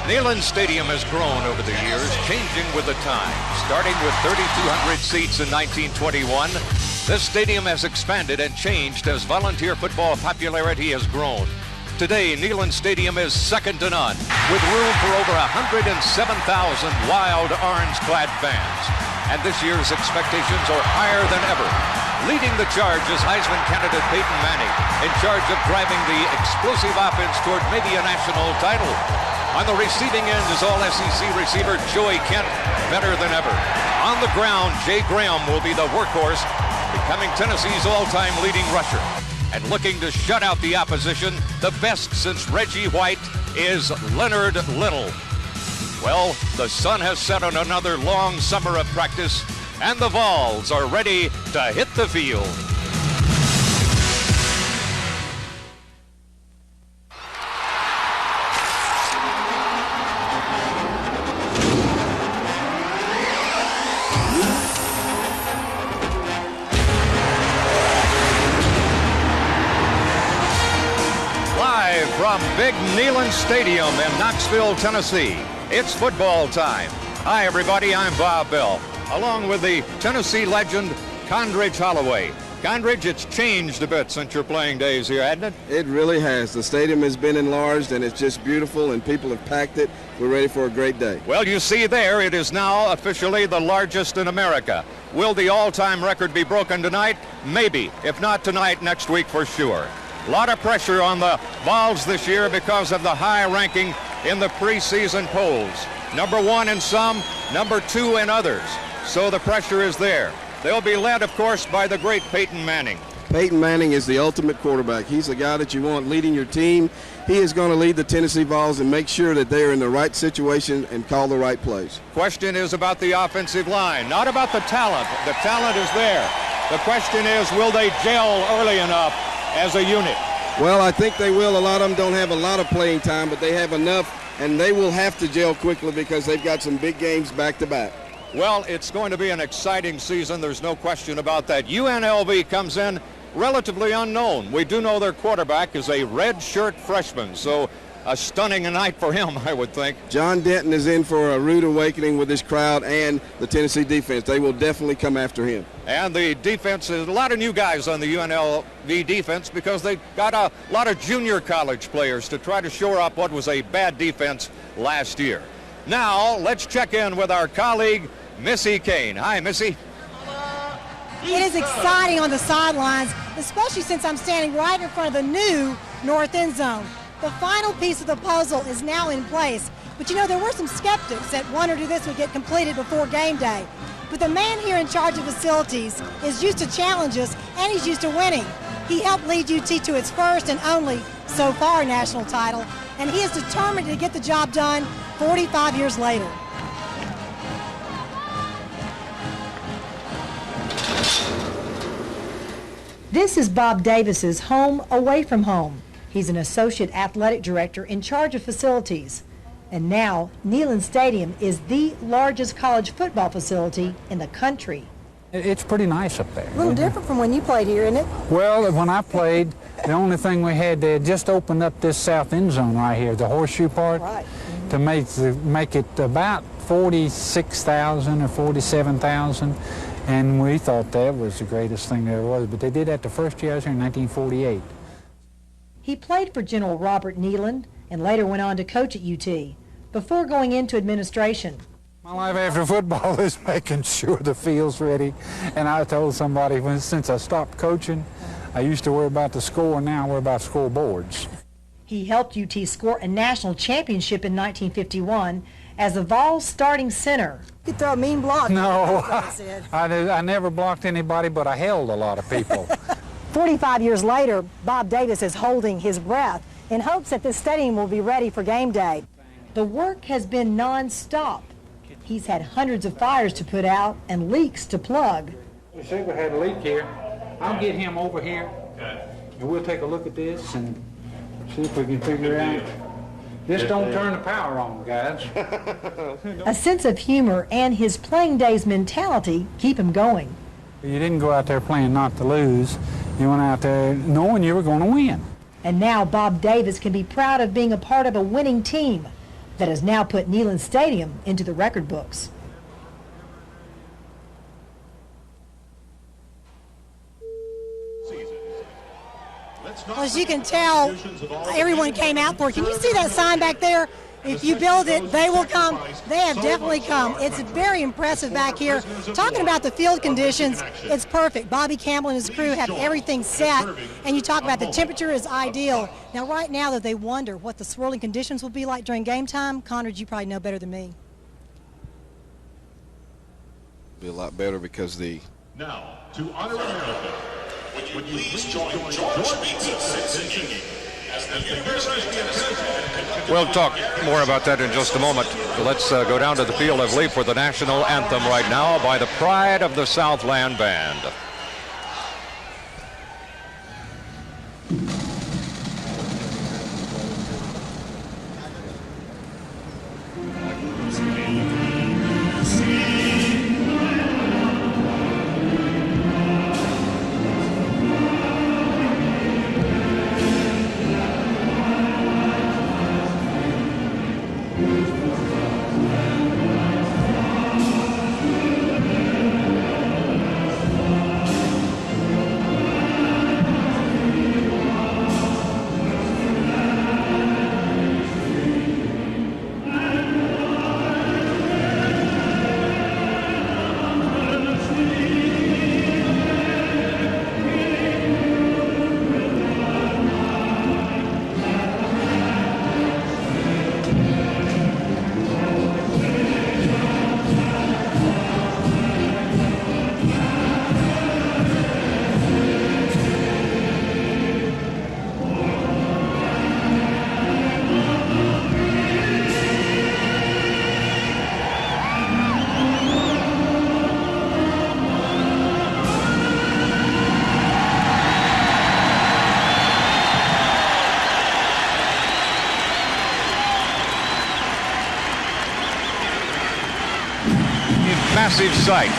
Neyland Stadium has grown over the years, changing with the times. Starting with 3,200 seats in 1921, this stadium has expanded and changed as volunteer football popularity has grown. Today, Neyland Stadium is second to none, with room for over 107,000 wild orange-clad fans. And this year's expectations are higher than ever. Leading the charge is Heisman candidate Peyton Manning, in charge of driving the explosive offense toward maybe a national title. On the receiving end is All-SEC receiver Joey Kent, better than ever. On the ground, Jay Graham will be the workhorse, becoming Tennessee's all-time leading rusher. And looking to shut out the opposition, the best since Reggie White, is Leonard Little. Well, the sun has set on another long summer of practice, and the Vols are ready to hit the field. From Big Neyland Stadium in Knoxville, Tennessee, it's football time. Hi, everybody, I'm Bob Bell, along with the Tennessee legend, Condridge Holloway. Condridge, it's changed a bit since your playing days here, hasn't it? It really has. The stadium has been enlarged, and it's just beautiful, and people have packed it. We're ready for a great day. Well, you see there, it is now officially the largest in America. Will the all-time record be broken tonight? Maybe. If not tonight, next week for sure. A lot of pressure on the Vols this year because of the high ranking in the preseason polls. Number one in some, number two in others. So the pressure is there. They'll be led, of course, by the great Peyton Manning. Peyton Manning is the ultimate quarterback. He's the guy that you want leading your team. He is going to lead the Tennessee Vols and make sure that they're in the right situation and call the right plays. Question is about the offensive line, not about the talent. The talent is there. The question is, will they gel early enough as a unit? Well, I think they will. A lot of them don't have a lot of playing time, but they have enough, and they will have to gel quickly because they've got some big games back-to-back. Well, it's going to be an exciting season. There's no question about that. UNLV comes in relatively unknown. We do know their quarterback is a red-shirt freshman, so a stunning night for him, I would think. John Denton is in for a rude awakening with this crowd and the Tennessee defense. They will definitely come after him. And the defense, is a lot of new guys on the UNLV defense because they got a lot of junior college players to try to shore up what was a bad defense last year. Now, let's check in with our colleague, Missy Kane. Hi, Missy. It is exciting on the sidelines, especially since I'm standing right in front of the new north end zone. The final piece of the puzzle is now in place. But you know, there were some skeptics that wondered if this would get completed before game day. But the man here in charge of facilities is used to challenges, and he's used to winning. He helped lead UT to its first and only, so far, national title, and he is determined to get the job done 45 years later. This is Bob Davis's home away from home. He's an associate athletic director in charge of facilities. And now, Neyland Stadium is the largest college football facility in the country. It's pretty nice up there. A little different from when you played here, isn't it? Well, when I played, the only thing we had, they had just opened up this south end zone right here, the horseshoe part, Right. to make it about 46,000 or 47,000. And we thought that was the greatest thing there was. But they did that the first year I was here in 1948. He played for General Robert Neyland and later went on to coach at UT before going into administration. My life after football is making sure the field's ready. And I told somebody, since I stopped coaching, I used to worry about the score, and now I worry about scoreboards. He helped UT score a national championship in 1951 as the Vols starting center. You could throw a mean block. No, I never blocked anybody, but I held a lot of people. 45 years later, Bob Davis is holding his breath in hopes that this stadium will be ready for game day. The work has been non-stop. He's had hundreds of fires to put out and leaks to plug. We say we had a leak here. I'll get him over here, and we'll take a look at this and see if we can figure out. Just don't turn the power on, guys. A sense of humor and his playing days mentality keep him going. You didn't go out there playing not to lose. You went out there knowing you were going to win. And now Bob Davis can be proud of being a part of a winning team. that has now put Neyland Stadium into the record books. Well, as you can tell, everyone came out for it. Can you see that sign back there? If you build it, they will come. They have definitely come. It's very impressive back here. Talking about the field conditions, it's perfect. Bobby Campbell and his crew have everything set, and you talk about the temperature is ideal. Now, right now that they wonder what the swirling conditions will be like during game time, Conrad, you probably know better than me. Be a lot better because Now, to honor America, would you please join George Beats in singing as the University of Tennessee. We'll talk more about that in just a moment. Let's go down to the field, I believe, for the national anthem right now by the Pride of the Southland Band. Massive sight.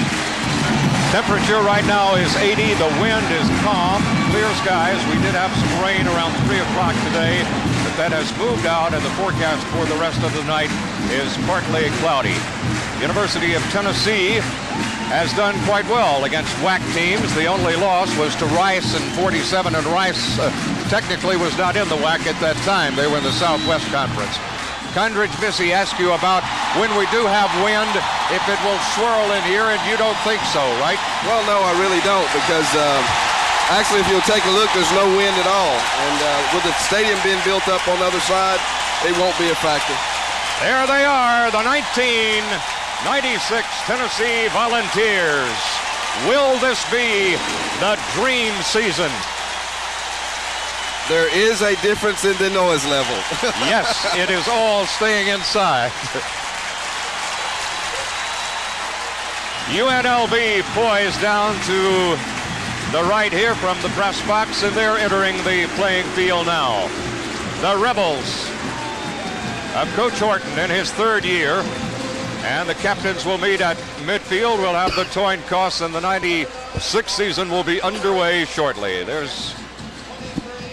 Temperature right now is 80. The wind is calm, clear skies. We did have some rain around 3 o'clock today, but that has moved out, and the forecast for the rest of the night is partly cloudy. University of Tennessee has done quite well against WAC teams. The only loss was to Rice in 47, and Rice technically was not in the WAC at that time. They were in the Southwest Conference. Condridge Missy asked you about when we do have wind, if it will swirl in here, and you don't think so, right? Well, no, I really don't, because actually, if you'll take a look, there's no wind at all. And with the stadium being built up on the other side, it won't be a factor. There they are, the 1996 Tennessee Volunteers. Will this be the dream season? There is a difference in the noise level. Yes, it is all staying inside. UNLV poised down to the right here from the press box, and they're entering the playing field now. The Rebels of Coach Horton in his 3rd year, and the captains will meet at midfield. We'll have the coin toss, and the 96 season will be underway shortly. There's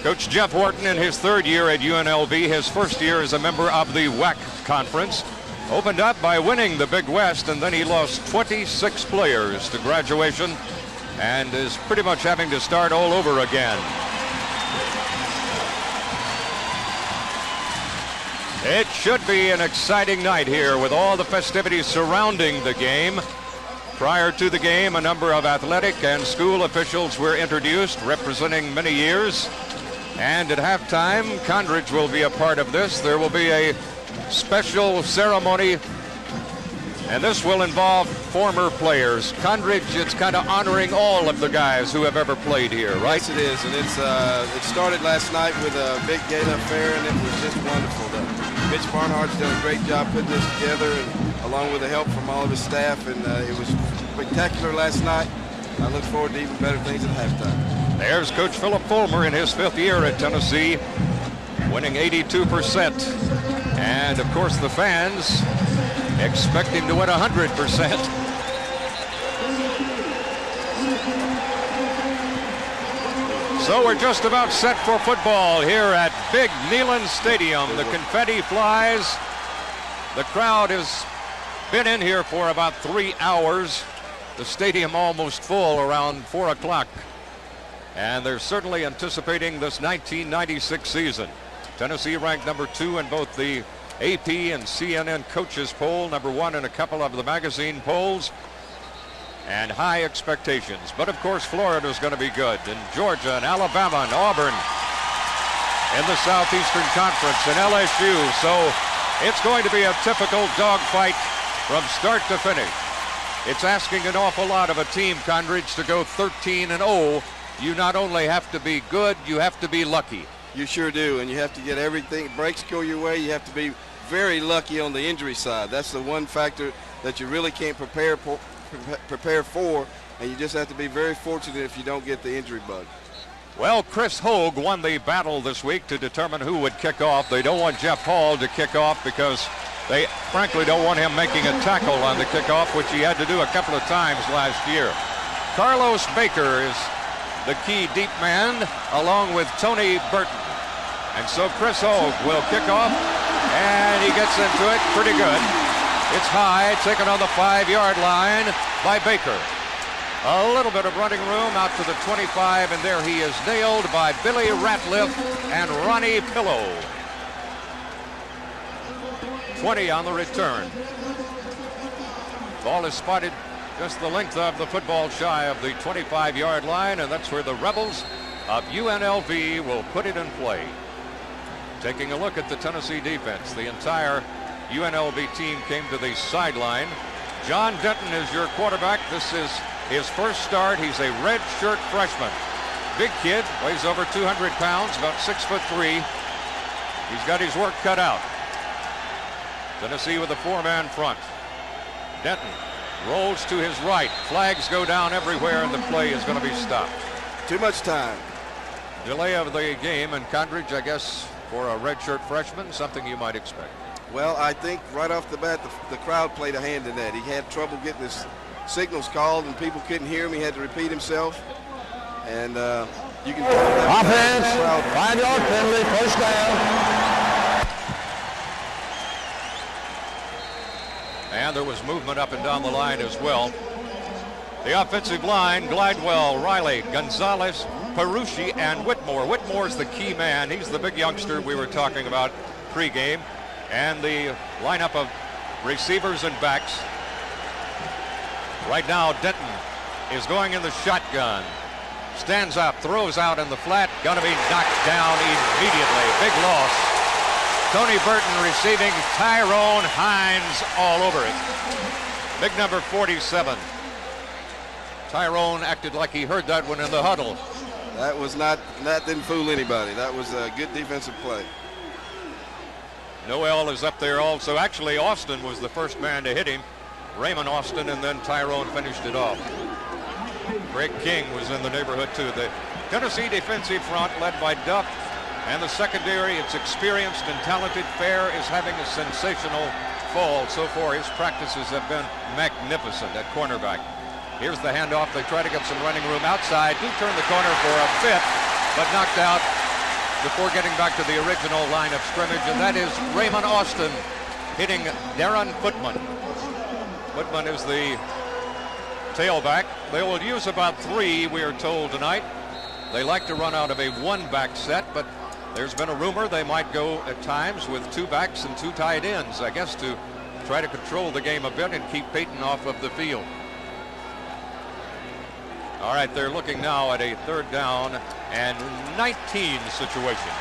Coach Jeff Horton in his 3rd year at UNLV, his 1st year as a member of the WAC conference. Opened up by winning the Big West, and then he lost 26 players to graduation and is pretty much having to start all over again. It should be an exciting night here with all the festivities surrounding the game. Prior to the game, a number of athletic and school officials were introduced, representing many years. And at halftime, Condridge will be a part of this. There will be a special ceremony, and this will involve former players. Condridge, it's kind of honoring all of the guys who have ever played here, right? Yes, it is, and it started last night with a big gala affair, and it was just wonderful. Mitch Barnhart's done a great job putting this together, and along with the help from all of his staff, and it was spectacular last night. I look forward to even better things at halftime. There's Coach Philip Fulmer in his 5th year at Tennessee, winning 82%. And, of course, the fans expect him to win 100%. So we're just about set for football here at Big Neyland Stadium. The confetti flies, The crowd has been in here for about 3 hours. The stadium almost full around 4 o'clock. And they're certainly anticipating this 1996 season. Tennessee ranked number 2 in both the AP and CNN coaches poll, number 1 in a couple of the magazine polls, and high expectations. But of course, Florida's going to be good, and Georgia and Alabama and Auburn in the Southeastern Conference, and LSU. So it's going to be a typical dogfight from start to finish. It's asking an awful lot of a team, Condridge, to go 13-0. You not only have to be good, you have to be lucky. You sure do, and you have to get everything, breaks go your way. You have to be very lucky on the injury side. That's the one factor that you really can't prepare for, and you just have to be very fortunate if you don't get the injury bug. Well, Chris Hogue won the battle this week to determine who would kick off. They don't want Jeff Hall to kick off because they frankly don't want him making a tackle on the kickoff, which he had to do a couple of times last year. Carlos Baker is the key deep man, along with Tony Burton. And so Chris Hogue will kick off, and he gets into it pretty good. It's high, taken on the 5-yard line by Baker. A little bit of running room out to the 25, and there he is nailed by Billy Ratliff and Ronnie Pillow. 20 on the return. Ball is spotted just the length of the football shy of the 25-yard line, and that's where the Rebels of UNLV will put it in play. Taking a look at the Tennessee defense, the entire UNLV team came to the sideline. John Denton is your quarterback. This is his first start. He's a redshirt freshman. Big kid, weighs over 200 pounds, about 6'3". He's got his work cut out. Tennessee with a 4-man front. Denton rolls to his right. Flags go down everywhere, and the play is going to be stopped. Too much time. Delay of the game, and Condridge, I guess, for a redshirt freshman, something you might expect. Well, I think right off the bat, the crowd played a hand in that. He had trouble getting his signals called, and people couldn't hear him. He had to repeat himself. And you can tell that. Offense, 5-yard penalty, first down. And there was movement up and down the line as well. The offensive line, Glidewell, Riley, Gonzalez, Perucci, and Whitmore. Whitmore's the key man. He's the big youngster we were talking about pregame. And the lineup of receivers and backs. Right now, Denton is going in the shotgun. Stands up, throws out in the flat, gonna be knocked down immediately. Big loss. Tony Burton receiving, Tyrone Hines all over it. Big number 47. Tyrone acted like he heard that one in the huddle. That was that didn't fool anybody. That was a good defensive play. Noel is up there also. Actually, Austin was the first man to hit him. Raymond Austin, and then Tyrone finished it off. Greg King was in the neighborhood too. The Tennessee defensive front led by Duff, and the secondary, it's experienced and talented. Fair is having a sensational fall so far. His practices have been magnificent at cornerback. Here's the handoff. They try to get some running room outside. Do turn the corner for a bit, but knocked out before getting back to the original line of scrimmage, and that is Raymond Austin hitting Darren Footman. Footman is the tailback. They will use about 3, we are told tonight. They like to run out of a 1-back set, but there's been a rumor they might go at times with 2 backs and 2 tight ends, I guess, to try to control the game a bit and keep Peyton off of the field. All right, they're looking now at a 3rd down and 19 situation.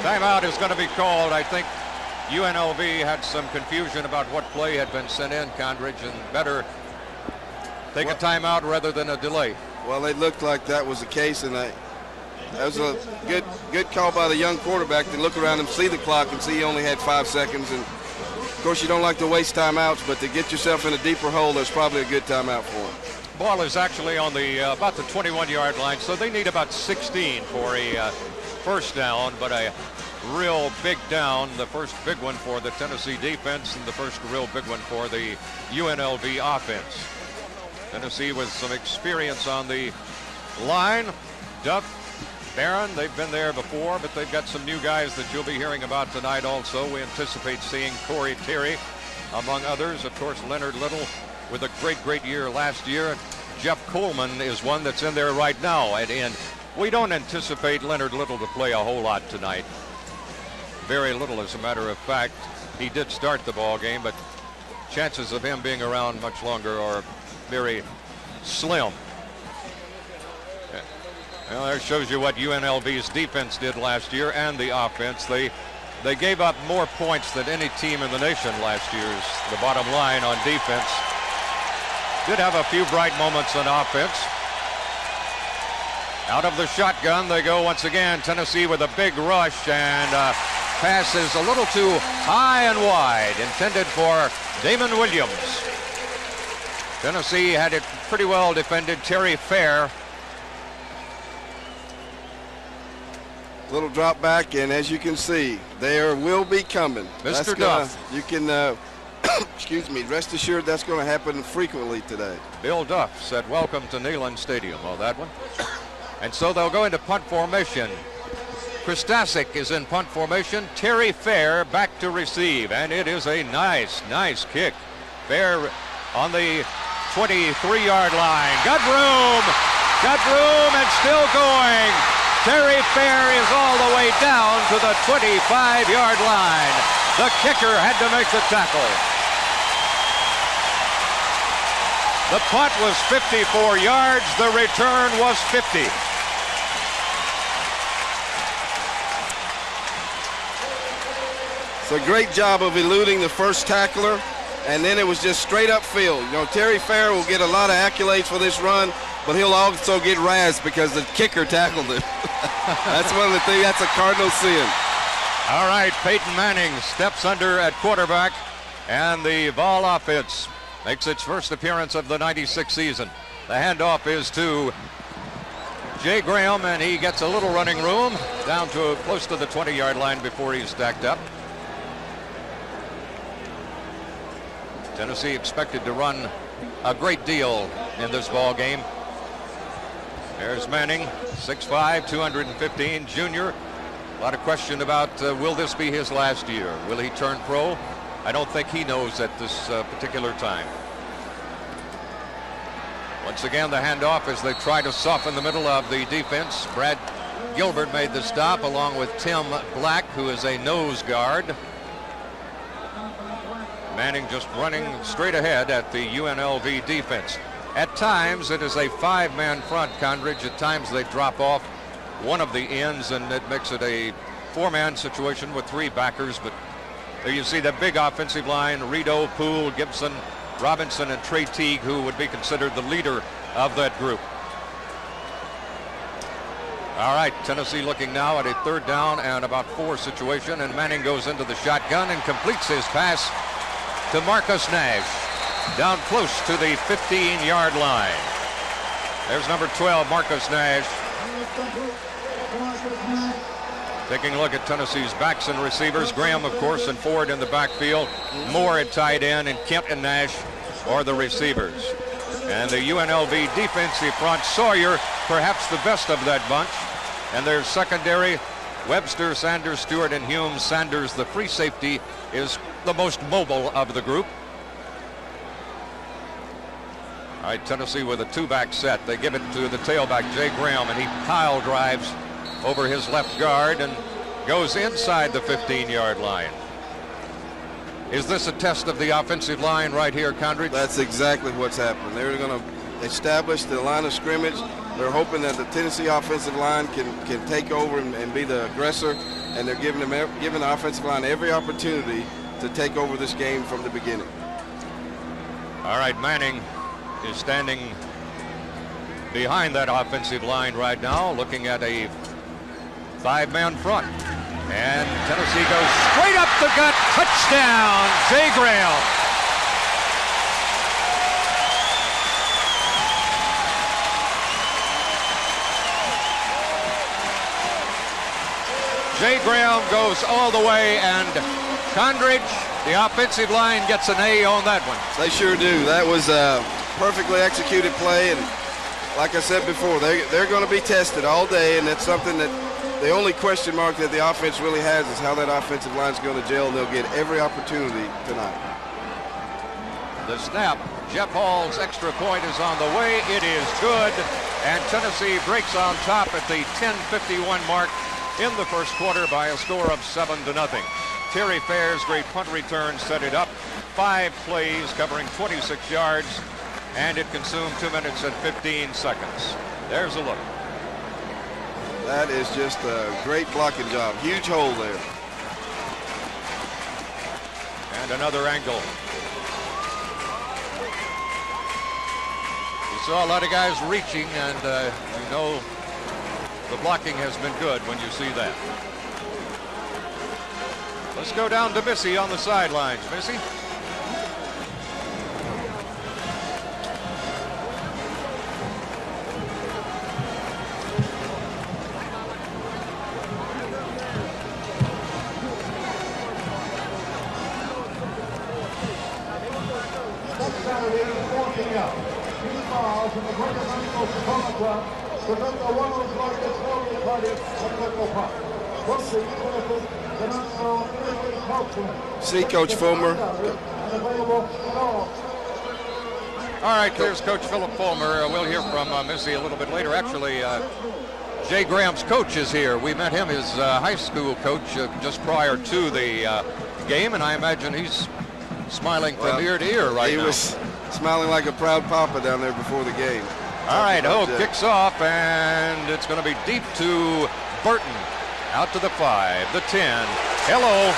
Timeout is going to be called. I think UNLV had some confusion about what play had been sent in, Condridge, and better take a timeout rather than a delay. Well, it looked like that was the case, and that was a good call by the young quarterback to look around and see the clock and see he only had 5 seconds. And of course, you don't like to waste timeouts, but to get yourself in a deeper hole, there's probably a good timeout for him. Ball is actually on the about the 21-yard line, so they need about 16 for a first down, but a real big down, the first big one for the Tennessee defense and the first real big one for the UNLV offense. Tennessee with some experience on the line. Duff, Barron, they've been there before, but they've got some new guys that you'll be hearing about tonight also. We anticipate seeing Corey Terry, among others. Of course, Leonard Little with a great year last year. Jeff Coleman is one that's in there right now. And we don't anticipate Leonard Little to play a whole lot tonight. Very little, as a matter of fact. He did start the ball game, but chances of him being around much longer are very slim. Well, that shows you what UNLV's defense did last year, and the offense. They gave up more points than any team in the nation last year's the bottom line on defense. Did have a few bright moments on offense. Out of the shotgun they go once again. Tennessee with a big rush, and pass is a little too high and wide, intended for Damon Williams. Tennessee had it pretty well defended. Terry Fair. Little drop back, and as you can see, there will be coming. Mr. Duff. You can, excuse me, rest assured that's going to happen frequently today. Bill Duff said, "Welcome to Neyland Stadium." Oh, that one. And so they'll go into punt formation. Kristasic is in punt formation. Terry Fair back to receive, and it is a nice kick. Fair on the 23-yard line. Got room and still going. Terry Fair is all the way down to the 25-yard line. The kicker had to make the tackle. The punt was 54 yards. The return was 50. It's a great job of eluding the first tackler, and then it was just straight up field. You know, Terry Fair will get a lot of accolades for this run, but he'll also get razzed because the kicker tackled him. That's one of the things, that's a cardinal sin. All right, Peyton Manning steps under at quarterback, and the Vol offense makes its first appearance of the 96 season. The handoff is to Jay Graham, and he gets a little running room down to close to the 20-yard line before he's stacked up. Tennessee expected to run a great deal in this ball game. There's Manning, 6'5", 215, junior. A lot of question about will this be his last year? Will he turn pro? I don't think he knows at this particular time. Once again, the handoff as they try to soften the middle of the defense. Brad Gilbert made the stop along with Tim Black, who is a nose guard. Manning just running straight ahead at the UNLV defense. At times, it is a five-man front, Condridge. At times, they drop off one of the ends, and it makes it a four-man situation with three backers. But there you see the big offensive line: Rideau, Poole, Gibson, Robinson, and Trey Teague, who would be considered the leader of that group. All right, Tennessee looking now at a third down and about four situation, and Manning goes into the shotgun and completes his pass to Marcus Nash down close to the 15-yard line. There's number 12, Marcus Nash. Taking a look at Tennessee's backs and receivers. Graham, of course, and Ford in the backfield. Moore at tight end, and Kent and Nash are the receivers. And the UNLV defensive front, Sawyer, perhaps the best of that bunch. And their secondary, Webster, Sanders, Stewart, and Hume. Sanders, the free safety, is the most mobile of the group. All right, Tennessee with a two-back set. They give it to the tailback, Jay Graham, and he pile drives over his left guard and goes inside the 15-yard line. Is this a test of the offensive line right here, Condridge? That's exactly what's happened. They're going to establish the line of scrimmage. They're hoping that the Tennessee offensive line can take over and be the aggressor, and they're giving the offensive line every opportunity to take over this game from the beginning. All right, Manning is standing behind that offensive line right now, looking at a five-man front. And Tennessee goes straight up the gut. Touchdown, Jay Graham. Jay Graham goes all the way, and Condridge, the offensive line, gets an A on that one. They sure do. That was a perfectly executed play, and like I said before, they're going to be tested all day, and that's something that the only question mark that the offense really has is how that offensive line is going to gel, and they'll get every opportunity tonight. The snap. Jeff Hall's extra point is on the way. It is good, and Tennessee breaks on top at the 10:51 mark in the first quarter by a score of 7-0. Terry Fair's great punt return set it up. 5 plays covering 26 yards, and it consumed 2 minutes and 15 seconds. There's a look. That is just a great blocking job. Huge hole there. And another angle. You saw a lot of guys reaching, and you know the blocking has been good when you see that. Let's go down to Missy on the sidelines. Missy? See Coach Fulmer. All right, there's Coach Philip Fulmer. We'll hear from Missy a little bit later. Actually, Jay Graham's coach is here. We met him, his high school coach, just prior to the game, and I imagine he's smiling from ear to ear right now. He was smiling like a proud papa down there before the game. All right, Hogue kicks off, and it's going to be deep to Burton. Out to the 5, the 10. Hello.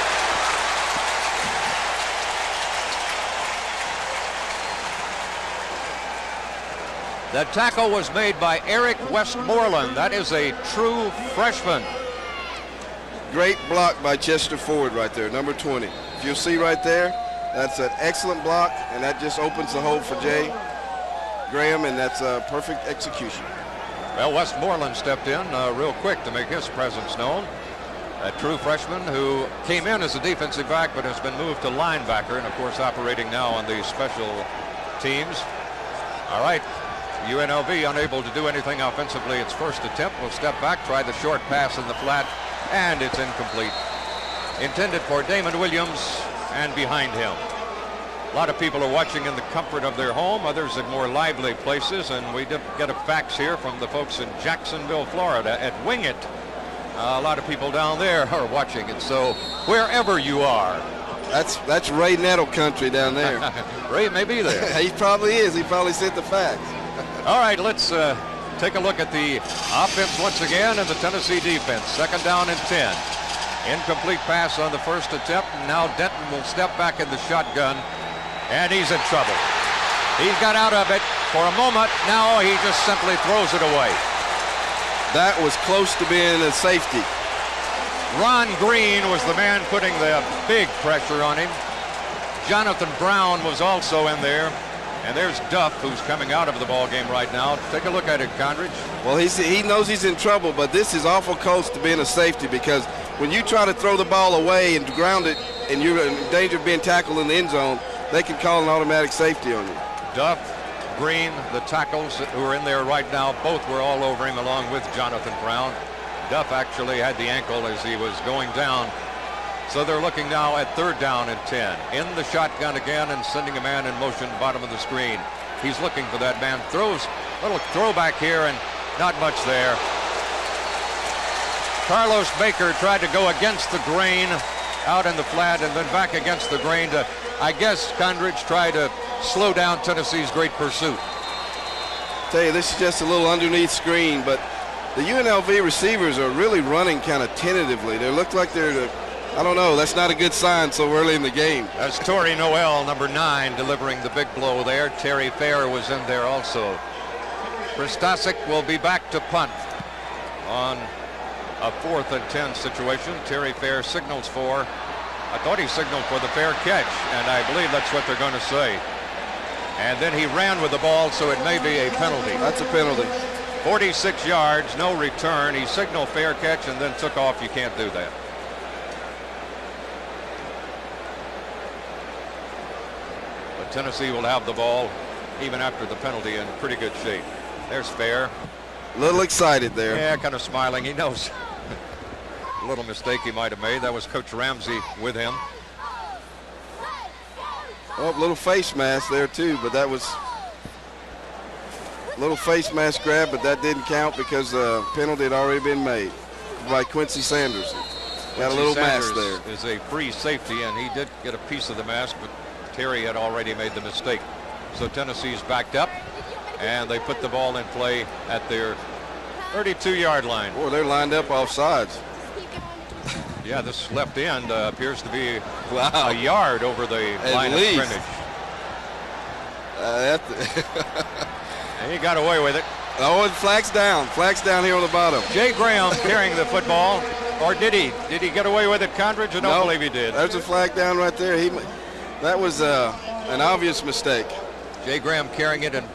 The tackle was made by Eric Westmoreland. That is a true freshman. Great block by Chester Ford right there, number 20. If you'll see right there, that's an excellent block, and that just opens the hole for Jay Graham, and that's a perfect execution. Well, Westmoreland stepped in real quick to make his presence known. A true freshman who came in as a defensive back but has been moved to linebacker, and of course operating now on the special teams. All right, UNLV unable to do anything offensively. Its first attempt will step back, try the short pass in the flat, and it's incomplete. Intended for Damon Williams, and behind him. A lot of people are watching in the comfort of their home, others at more lively places, and we did get a fax here from the folks in Jacksonville, Florida at Wing It. A lot of people down there are watching it, so wherever you are. That's Ray Nettle country down there. Ray may be there. He probably is. He probably sent the fax. All right, let's take a look at the offense once again and the Tennessee defense. 2nd down and 10. Incomplete pass on the first attempt. Now Denton will step back in the shotgun, and he's in trouble. He's got out of it for a moment. Now he just simply throws it away. That was close to being a safety. Ron Green was the man putting the big pressure on him. Jonathan Brown was also in there. And there's Duff, who's coming out of the ball game right now. Take a look at it, Condridge. Well, he knows he's in trouble, but this is awful close to being a safety, because when you try to throw the ball away and ground it and you're in danger of being tackled in the end zone, they can call an automatic safety on you. Duff, Green, the tackles who are in there right now, both were all over him along with Jonathan Brown. Duff actually had the ankle as he was going down. So they're looking now at 3rd down and 10. In the shotgun again and sending a man in motion, bottom of the screen. He's looking for that man. Throws a little throwback here and not much there. Carlos Baker tried to go against the grain out in the flat and then back against the grain to, I guess, Condridge try to slow down Tennessee's great pursuit. Tell you, this is just a little underneath screen, but the UNLV receivers are really running kind of tentatively. They look like they're, I don't know, that's not a good sign so early in the game. That's Torrey Noel, number 9, delivering the big blow there. Terry Fair was in there also. Christosic will be back to punt on a 4th and 10 situation. Terry Fair signals for, I thought he signaled for the fair catch, and I believe that's what they're going to say. And then he ran with the ball, so it may be a penalty. That's a penalty. 46 yards, no return. He signaled fair catch and then took off. You can't do that. But Tennessee will have the ball even after the penalty in pretty good shape. There's Fair. A little excited there. Yeah, kind of smiling. He knows a little mistake he might have made. That was Coach Ramsey with him. Oh, little face mask there too, but that was a little face mask grab, but that didn't count because the penalty had already been made by Quincy Sanders. Got a little mask there. Is a free safety, and he did get a piece of the mask, but Terry had already made the mistake. So Tennessee's backed up, and they put the ball in play at their 32-yard line. Boy, they're lined up off sides. Yeah, this left end appears to be a yard over the line of scrimmage. And he got away with it. Oh, and flags down here on the bottom. Jay Graham carrying the football, or did he? Did he get away with it, Condridge? I don't believe he did. There's a flag down right there. That was an obvious mistake. Jay Graham carrying it, and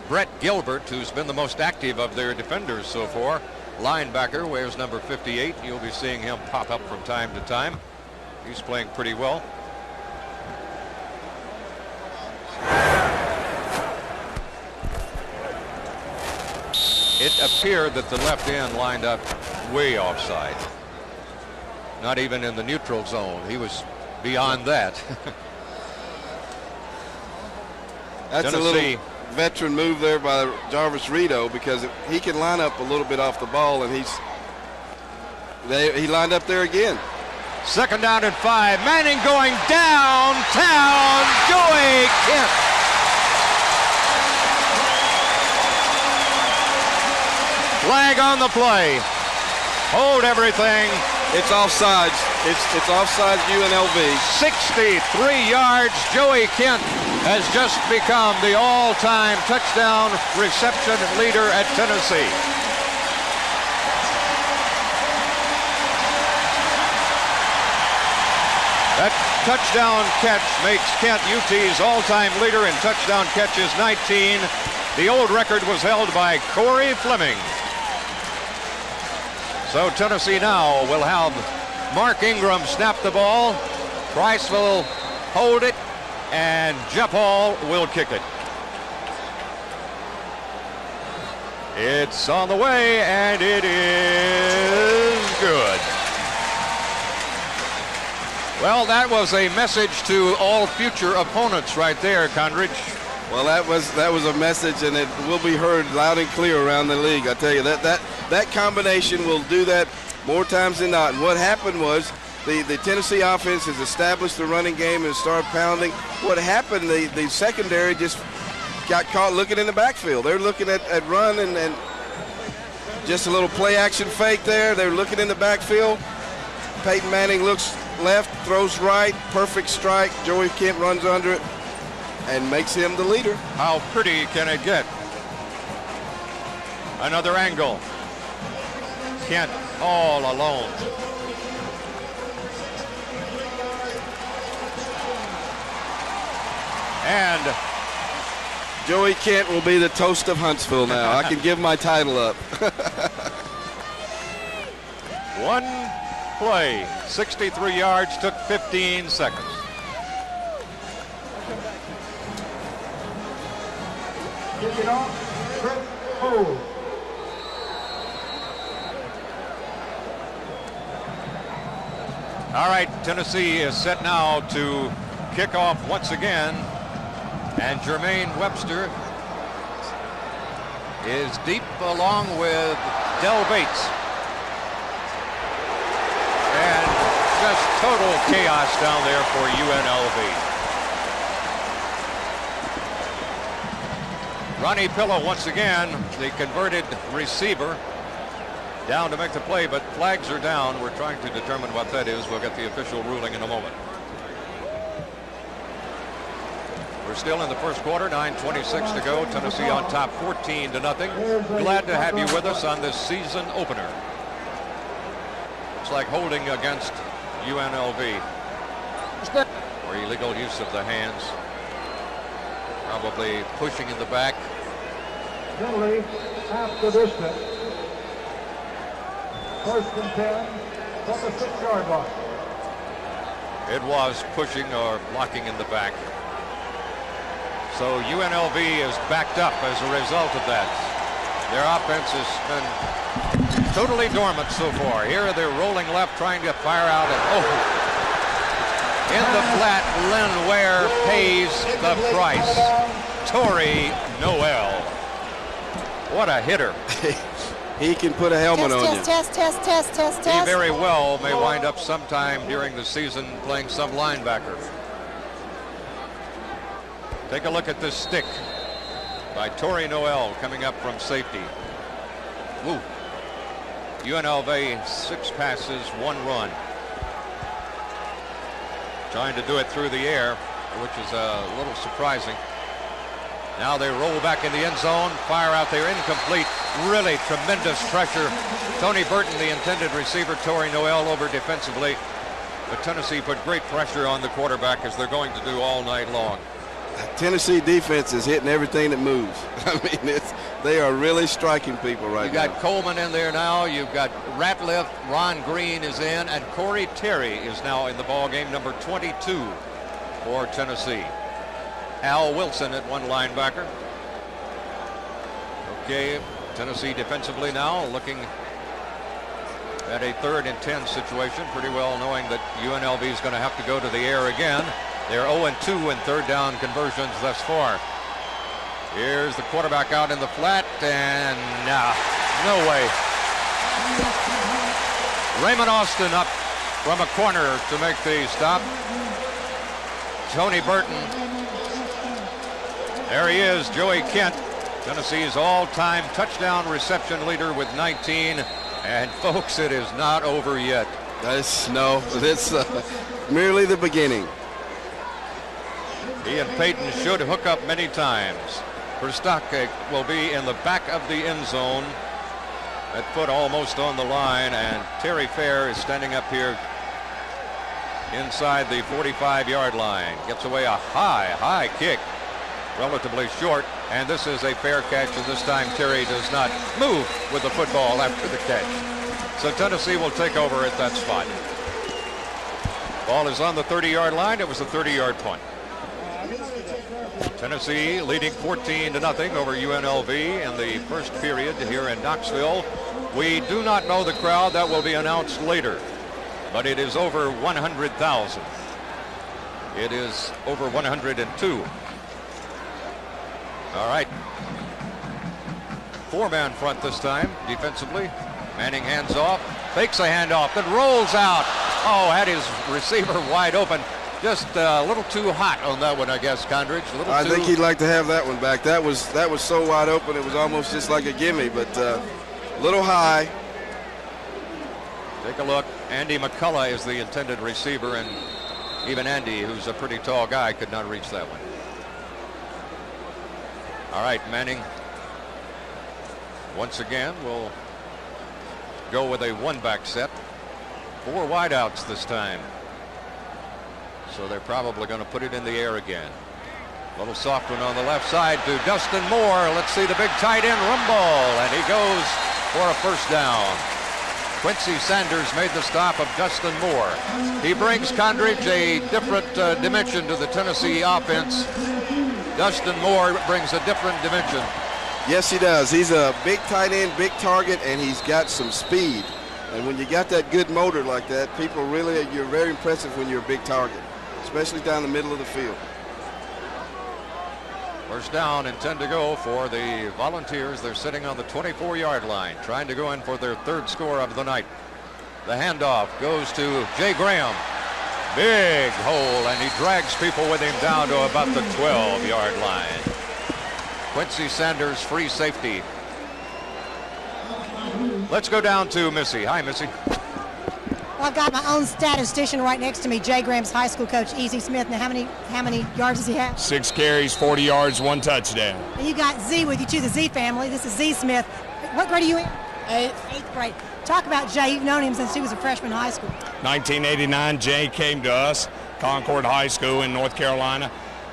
Brett Gilbert, who's been the most active of their defenders so far, linebacker, wears number 58. You'll be seeing him pop up from time to time. He's playing pretty well. It appeared that the left end lined up way offside. Not even in the neutral zone. He was beyond that. That's Tennessee. A little veteran move there by Jarvis Rito, because he can line up a little bit off the ball, and he lined up there again. 2nd down and 5. Manning going downtown. Joey Kent. Flag on the play. Hold everything. It's offsides. It's offsides UNLV. 63 yards. Joey Kent has just become the all-time touchdown reception leader at Tennessee. That touchdown catch makes Kent UT's all-time leader in touchdown catches, 19. The old record was held by Corey Fleming. So Tennessee now will have Mark Ingram snap the ball. Price will hold it, and Jeff Hall will kick it. It's on the way, and it is good. Well, that was a message to all future opponents right there, Condridge. Well, that was a message, and it will be heard loud and clear around the league. I tell you, that combination will do that more times than not. And what happened was the Tennessee offense has established the running game and started pounding. What happened, the secondary just got caught looking in the backfield. They're looking at run and just a little play action fake there. They're looking in the backfield. Peyton Manning looks left, throws right, perfect strike. Joey Kent runs under it and makes him the leader. How pretty can it get? Another angle. Kent all alone. And Joey Kent will be the toast of Huntsville now. I can give my title up. One play, 63 yards, took 15 seconds. Kick it off, Chris Cole. All right, Tennessee is set now to kick off once again, and Jermaine Webster is deep along with Del Bates. And just total chaos down there for UNLV. Ronnie Pillow once again, the converted receiver, down to make the play, but flags are down. We're trying to determine what that is. We'll get the official ruling in a moment. We're still in the first quarter, 9:26 to go. Tennessee on top 14-0. Glad to have you with us on this season opener. It's like holding against UNLV. Or illegal use of the hands. Probably pushing in the back. Penalty, half the distance. 1st and 10 from the 6-yard line. It was pushing or blocking in the back. So UNLV is backed up as a result of that. Their offense has been totally dormant so far. Here they're rolling left, trying to fire out, and in the flat, Lynn Ware pays the price. Torrey Noel. What a hitter. He can put a helmet on you. Test. He very well may wind up sometime during the season playing some linebacker. Take a look at this stick by Torrey Noel coming up from safety. Woo. UNLV 6 passes, 1 run. Trying to do it through the air, which is a little surprising. Now they roll back in the end zone, fire out there, incomplete. Really tremendous pressure. Tony Burton, the intended receiver, Torrey Noel over defensively. But Tennessee put great pressure on the quarterback, as they're going to do all night long. Tennessee defense is hitting everything that moves. I mean, they are really striking people right now. You got Coleman in there now. You've got Ratliff. Ron Green is in, and Corey Terry is now in the ball game, number 22 for Tennessee. Al Wilson at one linebacker. Okay, Tennessee defensively now looking at a 3rd and 10 situation, pretty well knowing that UNLV is going to have to go to the air again. They're 0-2 in 3rd down conversions thus far. Here's the quarterback out in the flat, and no way. Raymond Austin up from a corner to make the stop. Tony Burton. There he is, Joey Kent, Tennessee's all-time touchdown reception leader with 19. And folks, it is not over yet. It's merely the beginning. He and Peyton should hook up many times. Verstocke will be in the back of the end zone. That foot almost on the line, and Terry Fair is standing up here inside the 45-yard line. Gets away a high kick, relatively short, and this is a fair catch, and this time Terry does not move with the football after the catch. So Tennessee will take over at that spot. Ball is on the 30-yard line. It was a 30-yard punt. Tennessee leading 14-0 over UNLV in the first period here in Knoxville. We do not know the crowd. That will be announced later, but it is over 100,000. It is over 102. All right. 4-man front this time defensively. Manning hands off, fakes a handoff, then rolls out. Oh, had his receiver wide open. Just a little too hot on that one, I guess, Condridge. I think he'd like to have that one back. That was so wide open, it was almost just like a gimme, but a little high. Take a look. Andy McCullough is the intended receiver, and even Andy, who's a pretty tall guy, could not reach that one. All right, Manning once again will go with a one-back set. 4 wideouts this time. So they're probably going to put it in the air again. A little soft one on the left side to Dustin Moore. Let's see the big tight end rumble, and he goes for a first down. Quincy Sanders made the stop of Dustin Moore. He brings Condridge a different dimension to the Tennessee offense. Dustin Moore brings a different dimension. Yes, he does. He's a big tight end, big target, and he's got some speed. And when you got that good motor like that, people really, you're very impressive when you're a big target, especially down the middle of the field. First down and 10 to go for the Volunteers. They're sitting on the 24-yard line, trying to go in for their 3rd score of the night. The handoff goes to Jay Graham. Big hole, and he drags people with him down to about the 12-yard line. Quincy Sanders, free safety. Let's go down to Missy. Hi, Missy. Well, I've got my own statistician right next to me, Jay Graham's high school coach, E.Z. Smith. Now, how many yards does he have? 6 carries, 40 yards, 1 touchdown. And you got Z with you, too, the Z family. This is Z Smith. What grade are you in? 8th grade. Talk about Jay. You've known him since he was a freshman in high school. 1989, Jay came to us, Concord High School in North Carolina.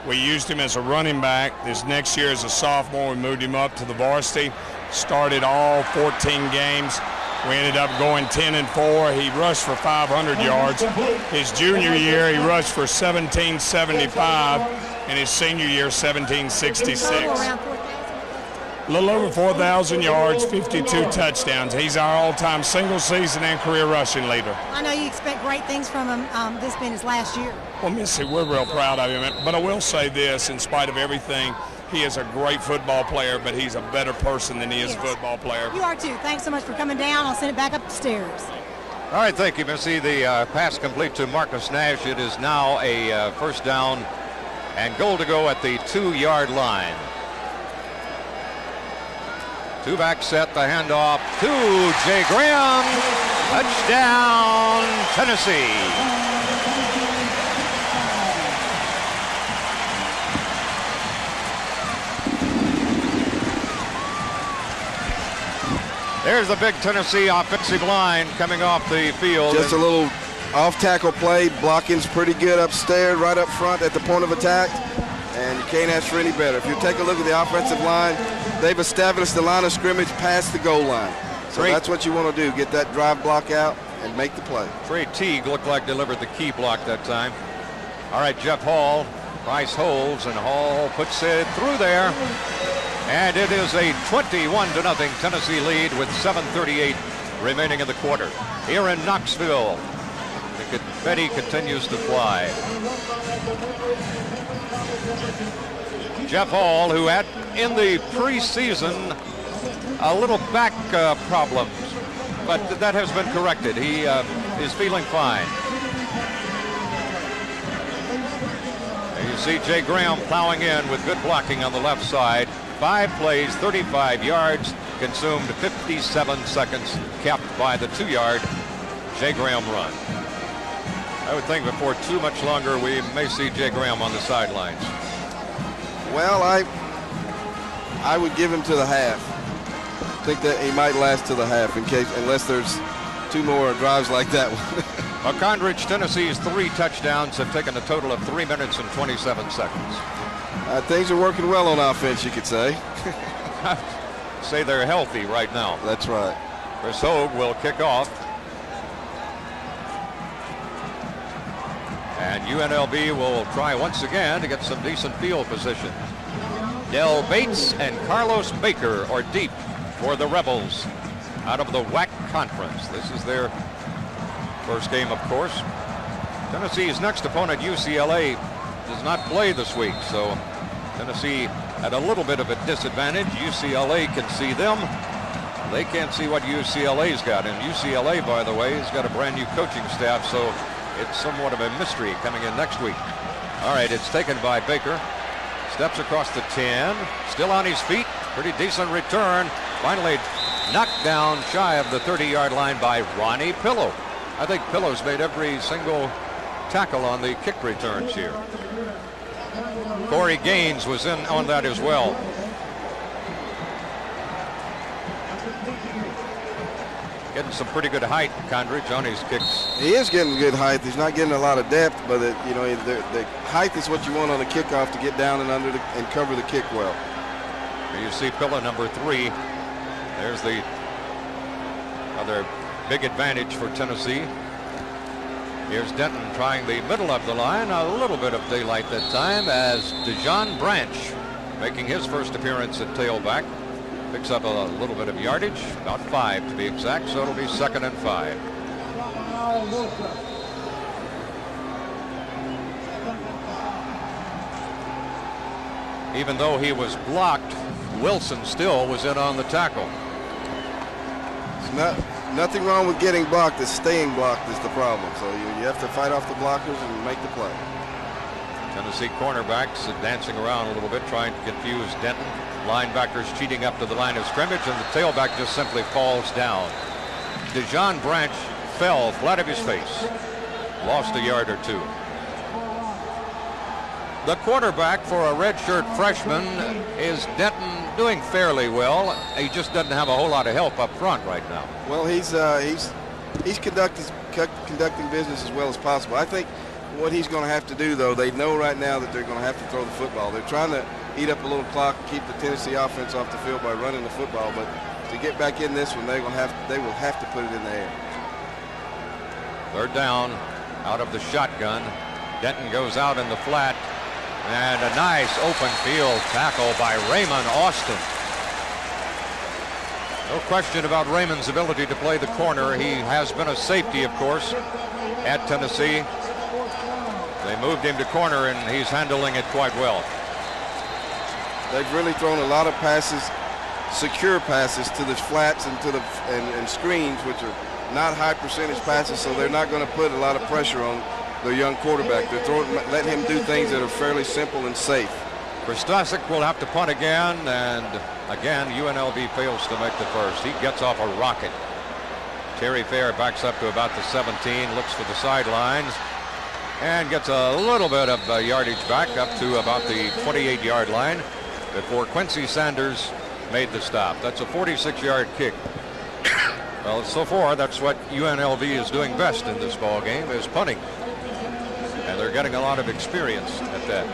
We used him as a running back. This next year as a sophomore, we moved him up to the varsity. Started all 14 games. We ended up going 10-4. He rushed for 500 yards. His junior year, he rushed for 1775, and his senior year, 1766. A little over 4,000 yards, 52 touchdowns. He's our all-time single season and career rushing leader. I know you expect great things from him, this being his last year. Well, Missy, we're real proud of him. But I will say this, in spite of everything, he is a great football player, but he's a better person than he is a football player. You are too. Thanks so much for coming down. I'll send it back up the stairs. All right, thank you, Missy. The pass complete to Marcus Nash. It is now a first down and goal to go at the 2-yard line. Two-back set, the handoff to Jay Graham. Touchdown, Tennessee. There's the big Tennessee offensive line coming off the field. Just a little off-tackle play. Blocking's pretty good upstairs, right up front at the point of attack. And you can't ask for any better. If you take a look at the offensive line, they've established the line of scrimmage past the goal line. So that's what you want to do, get that drive block out and make the play. Trey Teague looked like delivered the key block that time. All right, Jeff Hall. Price holds, and Hall puts it through there. And it is a 21-0 Tennessee lead with 7:38 remaining in the quarter. Here in Knoxville, the confetti continues to fly. Jeff Hall, who had in the preseason a little back problems, but that has been corrected. He is feeling fine. And you see Jay Graham plowing in with good blocking on the left side. 5 plays, 35 yards, consumed 57 seconds, capped by the 2-yard Jay Graham run. I would think before too much longer we may see Jay Graham on the sidelines. Well, I would give him to the half. I think that he might last to the half unless there's 2 more drives like that one. Condridge, Tennessee's 3 touchdowns have taken a total of 3 minutes and 27 seconds. Things are working well on offense, you could say. Say they're healthy right now. That's right. Chris Hogue will kick off. And UNLV will try once again to get some decent field position. Del Bates and Carlos Baker are deep for the Rebels out of the WAC conference. This is their first game, of course. Tennessee's next opponent, UCLA, does not play this week, so Tennessee at a little bit of a disadvantage. UCLA can see them. They can't see what UCLA's got. And UCLA, by the way, has got a brand new coaching staff, so it's somewhat of a mystery coming in next week. All right, it's taken by Baker. Steps across the 10. Still on his feet. Pretty decent return. Finally knocked down shy of the 30-yard line by Ronnie Pillow. I think Pillow's made every single tackle on the kick returns here. Corey Gaines was in on that as well. Getting some pretty good height, Condridge, on his kicks. He is getting good height. He's not getting a lot of depth, but the height is what you want on a kickoff to get down and under and cover the kick well. You see Pillow, number 3. There's the other big advantage for Tennessee. Here's Denton trying the middle of the line. A little bit of daylight that time as DeJon Branch making his first appearance at tailback. Picks up a little bit of yardage, about 5 to be exact, so it'll be 2nd and 5. Even though he was blocked, Wilson still was in on the tackle. Nothing wrong with getting blocked. The staying blocked is the problem. So you have to fight off the blockers and make the play. Tennessee cornerbacks dancing around a little bit, trying to confuse Denton. Linebackers cheating up to the line of scrimmage, and the tailback just simply falls down. DeJon Branch fell flat of his face. Lost a yard or 2. The quarterback for a redshirt freshman is Denton, doing fairly well. He just doesn't have a whole lot of help up front right now. Well, he's conducting business as well as possible. I think what he's going to have to do, though, they know right now that they're going to have to throw the football. They're trying to eat up a little clock and keep the Tennessee offense off the field by running the football. But to get back in this one, they will have to put it in the air. 3rd down, out of the shotgun. Denton goes out in the flat. And a nice open field tackle by Raymond Austin. No question about Raymond's ability to play the corner. He has been a safety, of course, at Tennessee. They moved him to corner, and he's handling it quite well. They've really thrown a lot of passes, secure passes to the flats and to the and screens, which are not high percentage passes, so they're not going to put a lot of pressure on their young quarterback. They're letting him do things that are fairly simple and safe. Kristasic will have to punt again, and again UNLV fails to make the first. He gets off a rocket. Terry Fair backs up to about the 17, looks for the sidelines, and gets a little bit of yardage back up to about the 28-yard line before Quincy Sanders made the stop. That's a 46-yard kick. Well, so far that's what UNLV is doing best in this ball game, is punting, and they're getting a lot of experience at that.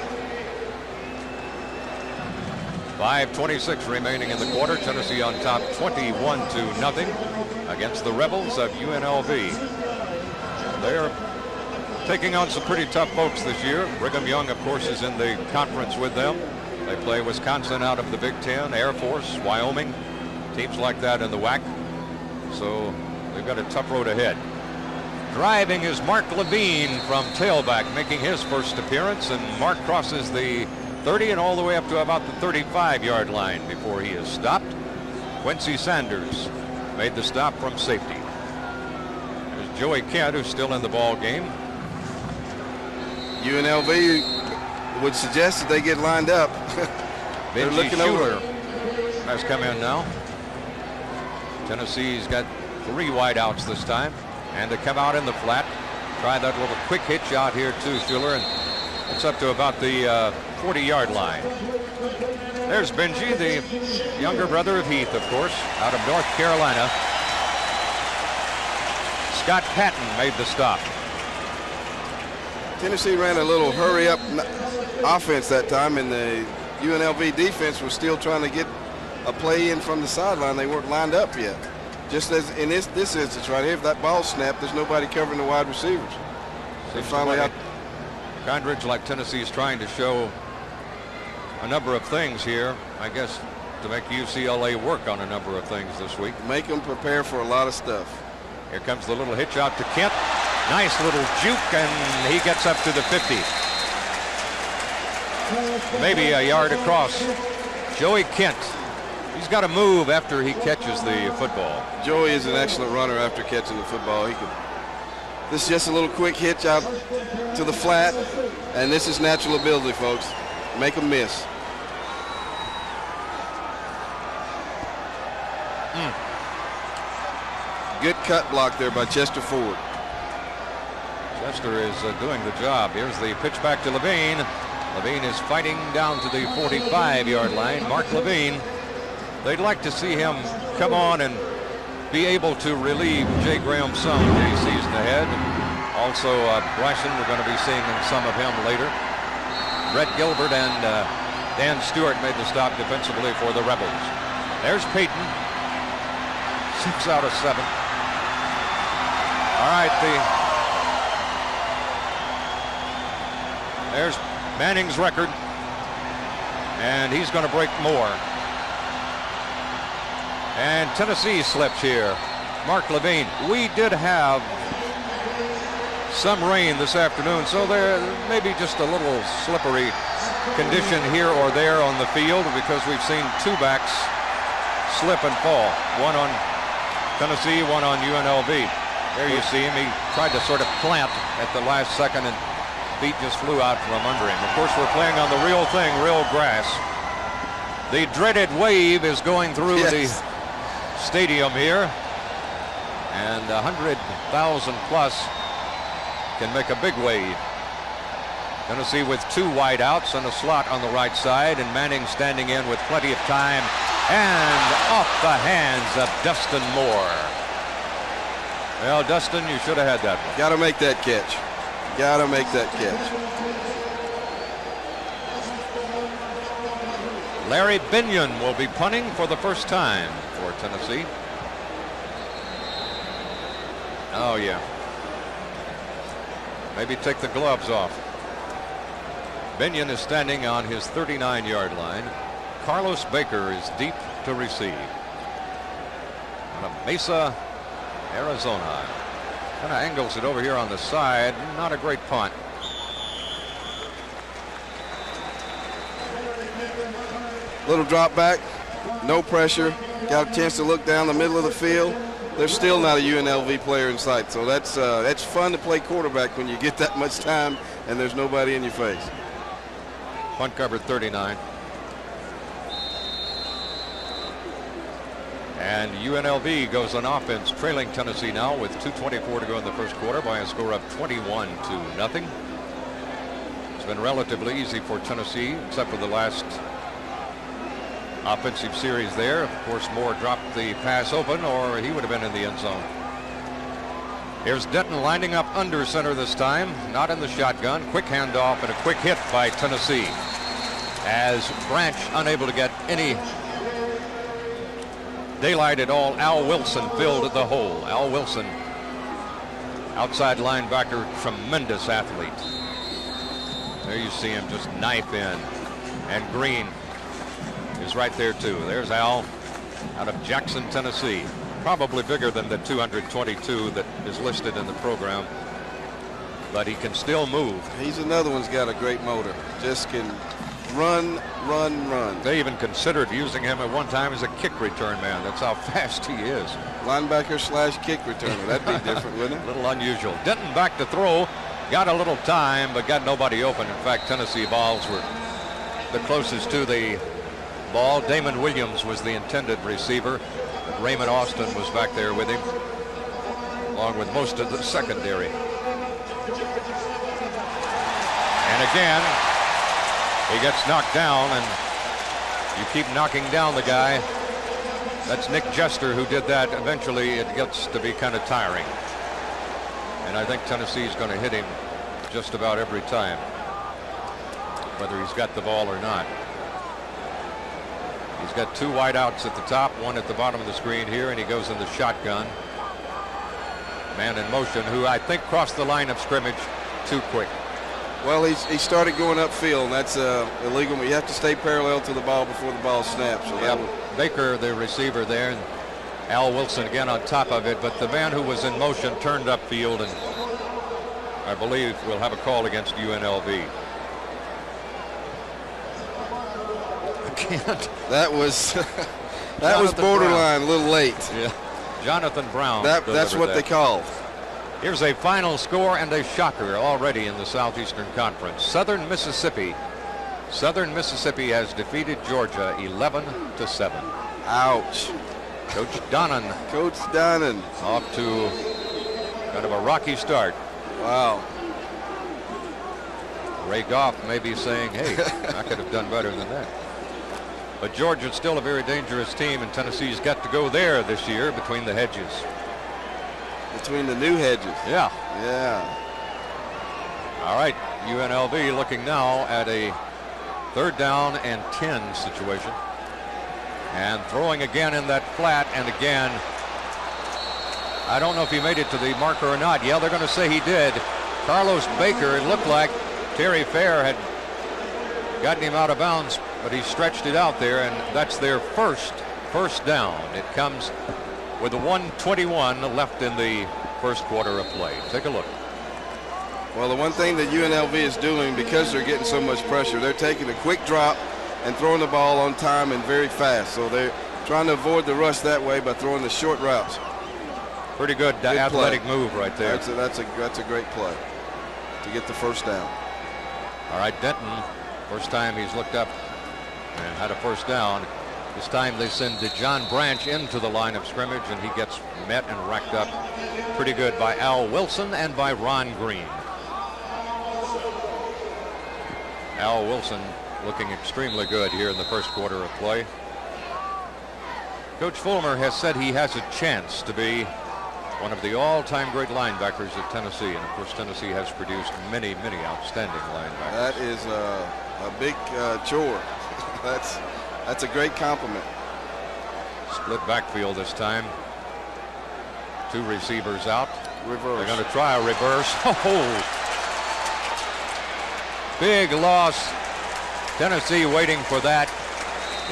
5:26 remaining in the quarter. Tennessee on top 21-0 against the Rebels of UNLV. They're taking on some pretty tough folks this year. Brigham Young, of course, is in the conference with them. They play Wisconsin out of the Big Ten, Air Force, Wyoming, teams like that in the WAC. So they've got a tough road ahead. Driving is Mark Levine from tailback, making his first appearance, and Mark crosses the 30 and all the way up to about the 35-yard line before he is stopped. Quincy Sanders made the stop from safety. There's Joey Kent, who's still in the ball game. UNLV would suggest that they get lined up. They're looking over. Has come in now. Tennessee's got 3 wideouts this time, and they come out in the flat. Try that little quick hitch out here too, Schuler, and it's up to about the 40-yard line. There's Benji, the younger brother of Heath, of course, out of North Carolina. Scott Patton made the stop. Tennessee ran a little hurry-up offense that time, and the UNLV defense was still trying to get a play in from the sideline. They weren't lined up yet. Just as in this instance right here, if that ball snapped, there's nobody covering the wide receivers. They finally out. Condridge, like Tennessee, is trying to show a number of things here, I guess, to make UCLA work on a number of things this week. Make them prepare for a lot of stuff. Here comes the little hitch out to Kent. Nice little juke, and he gets up to the 50. Maybe a yard across. Joey Kent. He's got to move after he catches the football. Joey is an excellent runner after catching the football. This is just a little quick hitch out to the flat, and this is natural ability, folks. Make them miss. Good cut block there by Chester Ford. Chester is doing the job. Here's the pitch back to Levine. Levine is fighting down to the 45-yard line. Mark Levine, they'd like to see him come on and be able to relieve Jay Graham some the season ahead. Also, Bryson, we're going to be seeing some of him later. Brett Gilbert and Dan Stewart made the stop defensively for the Rebels. There's Peyton. 6 out of 7. All right, there's Manning's record, and he's going to break more. And Tennessee slips here. Mark Levine. We did have some rain this afternoon, so there may be just a little slippery condition here or there on the field, because we've seen 2 backs slip and fall. One on Tennessee, one on UNLV. There you see him. He tried to sort of plant at the last second, and feet just flew out from under him. Of course, we're playing on the real thing, real grass. The dreaded wave is going through the stadium here, and 100,000 plus can make a big wave. Tennessee with 2 wideouts and a slot on the right side, and Manning standing in with plenty of time, and off the hands of Dustin Moore. Well, Dustin, you should have had that one. Got to make that catch. Got to make that catch. Larry Binion will be punting for the first time for Tennessee. Oh, yeah. Maybe take the gloves off. Binion is standing on his 39-yard line. Carlos Baker is deep to receive. Mesa, Arizona. Kind of angles it over here on the side. Not a great punt. Little drop back, no pressure. Got a chance to look down the middle of the field. There's still not a UNLV player in sight, so that's fun to play quarterback when you get that much time and there's nobody in your face. Punt covered 39. And UNLV goes on offense, trailing Tennessee now with 2:24 to go in the first quarter by a score of 21-0. It's been relatively easy for Tennessee, except for the last offensive series there. Of course, Moore dropped the pass open, or he would have been in the end zone. Here's Denton lining up under center this time, not in the shotgun. Quick handoff and a quick hit by Tennessee, as Branch unable to get any daylight at all. Al Wilson filled the hole. Al Wilson, outside linebacker, tremendous athlete. There you see him just knife in, and Green is right there too. There's Al out of Jackson, Tennessee. Probably bigger than the 222 that is listed in the program, but he can still move. He's another one's got a great motor. Just can run. They even considered using him at one time as a kick return man. That's how fast he is. Linebacker / kick returner. That'd be different, wouldn't it? A little unusual. Denton back to throw. Got a little time, but got nobody open. In fact, Tennessee balls were the closest to the ball. Damon Williams was the intended receiver. But Raymond Austin was back there with him, along with most of the secondary. And again, he gets knocked down, and you keep knocking down the guy. That's Nick Jester who did that. Eventually, it gets to be kind of tiring. And I think Tennessee's going to hit him just about every time, whether he's got the ball or not. He's got two wideouts at the top, one at the bottom of the screen here, and he goes in the shotgun. Man in motion, who I think crossed the line of scrimmage too quick. Well, he started going upfield, and that's illegal. You have to stay parallel to the ball before the ball snaps. So yeah, Baker, the receiver there, and Al Wilson again on top of it. But the man who was in motion turned upfield, and I believe we'll have a call against UNLV. That was borderline, a little late. Yeah, Jonathan Brown. That's what they called. Here's a final score and a shocker already in the Southeastern Conference. Southern Mississippi has defeated Georgia 11-7. Ouch. Coach Donnan off to kind of a rocky start. Wow. Ray Goff may be saying, hey, I could have done better than that. But Georgia's still a very dangerous team, and Tennessee's got to go there this year between the hedges. Between the new hedges. Yeah. Yeah. All right, UNLV looking now at a 3rd down and 10 situation. And throwing again in that flat, and again, I don't know if he made it to the marker or not. Yeah, they're going to say he did. Carlos Baker, it looked like Terry Fair had gotten him out of bounds, but he stretched it out there, and that's their first down. It comes with a 1:21 left in the first quarter of play. Take a look. Well, the one thing that UNLV is doing, because they're getting so much pressure, they're taking a quick drop and throwing the ball on time and very fast. So they're trying to avoid the rush that way by throwing the short routes. Pretty good athletic move right there. That's a great play to get the first down. All right, Denton, first time he's looked up and had a first down. This time they send John Branch into the line of scrimmage, and he gets met and racked up pretty good by Al Wilson and by Ron Green. Al Wilson looking extremely good here in the first quarter of play. Coach Fulmer has said he has a chance to be one of the all-time great linebackers at Tennessee, and of course Tennessee has produced many outstanding linebackers. That is a big chore. That's a great compliment. Split backfield this time. Two receivers out. Reverse. They're going to try a reverse. Oh, big loss. Tennessee waiting for that.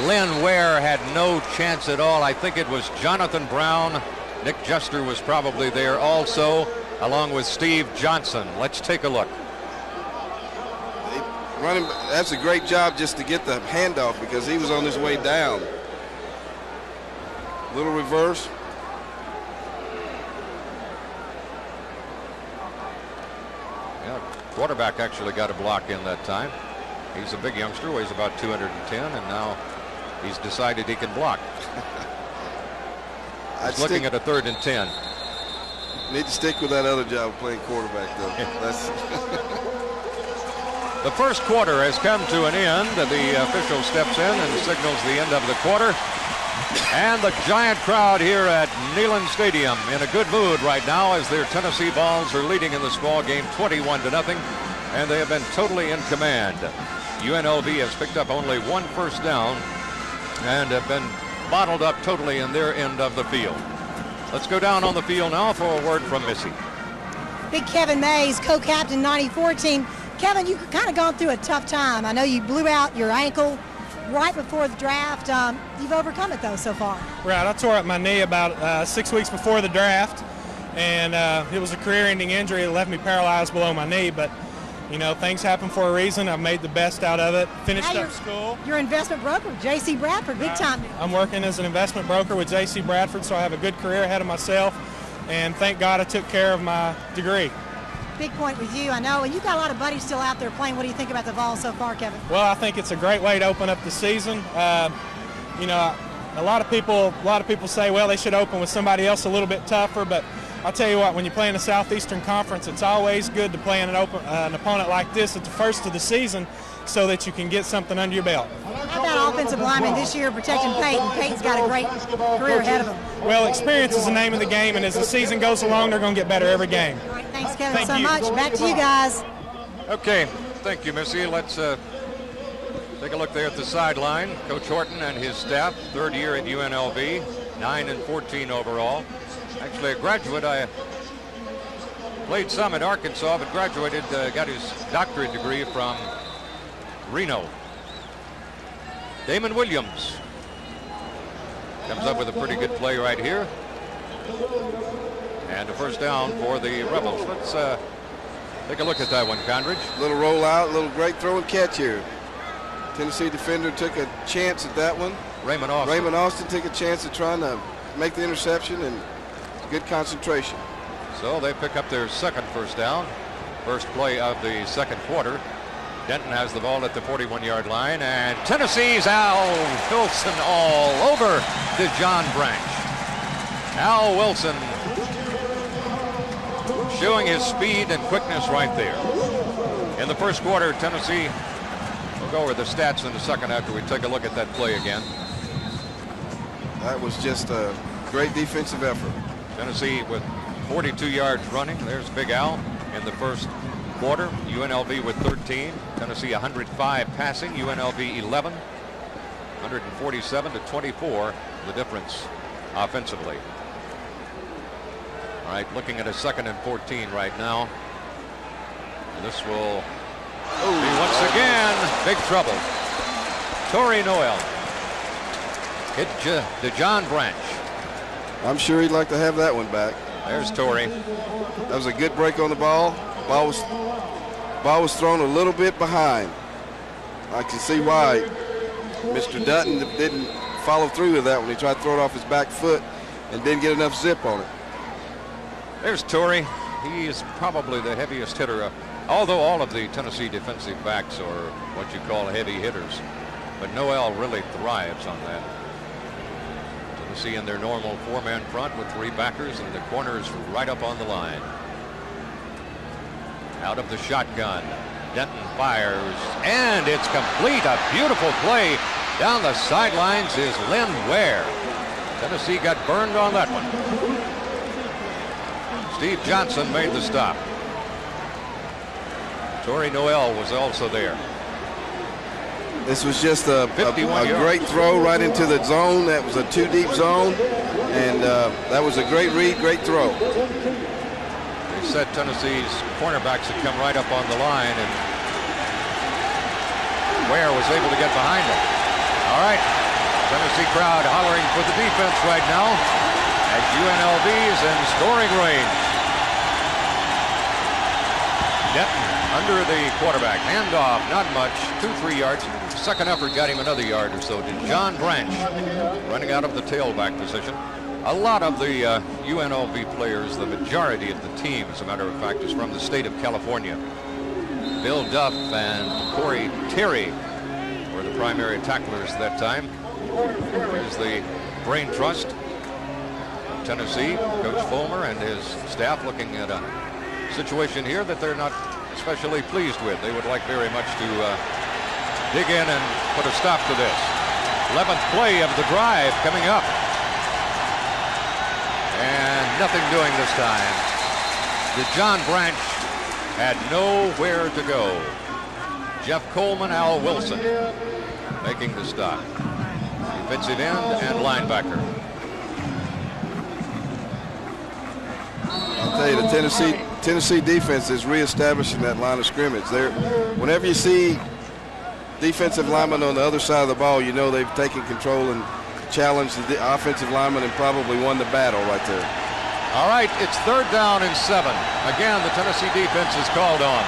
Lynn Ware had no chance at all. I think it was Jonathan Brown Nick Jester was probably there also, along with Steve Johnson. Let's take a look. That's a great job just to get the handoff because he was on his way down. Little reverse. Yeah, quarterback actually got a block in that time. He's a big youngster, weighs about 210, and now he's decided he can block. He's looking at a 3rd and 10. Need to stick with that other job playing quarterback, though. That's The first quarter has come to an end. The official steps in and signals the end of the quarter. And the giant crowd here at Neyland Stadium in a good mood right now as their Tennessee Vols are leading in this ball game 21-0, and they have been totally in command. UNLV has picked up only 1 first down and have been bottled up totally in their end of the field. Let's go down on the field now for a word from Missy. Big Kevin Mays, co-captain 94 team. Kevin, you've kind of gone through a tough time. I know you blew out your ankle right before the draft. You've overcome it, though, so far. Right. I tore up my knee about 6 weeks before the draft, and it was a career-ending injury that left me paralyzed below my knee. But, you know, things happen for a reason. I've made the best out of it. Finished up school. You're an investment broker, J.C. Bradford, big time. I'm working as an investment broker with J.C. Bradford, so I have a good career ahead of myself. And thank God I took care of my degree. Big point with you, I know. And you've got a lot of buddies still out there playing. What do you think about the Vols so far, Kevin? Well, I think it's a great way to open up the season. You know, a lot of people say, well, they should open with somebody else a little bit tougher. But I'll tell you what, when you play in the Southeastern Conference, it's always good to play an opponent like this at the first of the season so that you can get something under your belt. How about offensive lineman this year protecting Peyton? Peyton's got a great career ahead of him. Well, experience is the name of the game, and as the season goes along, they're going to get better every game. All right, thanks, Kevin, so much. Back to you guys. Okay, thank you, Missy. Let's take a look there at the sideline. Coach Horton and his staff, 3rd year at UNLV, 9-14 overall. Actually, a graduate. I played some at Arkansas, but graduated, got his doctorate degree from Reno. Damon Williams comes up with a pretty good play right here. And a first down for the Rebels. Let's take a look at that one, Condridge. Little rollout, little great throw and catch here. Tennessee defender took a chance at that one. Raymond Austin. Raymond Austin took a chance at trying to make the interception, and good concentration. So they pick up their 2nd first down. First play of the 2nd quarter. Denton has the ball at the 41-yard line, and Tennessee's Al Wilson all over DeJohn Branch. Al Wilson showing his speed and quickness right there. In the first quarter, Tennessee, we'll go over the stats in a second after we take a look at that play again. That was just a great defensive effort. Tennessee with 42 yards running. There's Big Al in the first quarter. UNLV with 13. Tennessee 105 passing. UNLV 11. 147 to 24. The difference offensively. All right, looking at a 2nd and 14 right now. And this will be once again big trouble. Torrey Noel hit DeJohn Branch. I'm sure he'd like to have that one back. There's Torrey. That was a good break on the ball. Ball was thrown a little bit behind. I can see why Mr. Dutton didn't follow through with that when he tried to throw it off his back foot and didn't get enough zip on it. There's Torrey. He is probably the heaviest hitter, although all of the Tennessee defensive backs are what you call heavy hitters. But Noel really thrives on that. Tennessee in their normal 4-man front with 3 backers and the corners right up on the line. Out of the shotgun, Denton fires, and it's complete. A beautiful play down the sidelines is Lynn Ware. Tennessee got burned on that one. Steve Johnson made the stop. Torrey Noel was also there. This was just a great throw right into the zone. That was a 2-deep zone, and that was a great read, great throw. They said Tennessee's cornerbacks had come right up on the line, and Ware was able to get behind him. All right, Tennessee crowd hollering for the defense right now as UNLV's in scoring range. Denton under the quarterback. Handoff, not much. 2-3 yards. Second effort got him another yard or so. To John Branch, running out of the tailback position. A lot of the UNLV players, the majority of the team, as a matter of fact, is from the state of California. Bill Duff and Corey Terry were the primary tacklers that time. Here's the brain trust of Tennessee, Coach Fulmer and his staff, looking at a situation here that they're not especially pleased with. They would like very much to dig in and put a stop to this. 11th play of the drive coming up. And nothing doing this time. The John Branch had nowhere to go. Jeff Coleman, Al Wilson making the stop. Defensive end and linebacker. I'll tell you, the Tennessee defense is reestablishing that line of scrimmage. Whenever you see defensive linemen on the other side of the ball, you know they've taken control and challenged the offensive lineman and probably won the battle right there. All right, it's 3rd down and 7. Again, the Tennessee defense is called on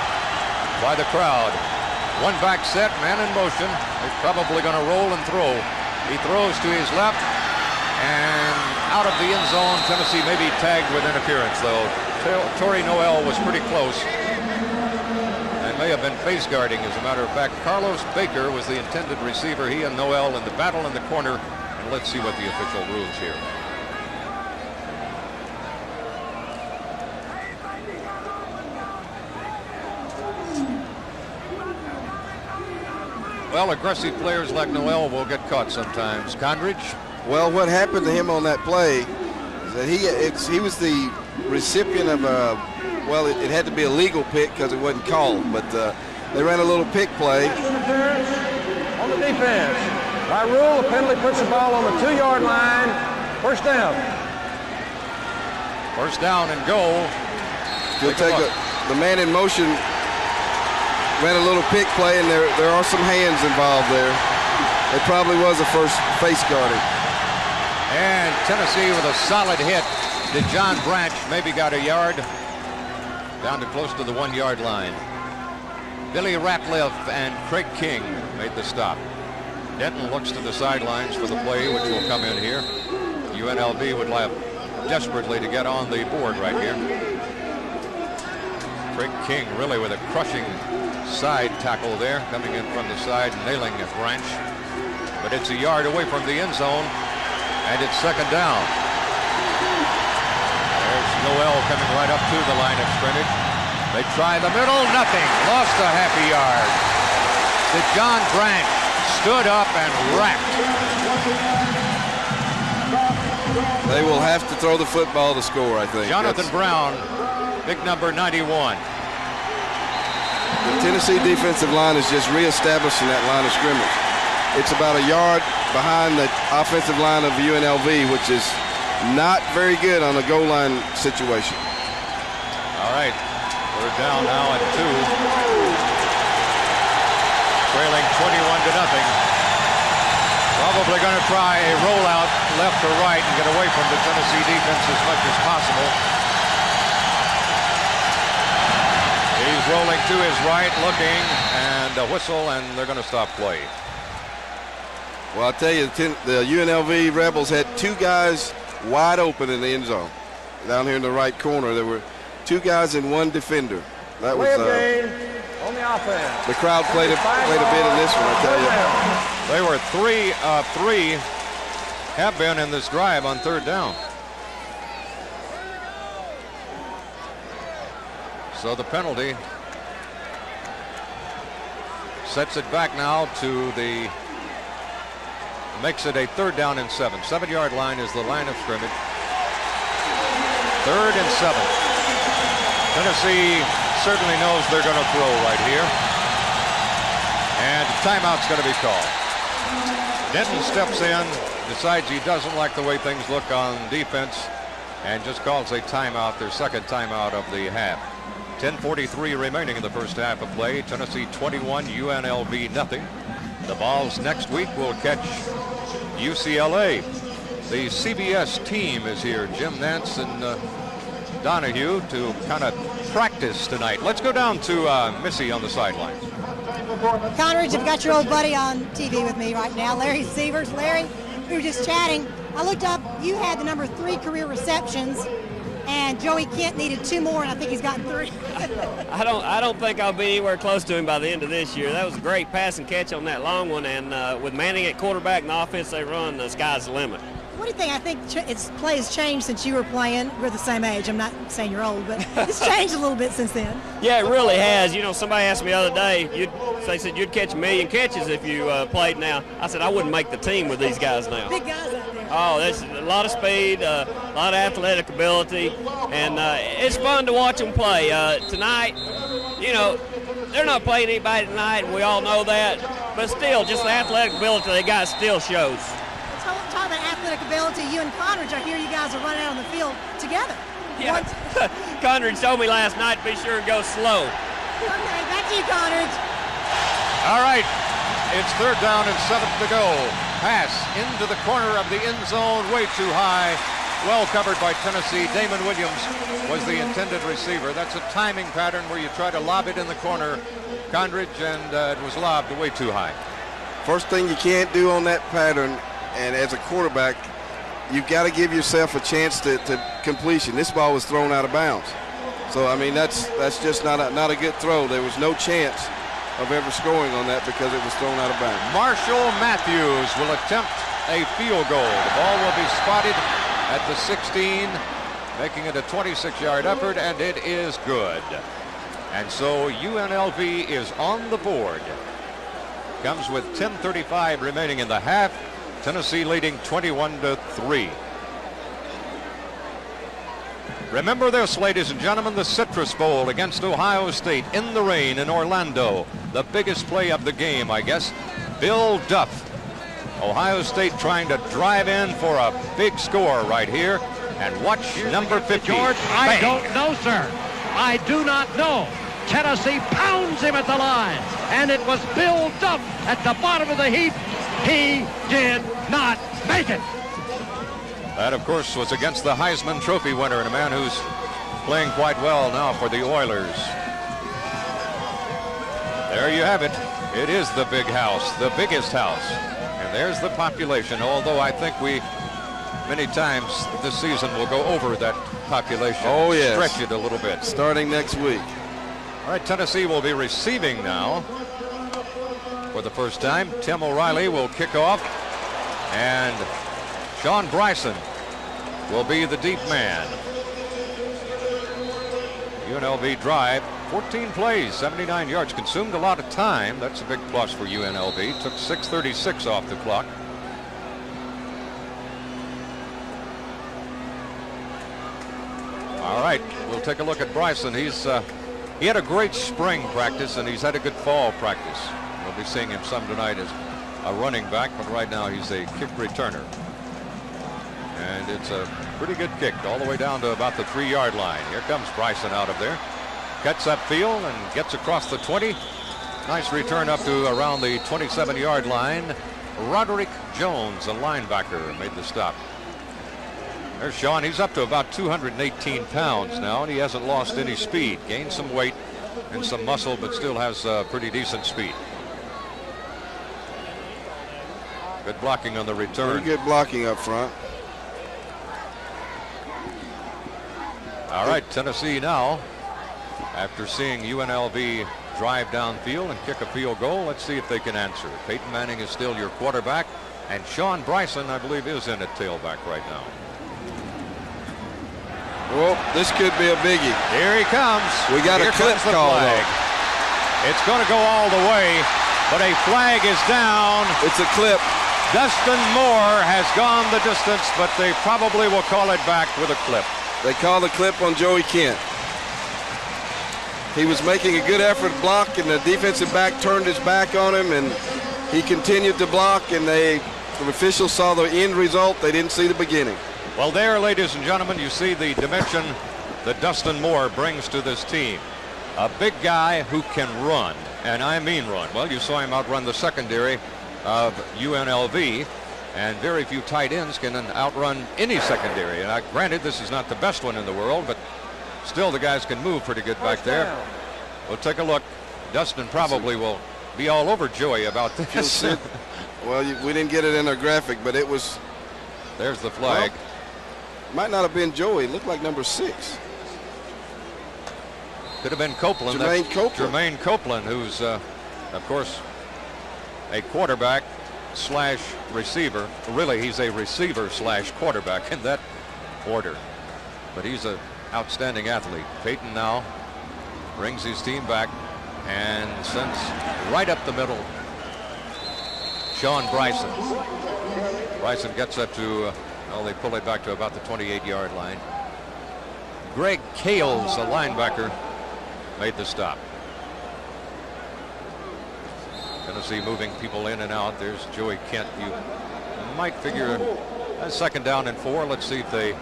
by the crowd. One back set, man in motion. They're probably going to roll and throw. He throws to his left and out of the end zone. Tennessee may be tagged with interference, though. Torrey Noel was pretty close and may have been face guarding. As a matter of fact, Carlos Baker was the intended receiver. He and Noel in the battle in the corner. And let's see what the official rules here. Well, aggressive players like Noel will get caught sometimes. Condridge? Well, what happened to him on that play is that he was the recipient of a, well, it had to be a legal pick because it wasn't called, but they ran a little pick play. On the defense. By rule, the penalty puts the ball on the 2-yard line. First down. First down and goal. You'll take the man in motion ran a little pick play, and there are some hands involved there. It probably was a first face guarding. And Tennessee with a solid hit. Did John Branch maybe got a yard? Down to close to the 1-yard line. Billy Ratliff and Craig King made the stop. Denton looks to the sidelines for the play, which will come in here. UNLV would like desperately to get on the board right here. Craig King really with a crushing side tackle there, coming in from the side, nailing a Branch. But it's a yard away from the end zone, and it's 2nd down. There's Noel coming right up to the line of scrimmage. They try the middle, nothing. Lost a half a yard. The John Branch stood up and racked. They will have to throw the football to score, I think. Jonathan Brown, big number 91. The Tennessee defensive line is just reestablishing that line of scrimmage. It's about a yard behind the offensive line of UNLV, which is not very good on a goal line situation. All right, we're down now at 2. Trailing 21-0. Probably going to try a rollout left or right and get away from the Tennessee defense as much as possible. He's rolling to his right, looking, and a whistle, and they're going to stop play. Well, I'll tell you, the UNLV Rebels had 2 guys wide open in the end zone. Down here in the right corner, there were 2 guys and 1 defender. That was on the offense. The crowd played a bit in this one, I tell you. They were 3 of 3 have been in this drive on 3rd down. So the penalty sets it back now to makes it a 3rd down and 7. 7-yard line is the line of scrimmage. 3rd and 7. Tennessee certainly knows they're going to throw right here. And timeout's going to be called. Denton steps in, decides he doesn't like the way things look on defense, and just calls a timeout, their 2nd timeout of the half. 10:43 remaining in the first half of play. Tennessee 21, UNLV nothing. The Vols next week will catch UCLA. The CBS team is here. Jim Nance and Donahue to kind of practice tonight. Let's go down to Missy on the sidelines. Conridge, I've got your old buddy on TV with me right now, Larry Sievers. Larry, we were just chatting. I looked up, you had the number 3 career receptions, and Joey Kent needed 2 more, and I think he's gotten 3. I don't think I'll be anywhere close to him by the end of this year. That was a great pass and catch on that long one, and with Manning at quarterback and the offense they run, the sky's the limit. What do you think? I think its play has changed since you were playing. We're the same age. I'm not saying you're old, but it's changed a little bit since then. Yeah, it really has. You know, somebody asked me the other day, they said you'd catch 1,000,000 catches if you played now. I said I wouldn't make the team with these guys now. Big guys out there. Oh, there's a lot of speed, a lot of athletic ability, and it's fun to watch them play. Tonight, you know, they're not playing anybody tonight, and we all know that, but still, just the athletic ability they got still shows. Talk about athletic ability. You and Conridge, I hear you guys are running out on the field together. Yeah. Conridge told me last night to be sure and go slow. Okay, back to you, Conridge. All right, it's 3rd down and 7 to go. Pass into the corner of the end zone, way too high. Well covered by Tennessee. Damon Williams was the intended receiver. That's a timing pattern where you try to lob it in the corner, Conridge, and it was lobbed way too high. First thing you can't do on that pattern, and as a quarterback, you've got to give yourself a chance to completion. This ball was thrown out of bounds. So, I mean, that's just not a good throw. There was no chance of ever scoring on that because it was thrown out of bounds. Marshall Matthews will attempt a field goal. The ball will be spotted at the 16, making it a 26-yard effort, and it is good. And so UNLV is on the board. Comes with 10:35 remaining in the half. Tennessee leading 21-3. Remember this, ladies and gentlemen, the Citrus Bowl against Ohio State in the rain in Orlando. The biggest play of the game, I guess. Bill Duff. Ohio State trying to drive in for a big score right here. And watch number 50. George, I don't know, sir. I do not know. Tennessee pounds him at the line. And it was Bill Duff at the bottom of the heap. He did not make it. That, of course, was against the Heisman Trophy winner and a man who's playing quite well now for the Oilers. There you have it. It is the big house, the biggest house. And there's the population, although I think we, many times this season, will go over that population. Oh, yes. Stretch it a little bit. Starting next week. All right, Tennessee will be receiving now. For the first time, Tim O'Reilly will kick off, and Sean Bryson will be the deep man. UNLV drive, 14 plays, 79 yards, consumed a lot of time. That's a big plus for UNLV. Took 6:36 off the clock. All right, we'll take a look at Bryson. He had a great spring practice, and he's had a good fall practice. We'll be seeing him some tonight as a running back, but right now he's a kick returner. And it's a pretty good kick all the way down to about the 3-yard line. Here comes Bryson out of there. Cuts upfield and gets across the 20. Nice return up to around the 27-yard line. Roderick Jones, a linebacker, made the stop. There's Sean. He's up to about 218 pounds now, and he hasn't lost any speed. Gained some weight and some muscle, but still has pretty decent speed. Good blocking on the return. Pretty good blocking up front. All right, Tennessee now, after seeing UNLV drive downfield and kick a field goal, let's see if they can answer. Peyton Manning is still your quarterback, and Sean Bryson, I believe, is in at tailback right now. Well, this could be a biggie. Here he comes. We got a clip call, though. It's going to go all the way, but a flag is down. It's a clip. Dustin Moore has gone the distance, but they probably will call it back with a clip. They call the clip on Joey Kent. He was making a good effort to block, and the defensive back turned his back on him, and he continued to block, and the officials saw the end result. They didn't see the beginning. Well, there, ladies and gentlemen, you see the dimension that Dustin Moore brings to this team. A big guy who can run, and I mean run. Well, you saw him outrun the secondary of UNLV, And very few tight ends can outrun any secondary. And granted, this is not the best one in the world, but still the guys can move pretty good back there. We'll take a look. Dustin probably will be all over Joey about this. Well, we didn't get it in our graphic, but it was. There's the flag. Well, might not have been Joey. It looked like number 6. Could have been Copeland. Jermaine Copeland, who's, of course, a quarterback / receiver. Really, he's a receiver / quarterback in that order. But he's an outstanding athlete. Peyton now brings his team back and sends right up the middle Sean Bryson. Bryson gets up to, well, they pull it back to about the 28-yard line. Greg Kales, a linebacker, made the stop. Tennessee moving people in and out. There's Joey Kent. You might figure a 2nd down and 4. Let's see if they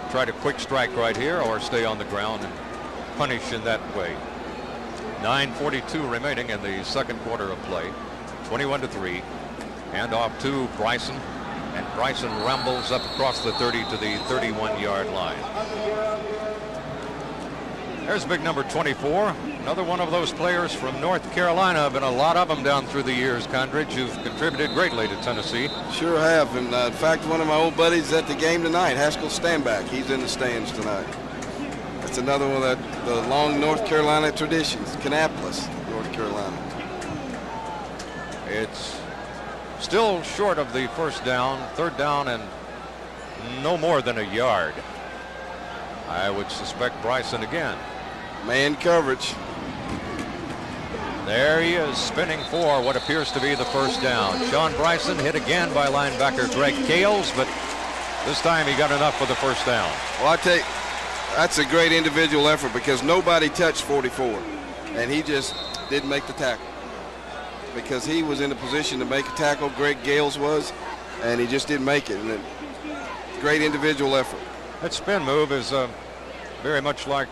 try to quick strike right here or stay on the ground and punish in that way. 9:42 remaining in the 2nd quarter of play. 21-3. Hand off to Bryson, and Bryson rumbles up across the 30 to the 31-yard line. There's big number 24, another one of those players from North Carolina. Been a lot of them down through the years, Condridge, who've contributed greatly to Tennessee. Sure have, and in fact, one of my old buddies is at the game tonight, Haskell Standback. He's in the stands tonight. That's another one of the long North Carolina traditions, Kannapolis, North Carolina. It's still short of the 1st down, 3rd down, and no more than a yard. I would suspect Bryson again. Man coverage. There he is, spinning for what appears to be the 1st down. Sean Bryson hit again by linebacker Greg Kales, but this time he got enough for the 1st down. Well, I tell you, that's a great individual effort because nobody touched 44, and he just didn't make the tackle because he was in a position to make a tackle. Greg Gales was, and he just didn't make it. And then, great individual effort. That spin move is very much like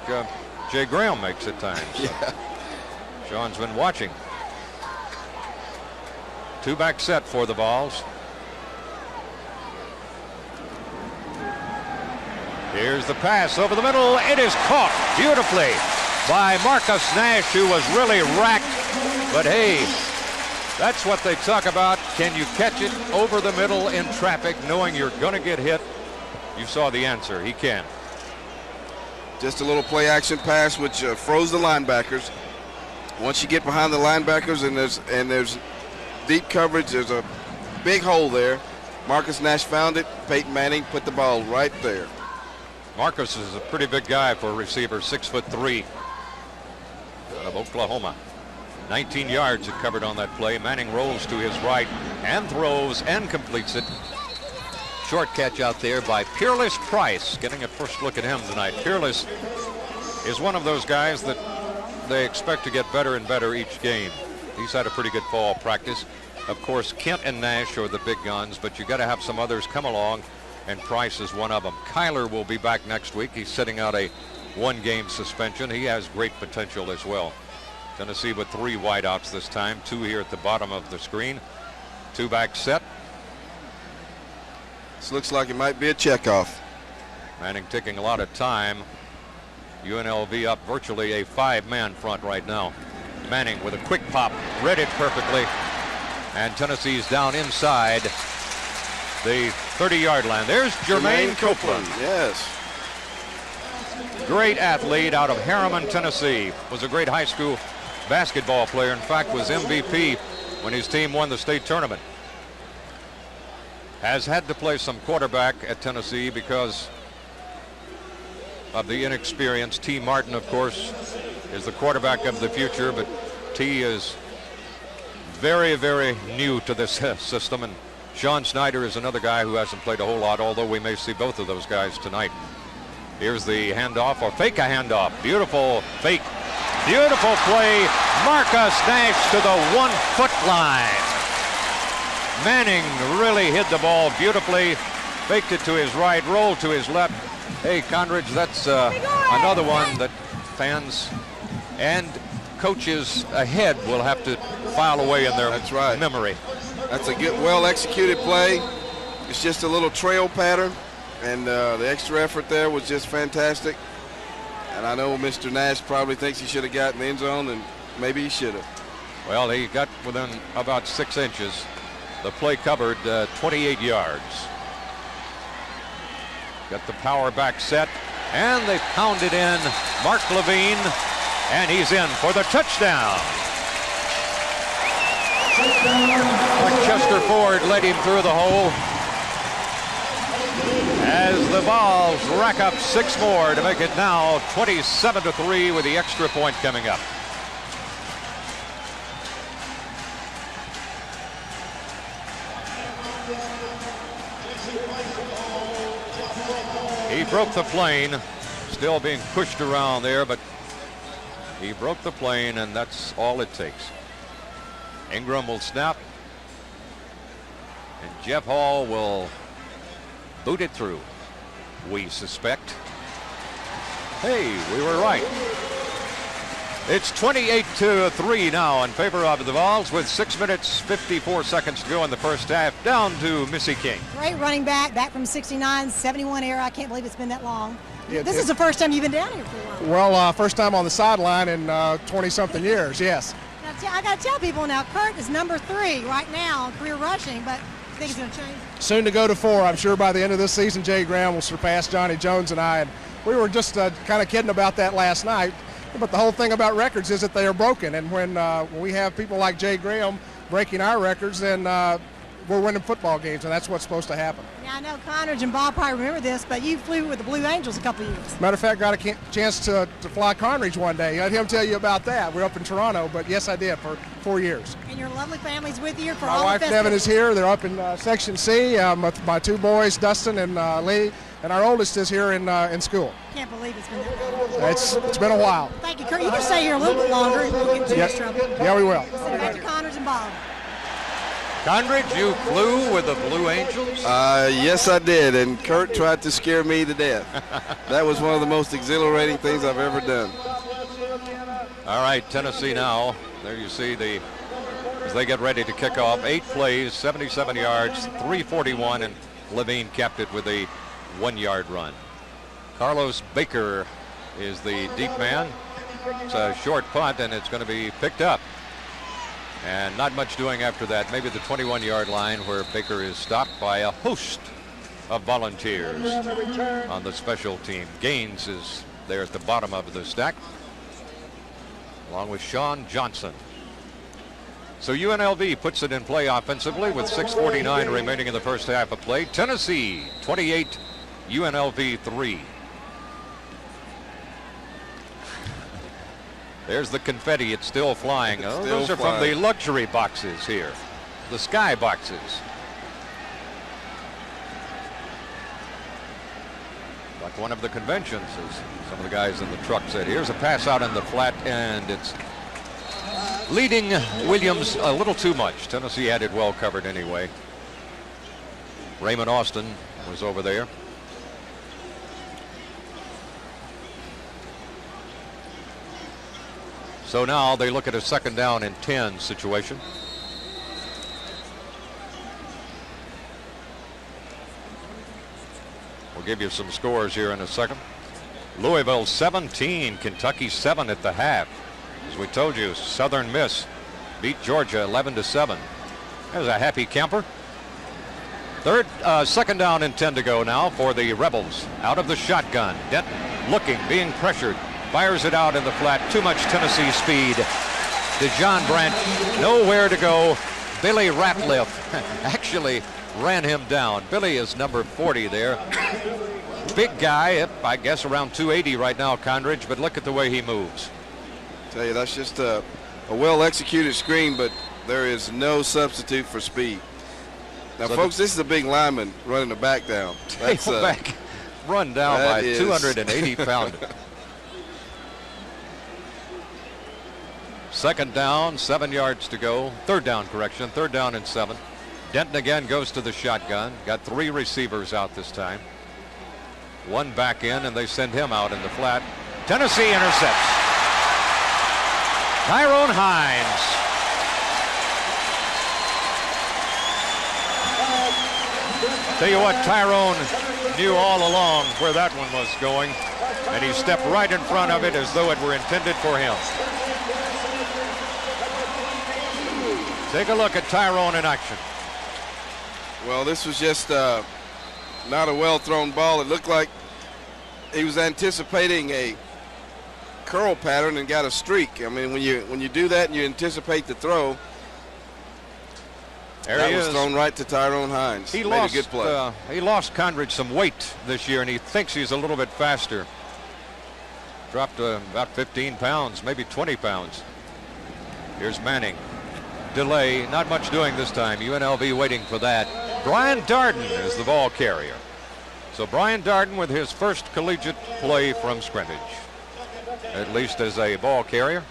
Jay Graham makes at times. Yeah. Sean's been watching. 2-back set for the Vols. Here's the pass over the middle. It is caught beautifully by Marcus Nash, who was really racked. But hey, that's what they talk about. Can you catch it over the middle in traffic knowing you're going to get hit? You saw the answer. He can. Just a little play action pass which froze the linebackers. Once you get behind the linebackers and there's deep coverage, there's a big hole there. Marcus Nash found it. Peyton Manning put the ball right there. Marcus is a pretty big guy for a receiver, 6'3", out of Oklahoma. 19 yards it covered on that play. Manning rolls to his right and throws and completes it. Short catch out there by Peerless Price. Getting a first look at him tonight. Peerless is one of those guys that they expect to get better and better each game. He's had a pretty good fall practice. Of course, Kent and Nash are the big guns, but you got to have some others come along, and Price is one of them. Kyler will be back next week. He's sitting out a 1-game suspension. He has great potential as well. Tennessee with 3 wideouts this time, 2 here at the bottom of the screen. 2-back set. This looks like it might be a checkoff. Manning taking a lot of time. UNLV up virtually a 5-man front right now. Manning with a quick pop, read it perfectly, and Tennessee's down inside the 30-yard line. There's Jermaine Copeland. Yes. Great athlete out of Harriman, Tennessee. Was a great high school basketball player. In fact, was MVP when his team won the state tournament. Has had to play some quarterback at Tennessee because of the inexperience. T. Martin, of course, is the quarterback of the future, but T is very, very new to this system, and Sean Snyder is another guy who hasn't played a whole lot, although we may see both of those guys tonight. Here's the handoff, or fake a handoff. Beautiful fake. Beautiful play. Marcus Nash to the 1-foot line. Manning really hit the ball beautifully. Faked it to his right, rolled to his left. Hey, Condridge, that's another one that fans and coaches ahead will have to file away in their memory. That's a good, well-executed play. It's just a little trail pattern, and the extra effort there was just fantastic. And I know Mr. Nash probably thinks he should have gotten the end zone, and maybe he should have. Well, he got within about 6 inches. The play covered 28 yards. Got the power back set, and they pounded in Mark Levine, and he's in for the touchdown. Chester Ford led him through the hole as the Vols rack up 6 more to make it now 27-3 with the extra point coming up. He broke the plane, still being pushed around there, but he broke the plane, and that's all it takes. Ingram will snap, and Jeff Hall will boot it through, we suspect. Hey, we were right. It's 28-3 now in favor of the Vols with 6 minutes, 54 seconds to go in the first half, down to Missy King. Great running back from 69, 71 era. I can't believe it's been that long. Yeah, this is the first time you've been down here for a while. Well, first time on the sideline in 20-something years, yes. I got to tell people now, Kurt is number 3 right now, career rushing, but you think it's going to change? Soon to go to 4. I'm sure by the end of this season, Jay Graham will surpass Johnny Jones and I. And we were just kind of kidding about that last night. But the whole thing about records is that they are broken. And when we have people like Jay Graham breaking our records, then we're winning football games, and that's what's supposed to happen. Yeah, I know Conrad and Bob probably remember this, but you flew with the Blue Angels a couple of years. Matter of fact, got a chance to fly Conridge one day. Let him tell you about that. We're up in Toronto, but yes, I did for 4 years. And your lovely family's with you for my all the wife festivities. Devin is here. They're up in Section C. My 2 boys, Dustin and Lee, and our oldest is here in school. Can't believe it's been that long. It's been a while. Thank you, Kurt. You can stay here a little bit longer and we'll get too much trouble. Yeah, we will. Send it back to Connors and Bob. Conrad, you flew with the Blue Angels? Yes, I did, and Kurt tried to scare me to death. That was one of the most exhilarating things I've ever done. All right, Tennessee now. There you see as they get ready to kick off. 8 plays, 77 yards, 341, and Levine capped it with a 1-yard run. Carlos Baker is the deep man. It's a short punt, and it's going to be picked up. And not much doing after that. Maybe the 21-yard line where Baker is stopped by a host of volunteers on the special team. Gaines is there at the bottom of the stack, along with Sean Johnson. So UNLV puts it in play offensively with 6:49 remaining in the first half of play. Tennessee 28, UNLV 3. There's the confetti. It's still flying. Those are from the luxury boxes here, the sky boxes. Like one of the conventions, as some of the guys in the truck said. Here's a pass out in the flat, and it's leading Williams a little too much. Tennessee had it well covered anyway. Raymond Austin was over there. So now they look at a 2nd down and 10 situation. We'll give you some scores here in a second. Louisville 17, Kentucky 7 at the half. As we told you, Southern Miss beat Georgia 11-7. There's a happy camper. 2nd down and 10 to go now for the Rebels. Out of the shotgun. Denton looking, being pressured. Fires it out in the flat. Too much Tennessee speed. DeJohn Brandt nowhere to go. Billy Ratliff actually ran him down. Billy is number 40 there. Big guy, I guess around 280 right now, Condridge, but look at the way he moves. Tell you, that's just a well-executed screen, but there is no substitute for speed. Now, so folks, this is a big lineman running the back down. That's back run down by 280 pounder. 2nd down, 7 yards to go. 3rd down, correction. 3rd down and 7. Denton again goes to the shotgun. Got 3 receivers out this time. 1 back in, and they send him out in the flat. Tennessee intercepts. Tyrone Hines. Tell you what, Tyrone knew all along where that one was going, and he stepped right in front of it as though it were intended for him. Take a look at Tyrone in action. Well, this was just not a well-thrown ball. It looked like he was anticipating a curl pattern and got a streak. I mean, when you do that and you anticipate the throw, that was thrown right to Tyrone Hines. He made a good play. He lost Condridge some weight this year, and he thinks he's a little bit faster. Dropped about 15 pounds, maybe 20 pounds. Here's Manning. Delay, not much doing this time. UNLV waiting for that. Brian Darden is the ball carrier. So Brian Darden with his first collegiate play from scrimmage, at least as a ball carrier.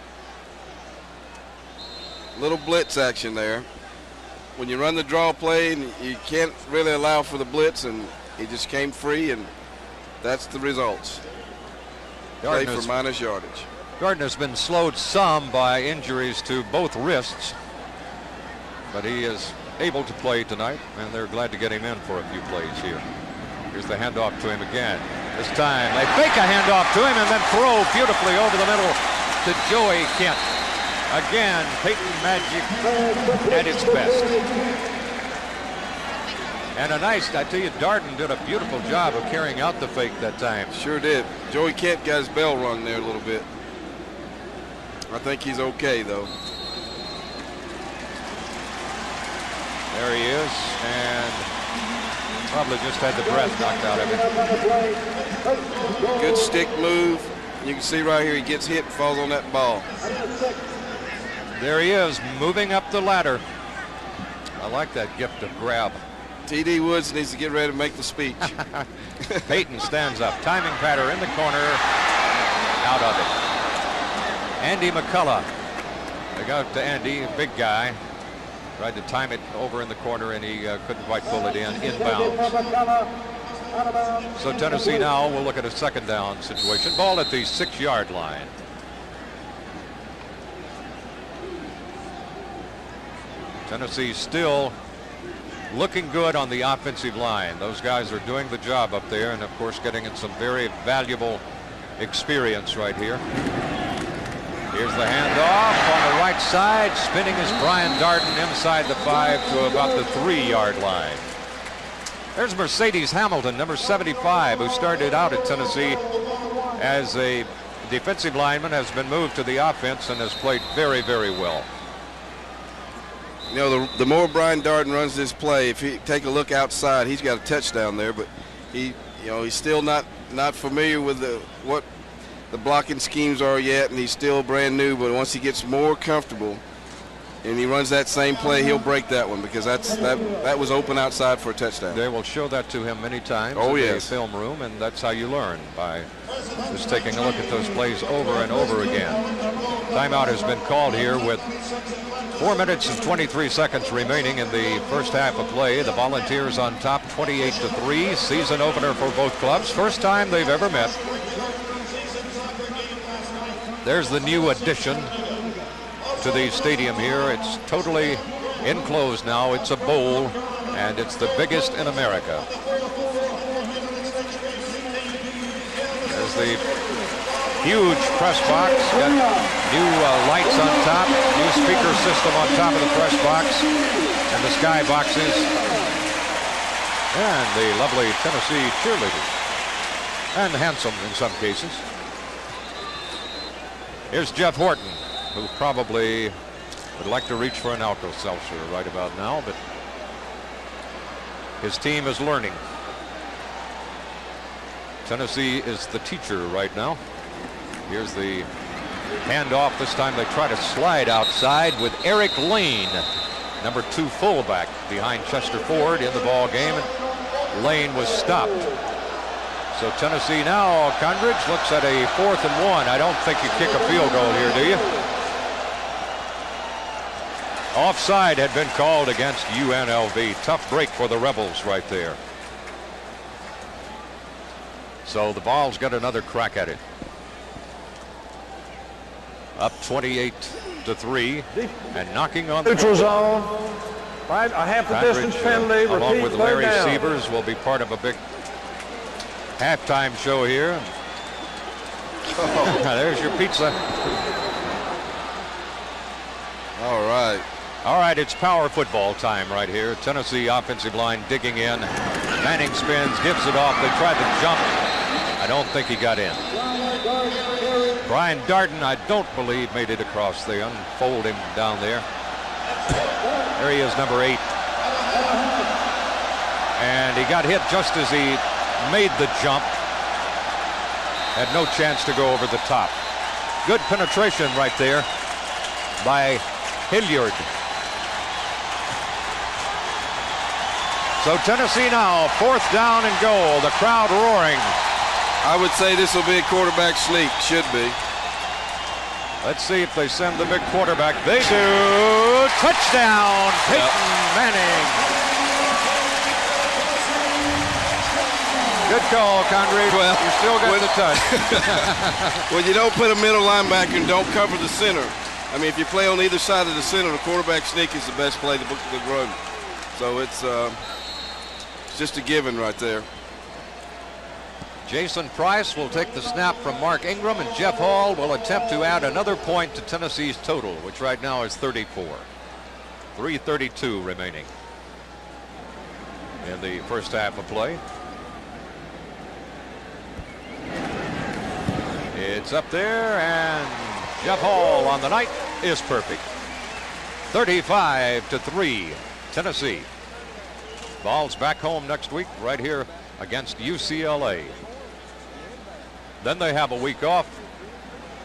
Little blitz action there. When you run the draw play, and you can't really allow for the blitz, and he just came free, and that's the results. Play for minus yardage. Darden has been slowed some by injuries to both wrists, but he is able to play tonight, and they're glad to get him in for a few plays here. Here's the handoff to him again. This time they fake a handoff to him and then throw beautifully over the middle to Joey Kent. Again, Peyton Magic at its best. And a nice, I tell you, Darden did a beautiful job of carrying out the fake that time. Sure did. Joey Kent got his bell rung there a little bit. I think he's okay, though. There he is, and probably just had the breath knocked out of him. Good stick move. You can see right here he gets hit and falls on that ball. There he is, moving up the ladder. I like that gift of grab. T.D. Woods needs to get ready to make the speech. Peyton stands up. Timing pattern in the corner. Out of it. Andy McCullough. They got to Andy, a big guy. Tried to time it over in the corner, and he couldn't quite pull it inbounds. So Tennessee now will look at a second down situation. Ball at the 6-yard line. Tennessee still looking good on the offensive line. Those guys are doing the job up there, and of course getting in some very valuable experience right here. Here's the handoff on the right side. Spinning is Brian Darden inside the 5 to about the 3-yard line. There's Mercedes Hamilton, number 75, who started out at Tennessee as a defensive lineman, has been moved to the offense and has played very, very well. You know, the more Brian Darden runs this play, if he take a look outside, he's got a touchdown there, but he's still not familiar with what the blocking schemes are yet, and he's still brand new. But once he gets more comfortable and he runs that same play, he'll break that one, because that was open outside for a touchdown. They will show that to him many times in the film room, and that's how you learn, by just taking a look at those plays over and over again. Timeout has been called here with 4 minutes and 23 seconds remaining in the first half of play. The Volunteers on top 28-3. Season opener for both clubs. First time they've ever met. There's the new addition to the stadium here. It's totally enclosed now. It's a bowl, and it's the biggest in America. There's the huge press box. Got new lights on top, new speaker system on top of the press box, and the sky boxes, and the lovely Tennessee cheerleaders, and handsome in some cases. Here's Jeff Horton, who probably would like to reach for an Alka-Seltzer right about now, but his team is learning. Tennessee is the teacher right now. Here's the handoff. This time they try to slide outside with Eric Lane, number 2 fullback, behind Chester Ford in the ball game, and Lane was stopped. So Tennessee now, Condridge looks at a 4th and 1. I don't think you kick a field goal here, do you? Offside had been called against UNLV. Tough break for the Rebels right there. So the Vols got another crack at it. Up 28-3 and knocking on the neutral zone. Right, a half the distance penalty. Along with Repeat, Larry third down. Sievers will be part of a big halftime show here. There's your pizza. All right. All right, it's power football time right here. Tennessee offensive line digging in. Manning spins, gives it off. They tried to jump. I don't think he got in. Brian Darden, I don't believe, made it across. They unfold him down there. There he is, number 8. And he got hit just as he made the jump. Had no chance to go over the top. Good penetration right there by Hilliard. So Tennessee now, 4th down and goal. The crowd roaring. I would say this will be a quarterback sneak. Should be. Let's see if they send the big quarterback. They do. Touchdown, Peyton Manning. Good call, Condrey. Well, you still got the touch. Well, you don't put a middle linebacker and don't cover the center. I mean, if you play on either side of the center, the quarterback sneak is the best play to run. So it's just a given right there. Jason Price will take the snap from Mark Ingram, and Jeff Hall will attempt to add another point to Tennessee's total, which right now is 34. 3:32 remaining in the first half of play. It's up there, and Jeff Hall on the night is perfect. 35-3, Tennessee. Ball's back home next week right here against UCLA. Then they have a week off,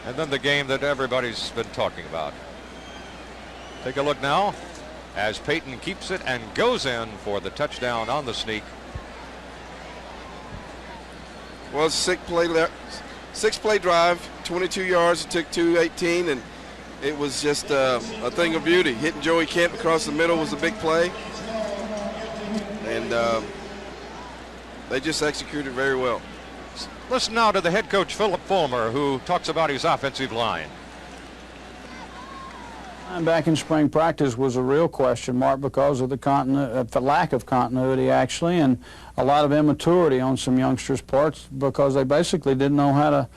and then the game that everybody's been talking about. Take a look now as Peyton keeps it and goes in for the touchdown on the sneak. Well, six-play drive, 22 yards. It took 2:18, and it was just a thing of beauty. Hitting Joey Kent across the middle was a big play, and they just executed very well. Listen now to the head coach, Philip Fulmer, who talks about his offensive line. Back in spring practice was a real question mark because of the lack of continuity, actually, and a lot of immaturity on some youngsters' parts because they basically didn't know how to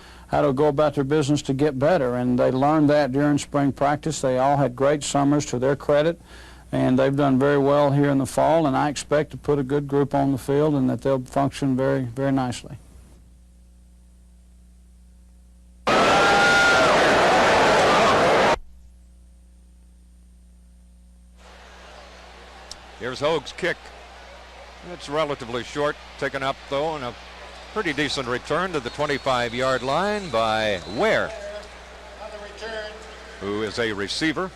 go about their business to get better, and they learned that during spring practice. They all had great summers to their credit, and they've done very well here in the fall, and I expect to put a good group on the field and that they'll function very, very nicely. Here's Hogue's kick. It's relatively short, taken up though, and a pretty decent return to the 25-yard line by Ware, who is a receiver.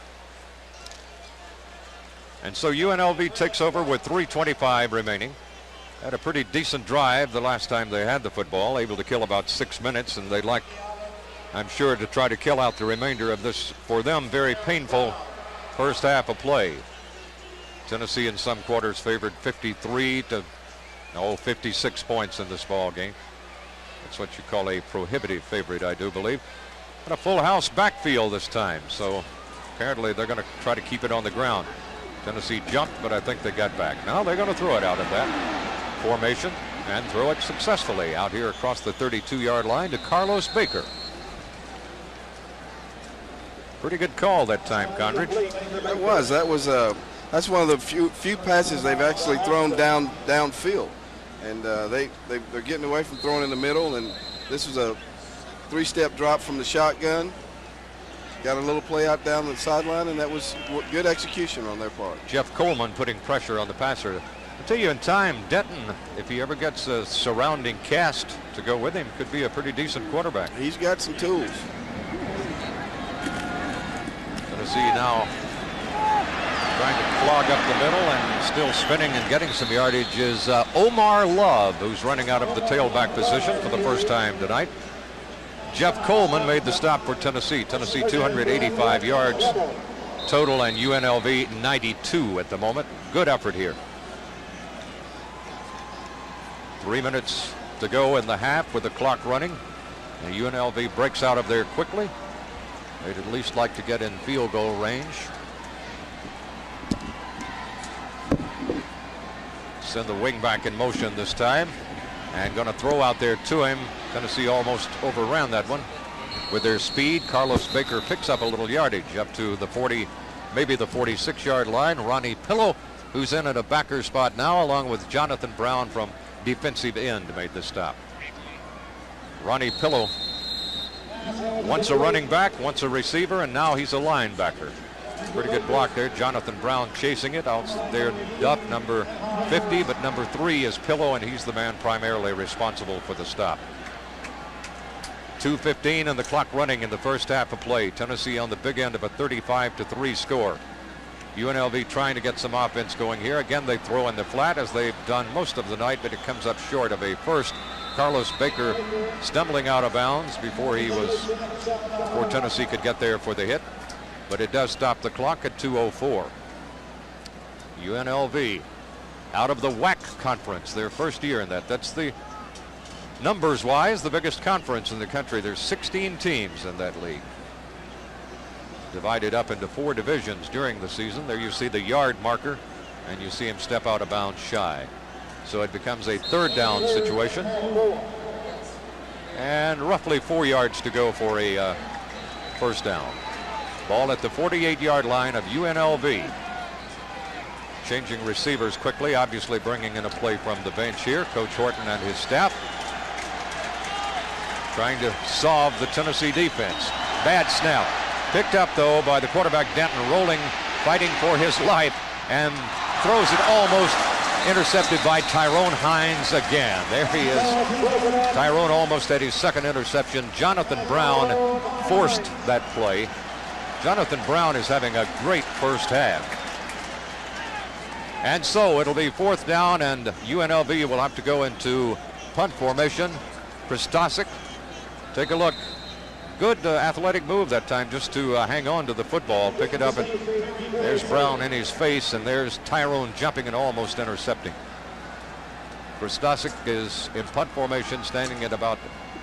And so UNLV takes over with 3:25 remaining. Had a pretty decent drive the last time they had the football, able to kill about 6 minutes, and they'd like, I'm sure, to try to kill out the remainder of this, for them, very painful first half of play. Tennessee in some quarters favored 56 points in this ball game. That's what you call a prohibitive favorite, I do believe. And a full house backfield this time, so apparently they're going to try to keep it on the ground. Tennessee jumped, but I think they got back. Now they're going to throw it out of that formation and throw it successfully out here across the 32-yard line to Carlos Baker. Pretty good call that time, Condrich. That was that's one of the few passes they've actually thrown downfield, and they're getting away from throwing in the middle. And this was a 3-step drop from the shotgun. Got a little play out down the sideline, and that was good execution on their part. Jeff Coleman putting pressure on the passer. I'll tell you, in time, Denton, if he ever gets a surrounding cast to go with him, could be a pretty decent quarterback. He's got some tools. Tennessee now trying to clog up the middle, and still spinning and getting some yardage is Omar Love, who's running out of the tailback position for the first time tonight. Jeff Coleman made the stop for Tennessee. Tennessee 285 yards total, and UNLV 92 at the moment. Good effort here. 3 minutes to go in the half with the clock running. And UNLV breaks out of there quickly. They'd at least like to get in field goal range. Send the wing back in motion this time. And going to throw out there to him. Tennessee almost overran that one. With their speed, Carlos Baker picks up a little yardage up to the 40, maybe the 46-yard line. Ronnie Pillow, who's in at a backer spot now, along with Jonathan Brown from defensive end, made the stop. Ronnie Pillow, once a running back, once a receiver, and now he's a linebacker. Pretty good block there. Jonathan Brown chasing it out there. Duff, number 50, but number 3 is Pillow, and he's the man primarily responsible for the stop. 2:15 and the clock running in the first half of play. Tennessee on the big end of a 35-3 score. UNLV trying to get some offense going here. Again, they throw in the flat as they've done most of the night, but it comes up short of a first. Carlos Baker stumbling out of bounds before Tennessee could get there for the hit, but it does stop the clock at 2:04. UNLV out of the WAC conference, their first year in that. That's the numbers wise the biggest conference in the country. There's 16 teams in that league, divided up into 4 divisions during the season. There you see the yard marker, and you see him step out of bounds shy. So it becomes a 3rd down situation, and roughly 4 yards to go for a first down. Ball at the 48-yard line of UNLV. Changing receivers quickly, obviously bringing in a play from the bench here. Coach Horton and his staff trying to solve the Tennessee defense. Bad snap. Picked up, though, by the quarterback Denton, rolling, fighting for his life, and throws it almost intercepted by Tyrone Hines again. There he is. Tyrone almost had his 2nd interception. Jonathan Brown forced that play. Jonathan Brown is having a great first half. And so it'll be 4th down, and UNLV will have to go into punt formation. Kristosic, take a look. Good athletic move that time, just to hang on to the football, pick it up, and there's Brown in his face, and there's Tyrone jumping and almost intercepting. Kristosic is in punt formation, standing at about,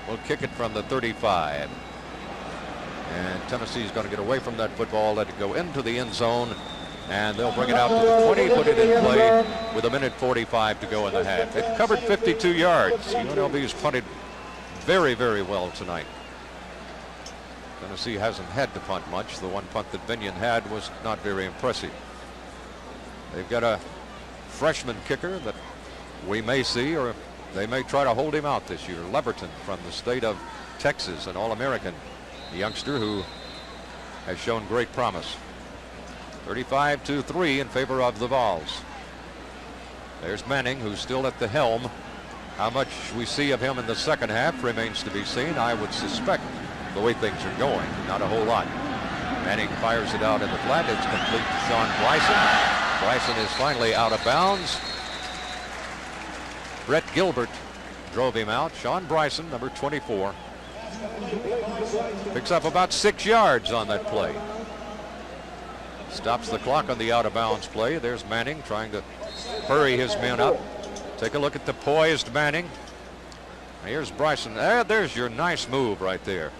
we'll kick it from the 35. And Tennessee's going to get away from that football, let it go into the end zone, and they'll bring it out to the 20, put it in play with 1:45 to go in the half. It covered 52 yards. UNLV's punted very, very well tonight. Tennessee hasn't had to punt much. The one punt that Binion had was not very impressive. They've got a freshman kicker that we may see, or they may try to hold him out this year. Leverton from the state of Texas, an All-American youngster who has shown great promise. 35-3 in favor of the Vols. There's Manning, who's still at the helm. How much we see of him in the second half remains to be seen. I would suspect, the way things are going, not a whole lot. Manning fires it out in the flat. It's complete to Sean Bryson. Bryson is finally out of bounds. Brett Gilbert drove him out. Sean Bryson, number 24, picks up about 6 yards on that play. Stops the clock on the out of bounds play. There's Manning trying to hurry his men up. Take a look at the poised Manning. Here's Bryson. There's your nice move right there.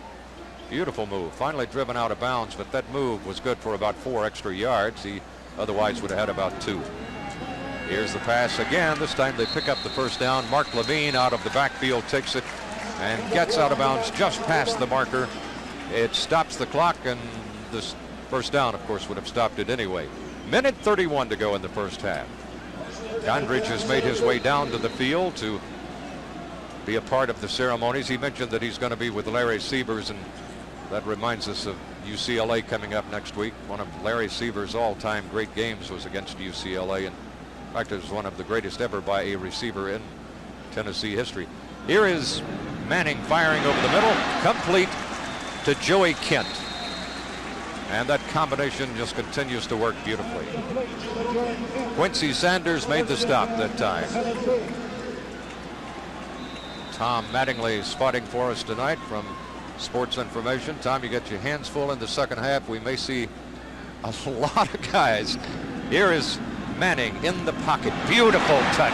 Beautiful move. Finally driven out of bounds, but that move was good for about 4 extra yards. He otherwise would have had about 2. Here's the pass again. This time they pick up the first down. Mark Levine out of the backfield takes it and gets out of bounds just past the marker. It stops the clock, and this first down, of course, would have stopped it anyway. 1:31 to go in the first half. Gondridge has made his way down to the field to be a part of the ceremonies. He mentioned that he's going to be with Larry Sievers, and that reminds us of UCLA coming up next week. One of Larry Sievers' all-time great games was against UCLA, and in fact it was one of the greatest ever by a receiver in Tennessee history. Here is Manning firing over the middle, complete to Joey Kent, and that combination just continues to work beautifully. Quincy Sanders made the stop that time. Tom Mattingly spotting for us tonight from Sports Information. Tom, you got your hands full in the second half. We may see a lot of guys. Here is Manning in the pocket. Beautiful touch.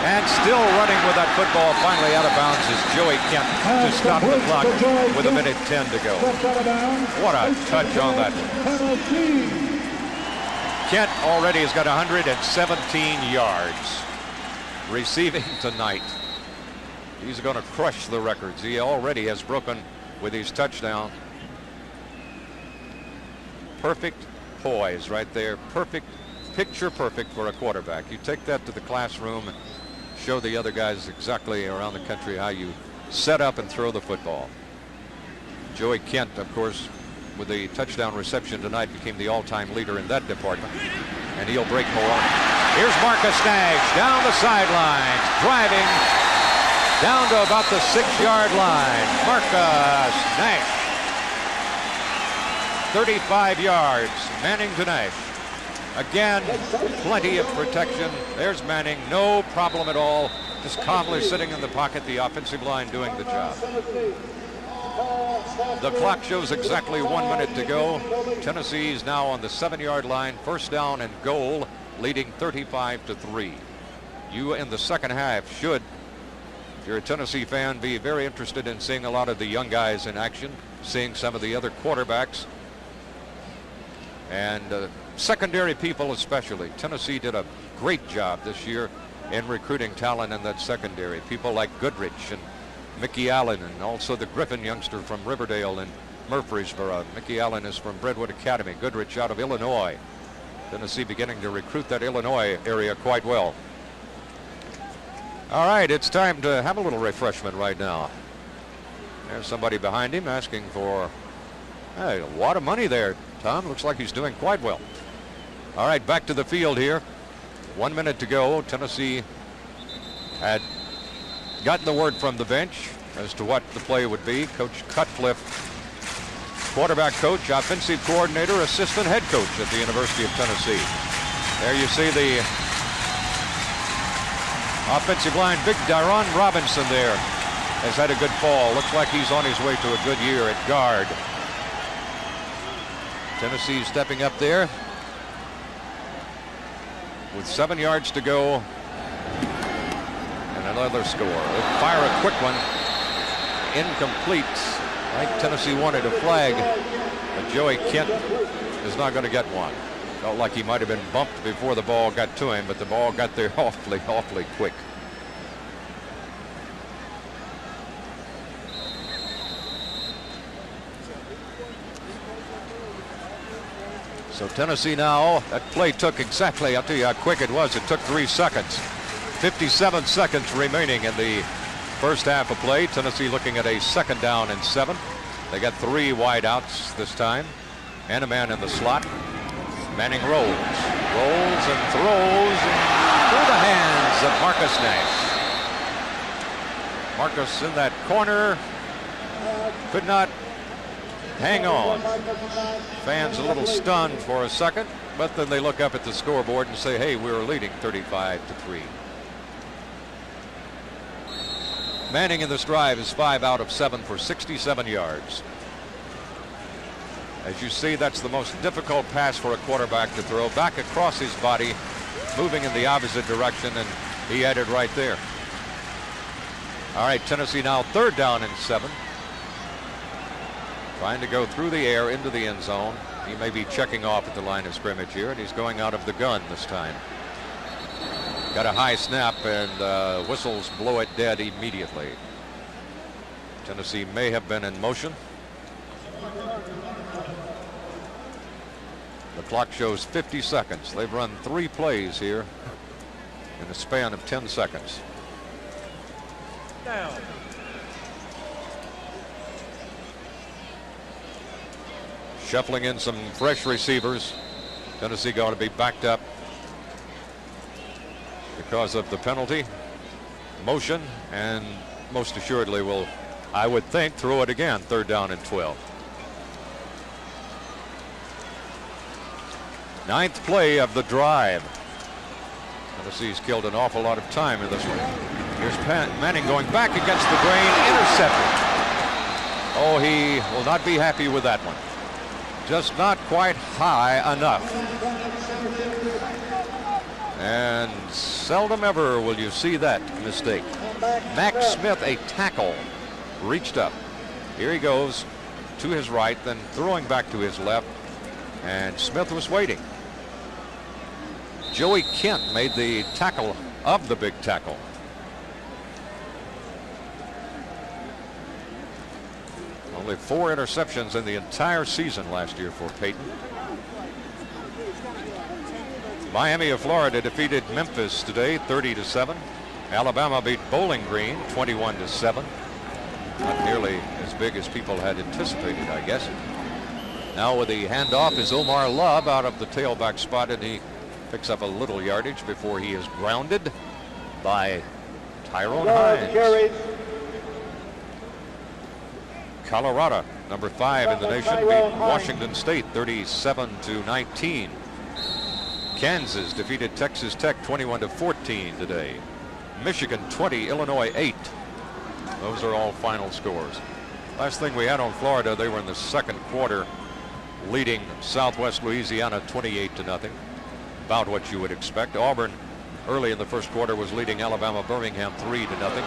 And still running with that football. Finally out of bounds is Joey Kent to stop the clock with 1:10 to go. What a touch on that one. Kent already has got 117 yards. receiving tonight. He's going to crush the records. He already has broken with his touchdown. Perfect poise right there. Perfect, picture perfect for a quarterback. You take that to the classroom and show the other guys exactly around the country how you set up and throw the football. Joey Kent, of course, with the touchdown reception tonight, became the all-time leader in that department. And he'll break more. Here's Marcus Nash down the sidelines, driving down to about the 6-yard line. Marcus Nash. 35 yards. Manning to Nash. Again, plenty of protection. There's Manning. No problem at all. Just calmly sitting in the pocket. The offensive line doing the job. The clock shows exactly 1 minute to go. Tennessee's now on the 7-yard line. First down and goal, leading 35-3. You in the second half should, if you're a Tennessee fan, be very interested in seeing a lot of the young guys in action, seeing some of the other quarterbacks and secondary people especially. Tennessee did a great job this year in recruiting talent in that secondary. People like Goodrich and Mickey Allen, and also the Griffin youngster from Riverdale and Murfreesboro. Mickey Allen is from Brentwood Academy. Goodrich out of Illinois. Tennessee beginning to recruit that Illinois area quite well. All right, it's time to have a little refreshment right now. There's somebody behind him asking for a lot of money there, Tom. Looks like he's doing quite well. All right, back to the field here. 1 minute to go. Tennessee had gotten the word from the bench as to what the play would be. Coach Cutcliffe, quarterback coach, offensive coordinator, assistant head coach at the University of Tennessee. There you see the offensive line. Big Daron Robinson there has had a good fall. Looks like he's on his way to a good year at guard. Tennessee stepping up there with 7 yards to go. And another score. They'll fire a quick one. Incomplete. I think Tennessee wanted a flag, but Joey Kent is not going to get one. Felt like he might have been bumped before the ball got to him, but the ball got there awfully quick. So Tennessee now, that play took exactly, I'll tell you how quick it was. It took 3 seconds. 57 seconds remaining in the first half of play. Tennessee looking at a 2nd down and 7. They got 3 wide outs this time and a man in the slot. Manning rolls and throws through the hands of Marcus Nash. Marcus in that corner could not hang on. Fans a little stunned for a second, but then they look up at the scoreboard and say, hey, we were leading 35-3. Manning in this drive is 5 out of 7 for 67 yards. As you see, that's the most difficult pass for a quarterback to throw. Back across his body, moving in the opposite direction, and he had it right there. All right, Tennessee now 3rd down and 7. Trying to go through the air into the end zone. He may be checking off at the line of scrimmage here, and he's going out of the gun this time. Got a high snap, and whistles blow it dead immediately. Tennessee may have been in motion. The clock shows 50 seconds. They've run 3 plays here in a span of 10 seconds. Down. Shuffling in some fresh receivers. Tennessee going to be backed up because of the penalty, motion, and most assuredly will, I would think, throw it again. 3rd down and 12. 9th play of the drive. Tennessee's killed an awful lot of time in this one. Here's Manning going back against the grain, intercepted. Oh, he will not be happy with that one. Just not quite high enough. And seldom ever will you see that mistake. Max Smith, a tackle, reached up. Here he goes to his right, then throwing back to his left, and Smith was waiting. Joey Kent made the tackle of the big tackle. Only 4 interceptions in the entire season last year for Peyton. Miami of Florida defeated Memphis today 30-7. Alabama beat Bowling Green 21-7. Not nearly as big as people had anticipated, I guess. Now with the handoff is Omar Love out of the tailback spot, and he picks up a little yardage before he is grounded by Tyrone Hines. Colorado, number 5 in the nation, beat Washington State 37-19. Kansas defeated Texas Tech 21-14 today. Michigan 20, Illinois 8. Those are all final scores. Last thing we had on Florida, they were in the second quarter leading Southwest Louisiana 28-0. About what you would expect. Auburn early in the first quarter was leading Alabama Birmingham 3-0.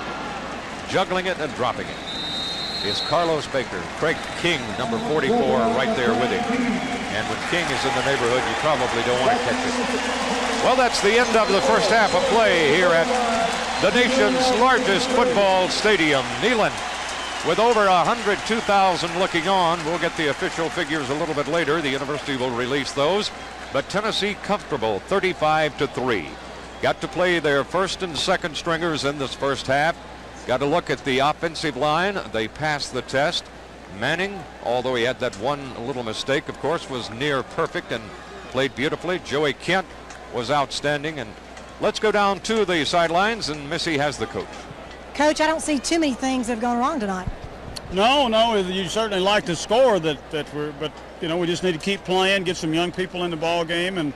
Juggling it and dropping it is Carlos Baker. Craig King, number 44, right there with him. And when King is in the neighborhood, you probably don't want to catch it. Well, that's the end of the first half of play here at the nation's largest football stadium, Neyland, with over 102,000 looking on. We'll get the official figures a little bit later. The university will release those. But Tennessee comfortable, 35-3. Got to play their first and second stringers in this first half. Got to look at the offensive line. They passed the test. Manning, although he had that one little mistake, of course, was near perfect and played beautifully. Joey Kent was outstanding. And let's go down to the sidelines, and Missy has the coach. Coach, I don't see too many things that have gone wrong tonight. No, you certainly like the score but we just need to keep playing, get some young people in the ball game, and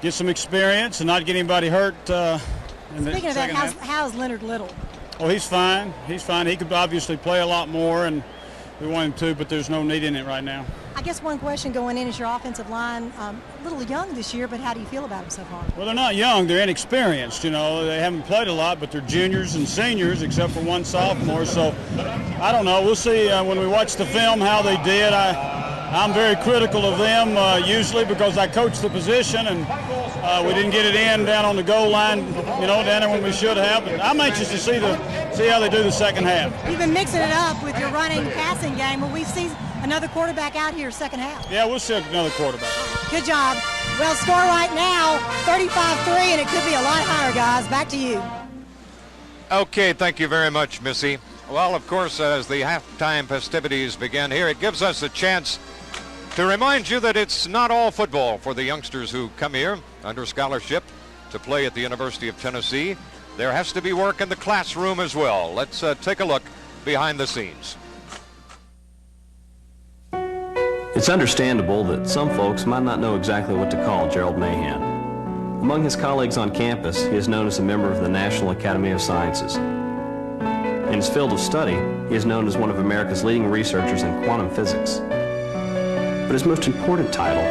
get some experience and not get anybody hurt. Speaking of that, how's Leonard Little? Oh, he's fine. He's fine. He could obviously play a lot more, and we want him to, but there's no need in it right now. I guess one question going in is your offensive line a little young this year, but how do you feel about them so far? Well, they're not young. They're inexperienced. They haven't played a lot, but they're juniors and seniors, except for one sophomore. So I don't know. We'll see when we watch the film how they did. I'm very critical of them usually because I coach the position, and we didn't get it in down on the goal line, down there when we should have. But I'm anxious to see how they do the second half. You've been mixing it up with your running passing game. Will we see another quarterback out here second half? Yeah, we'll see another quarterback. Good job. Well, score right now, 35-3, and it could be a lot higher, guys. Back to you. Okay, thank you very much, Missy. Well, of course, as the halftime festivities begin here, it gives us a chance to remind you that it's not all football for the youngsters who come here under scholarship to play at the University of Tennessee. There has to be work in the classroom as well. Let's take a look behind the scenes. It's understandable that some folks might not know exactly what to call Gerald Mahan. Among his colleagues on campus, he is known as a member of the National Academy of Sciences. In his field of study, he is known as one of America's leading researchers in quantum physics. But his most important title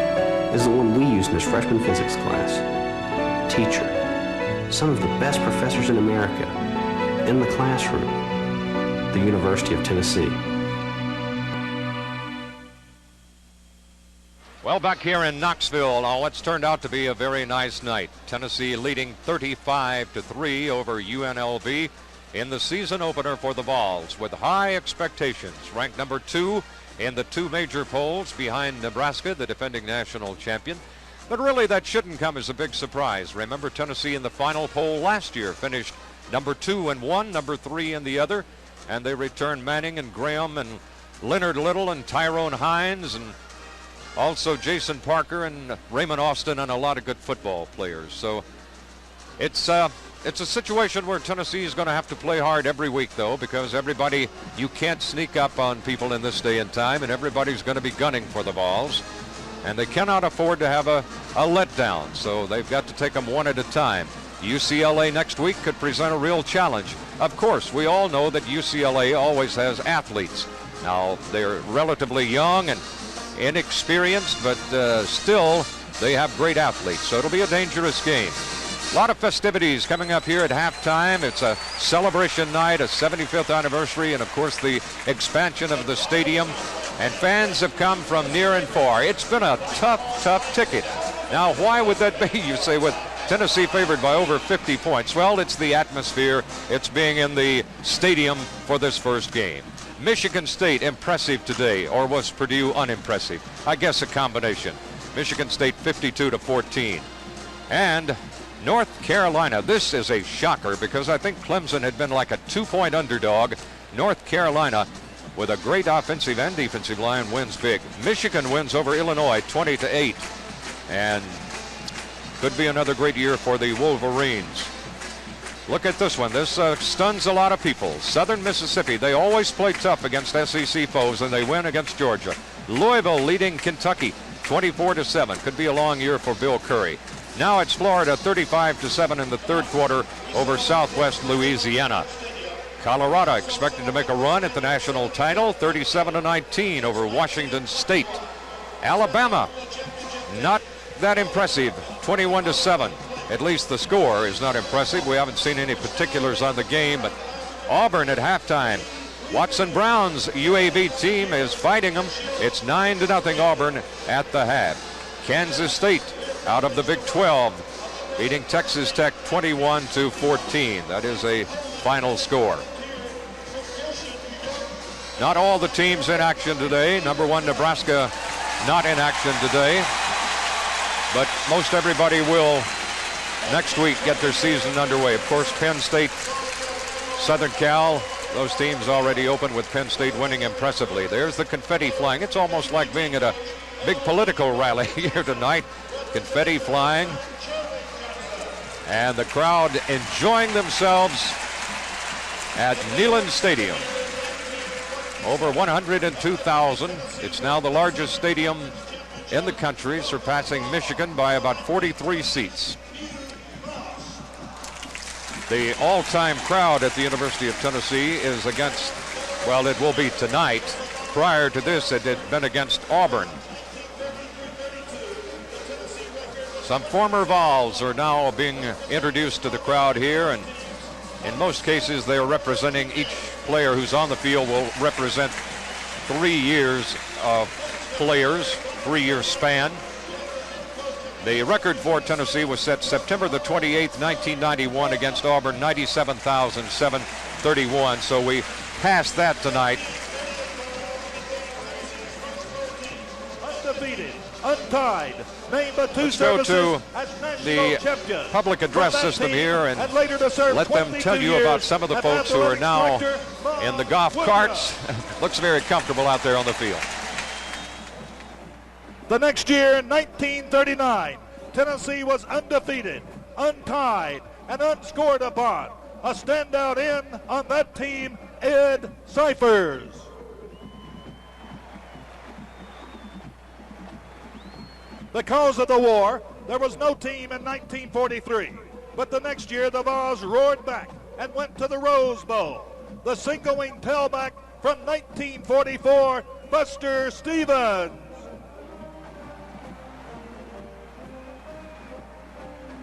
is the one we used in his freshman physics class. Teacher. Some of the best professors in America in the classroom. The University of Tennessee. Well, back here in Knoxville, now what's turned out to be a very nice night. Tennessee leading 35-3 over UNLV in the season opener for the Vols with high expectations. Ranked number 2 in the 2 major polls behind Nebraska, the defending national champion. But really that shouldn't come as a big surprise. Remember, Tennessee in the final poll last year finished number 2 in one, number 3 in the other, and they returned Manning and Graham and Leonard Little and Tyrone Hines and also Jason Parker and Raymond Austin and a lot of good football players. So it's a situation where Tennessee is going to have to play hard every week, though, because you can't sneak up on people in this day and time, and everybody's going to be gunning for the Vols. And they cannot afford to have a letdown, so they've got to take them one at a time. UCLA next week could present a real challenge. Of course, we all know that UCLA always has athletes. Now, they're relatively young and inexperienced, but still, they have great athletes, so it'll be a dangerous game. A lot of festivities coming up here at halftime. It's a celebration night, a 75th anniversary, and of course the expansion of the stadium. And fans have come from near and far. It's been a tough ticket. Now, why would that be, you say, with Tennessee favored by over 50 points. Well, it's the atmosphere. It's being in the stadium for this first game. Michigan State impressive today, or was Purdue unimpressive? I guess a combination. Michigan State 52-14. And North Carolina, this is a shocker because I think Clemson had been like a 2-point underdog. North Carolina, with a great offensive and defensive line, wins big. Michigan wins over Illinois 20-8. And could be another great year for the Wolverines. Look at this one. This stuns a lot of people. Southern Mississippi, they always play tough against SEC foes, and they win against Georgia. Louisville leading Kentucky 24-7. Could be a long year for Bill Curry. Now it's Florida 35-7 in the third quarter over Southwest Louisiana. Colorado expected to make a run at the national title 37-19 over Washington State. Alabama, not that impressive, 21-7. At least the score is not impressive. We haven't seen any particulars on the game, but Auburn at halftime. Watson Brown's UAB team is fighting them. It's 9-0 Auburn at the half. Kansas State out of the Big 12 beating Texas Tech 21-14. That is a final score. Not all the teams in action today. Number 1 Nebraska not in action today, but most everybody will next week get their season underway. Of course, Penn State, Southern Cal, those teams already open with Penn State winning impressively. There's the confetti flying. It's almost like being at a big political rally here tonight. Confetti flying. And the crowd enjoying themselves at Neyland Stadium. Over 102,000. It's now the largest stadium in the country, surpassing Michigan by about 43 seats. The all-time crowd at the University of Tennessee is against, well, it will be tonight. Prior to this, it had been against Auburn. Some former Vols are now being introduced to the crowd here, and in most cases, they are representing each player who's on the field will represent 3 years of players, 3-year span. The record for Tennessee was set September the 28th, 1991 against Auburn, 97,731. So we passed that tonight. Undefeated, untied, named the two Let's go services to as national the champions. public address system here and later to serve let them tell you about some of the folks who are now in the golf carts. Looks very comfortable out there on the field. The next year, 1939, Tennessee was undefeated, untied, and unscored upon. A standout end on that team, Ed Cyphers. Because of the war, there was no team in 1943. But the next year, the Vols roared back and went to the Rose Bowl. The single-wing tailback from 1944, Buster Stevens.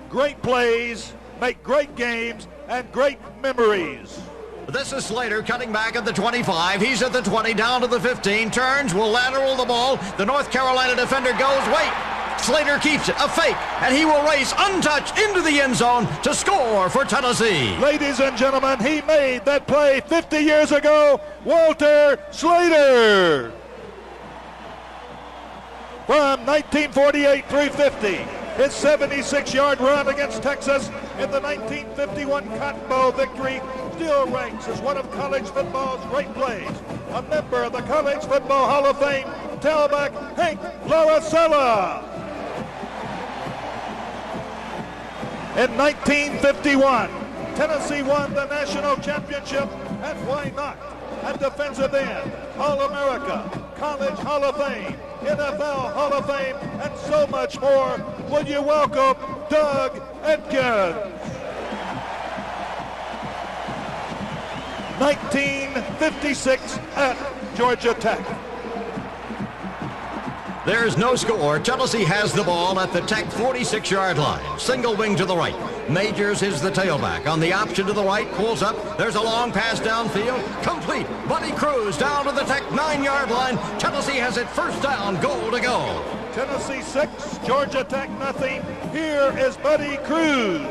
Great plays, make great games, and great memories. This is Slater cutting back at the 25. He's at the 20, down to the 15. Turns, will lateral the ball. The North Carolina defender goes, wait. Slater keeps it, a fake, and he will race untouched into the end zone to score for Tennessee. Ladies and gentlemen, he made that play 50 years ago, Walter Slater. From 1948 through 50. His 76-yard run against Texas in the 1951 Cotton Bowl victory still ranks as one of college football's great plays. A member of the College Football Hall of Fame, tailback Hank Laracella. In 1951, Tennessee won the national championship, and why not? At defensive end, All-America, College Hall of Fame, NFL Hall of Fame, and so much more. Will you welcome Doug Edkins? 1956 at Georgia Tech. There's no score. Tennessee has the ball at the Tech 46-yard line. Single wing to the right. Majors is the tailback. On the option to the right, pulls up. There's a long pass downfield. Complete. Buddy Cruz down to the Tech 9-yard line. Tennessee has it first down, goal to go. Tennessee 6, Georgia Tech nothing. Here is Buddy Cruz.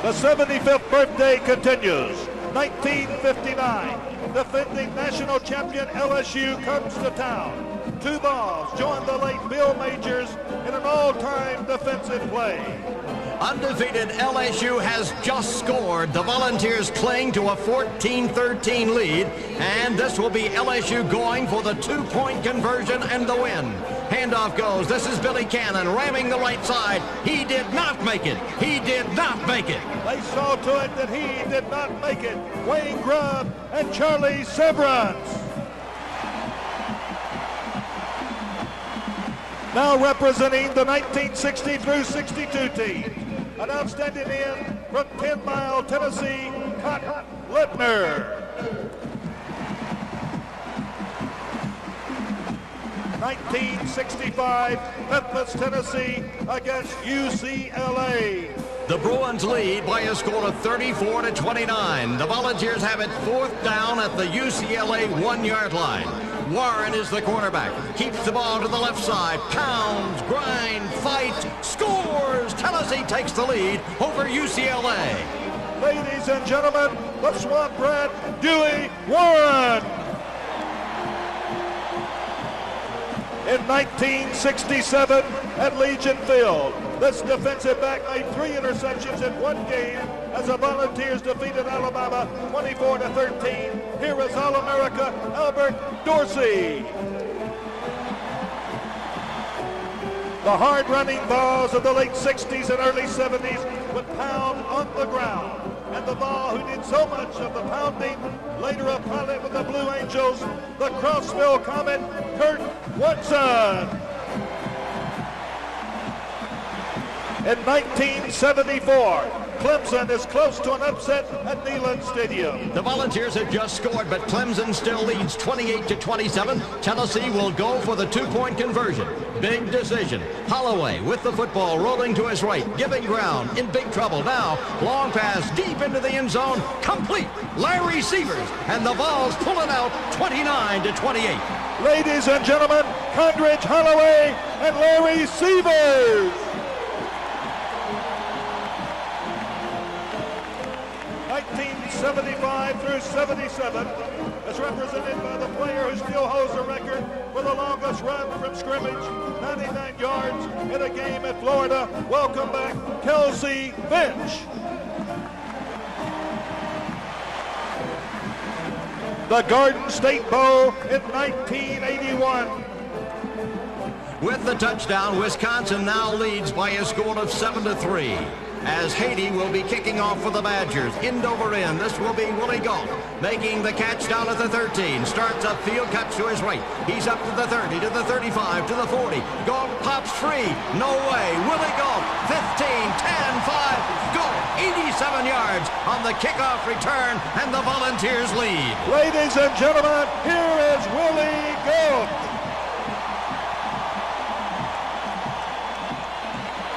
The 75th birthday continues. 1959, defending national champion LSU comes to town. 2 balls join the late Bill Majors in an all-time defensive play. Undefeated LSU has just scored. The Volunteers cling to a 14-13 lead, and this will be LSU going for the 2-point conversion and the win. Handoff goes. This is Billy Cannon ramming the right side. He did not make it. He did not make it. They saw to it that he did not make it. Wayne Grubb and Charlie Severance. Now representing the 1960 through 62 team. An outstanding in from 10 Mile, Tennessee, Cotton Lipner. 1965, Memphis, Tennessee against UCLA. The Bruins lead by a score of 34-29. The Volunteers have it 4th down at the UCLA 1-yard line. Warren is the quarterback. Keeps the ball to the left side. Pounds, grind, fight, scores. Tennessee takes the lead over UCLA. Ladies and gentlemen, the Swamp Rat, Dewey Warren. In 1967 at Legion Field, this defensive back made 3 interceptions in 1 game as the Volunteers defeated Alabama 24-13. Here is All-America Albert Dorsey. The hard-running balls of the late 60s and early 70s would pound on the ground. And the ball who did so much of the pounding, later a pilot with the Blue Angels, the Crossville Comet, Kurt Woodson. In 1974, Clemson is close to an upset at Neyland Stadium. The Volunteers have just scored, but Clemson still leads 28-27. Tennessee will go for the 2-point conversion. Big decision. Holloway with the football rolling to his right, giving ground, in big trouble now. Long pass deep into the end zone, complete. Larry Sievers, and the Vols pull it out 29-28. Ladies and gentlemen, Condridge Holloway and Larry Sievers. 1975 through 77 is represented by the player who still holds the record for the longest run from scrimmage, 99 yards in a game at Florida. Welcome back, Kelsey Finch. The Garden State Bowl in 1981. With the touchdown, Wisconsin now leads by a score of 7-3. As Haiti will be kicking off for the Badgers. End over end. This will be Willie Galt making the catch down at the 13. Starts upfield, cuts to his right. He's up to the 30, to the 35, to the 40. Galt pops free. No way. Willie Galt, 15, 10, 5. Galt, 87 yards on the kickoff return, and the Volunteers lead. Ladies and gentlemen, here is Willie Galt.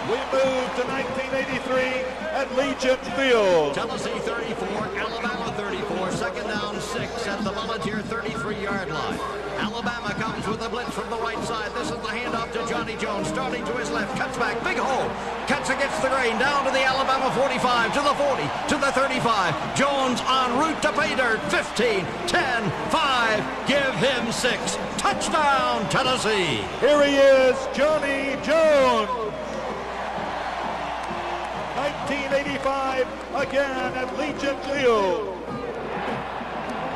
We move to 1983 at Legion Field. Tennessee 34, Alabama 34, 2nd down 6 at the Volunteer 33-yard line. Alabama comes with a blitz from the right side. This is the handoff to Johnny Jones, starting to his left, cuts back, big hole, cuts against the grain, down to the Alabama 45, to the 40, to the 35. Jones en route to pay dirt, 15, 10, 5, give him 6. Touchdown, Tennessee. Here he is, Johnny Jones. 1985, again at Legion Field.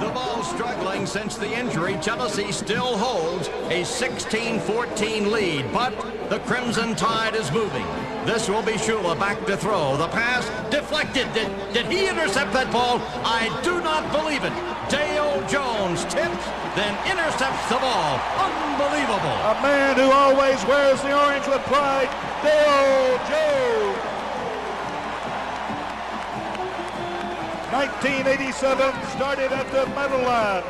The ball struggling since the injury. Tennessee still holds a 16-14 lead, but the Crimson Tide is moving. This will be Shula back to throw. The pass deflected. Did he intercept that ball? I do not believe it. Dale Jones tips, then intercepts the ball. Unbelievable. A man who always wears the orange with pride, Dale Jones. 1987 started at the Meadowlands.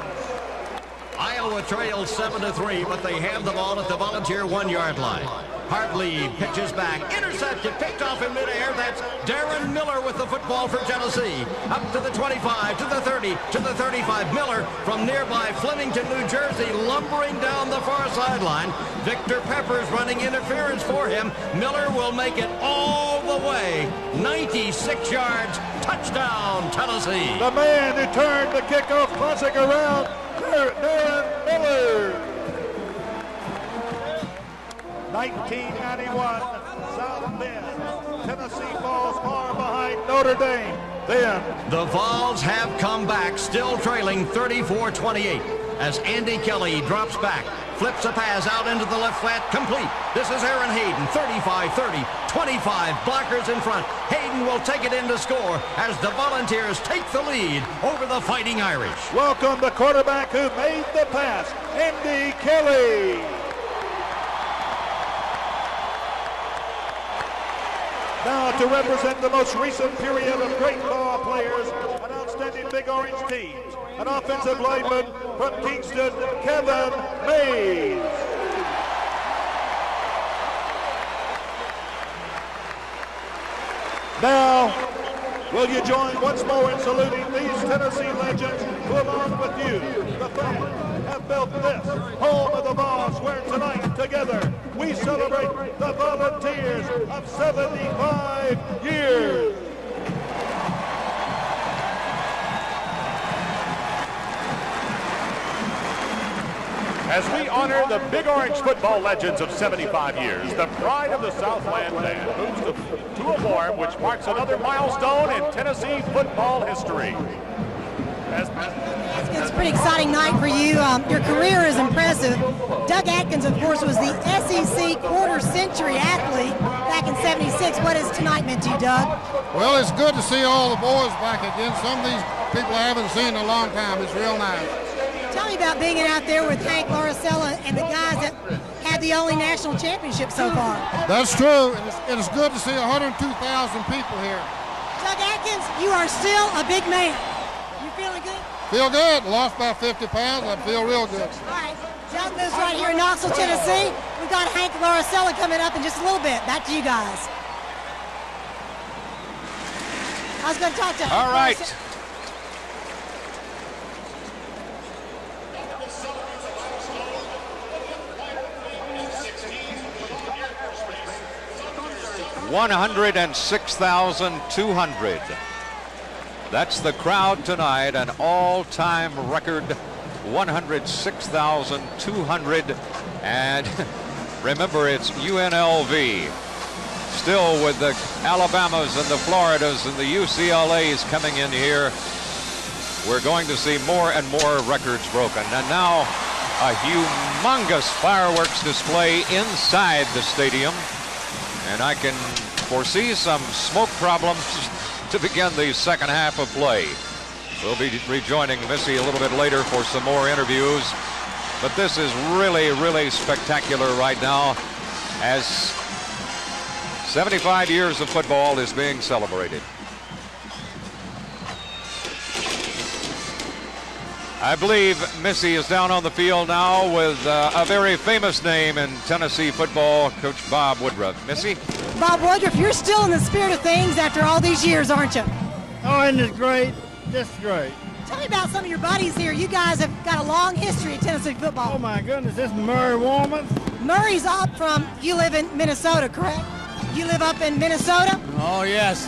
Iowa trails 7-3, but they have the ball at the Volunteer 1-yard line. Hartley pitches back, intercepted, picked off in midair. That's Darren Miller with the football for Tennessee. Up to the 25, to the 30, to the 35. Miller from nearby Flemington, New Jersey, lumbering down the far sideline. Victor Peppers running interference for him. Miller will make it all the way. 96 yards, touchdown, Tennessee. The man who turned the kickoff classic around, Darren Miller. 1991, South Bend. Tennessee falls far behind Notre Dame. Then the Vols have come back, still trailing 34-28 as Andy Kelly drops back, flips a pass out into the left flat, complete. This is Aaron Hayden, 35-30, 25 blockers in front. Hayden will take it in to score as the Volunteers take the lead over the Fighting Irish. Welcome the quarterback who made the pass, Andy Kelly. Now to represent the most recent period of great ball players, an outstanding Big Orange team, an offensive lineman from Kingston, Kevin Mays. Now, will you join once more in saluting these Tennessee legends who, along with you, the fans, have built this home of the Vols, where tonight, together, we celebrate the Volunteers of 75 years. As we honor the Big Orange football legends of 75 years, the pride of the Southland Band moves to a form which marks another milestone in Tennessee football history. It's a pretty exciting night for you. Your career is impressive. Doug Atkins, of course, was the SEC quarter-century athlete back in '76. What has tonight meant to you, Doug? Well, it's good to see all the boys back again. Some of these people I haven't seen in a long time. It's real nice. Tell me about being out there with Hank Laricella and the guys that had the only national championship so far. That's true, and it's good to see 102,000 people here. Doug Atkins, you are still a big man. You feeling good? Feel good. Lost about 50 pounds. I feel real good. All right. Doug lives right here in Knoxville, Tennessee. We've got Hank Laricella coming up in just a little bit. Back to you guys. I was going to talk to Hank. All right. Laricella. 106,200. That's the crowd tonight, an all-time record, 106,200. And remember, it's UNLV. Still with the Alabamas and the Floridas and the UCLAs coming in here. We're going to see more and more records broken. And now a humongous fireworks display inside the stadium. And I can foresee some smoke problems to begin the second half of play. We'll be rejoining Missy a little bit later for some more interviews. But this is really, really spectacular right now as 75 years of football is being celebrated. I believe Missy is down on the field now with a very famous name in Tennessee football, Coach Bob Woodruff. Missy? Bob Woodruff, you're still in the spirit of things after all these years, aren't you? Oh, isn't it great? Just great. Tell me about some of your buddies here. You guys have got a long history in Tennessee football. Oh, my goodness. This is Murray Warman. Murray's up from, you live in Minnesota, correct? You live up in Minnesota? Oh, yes,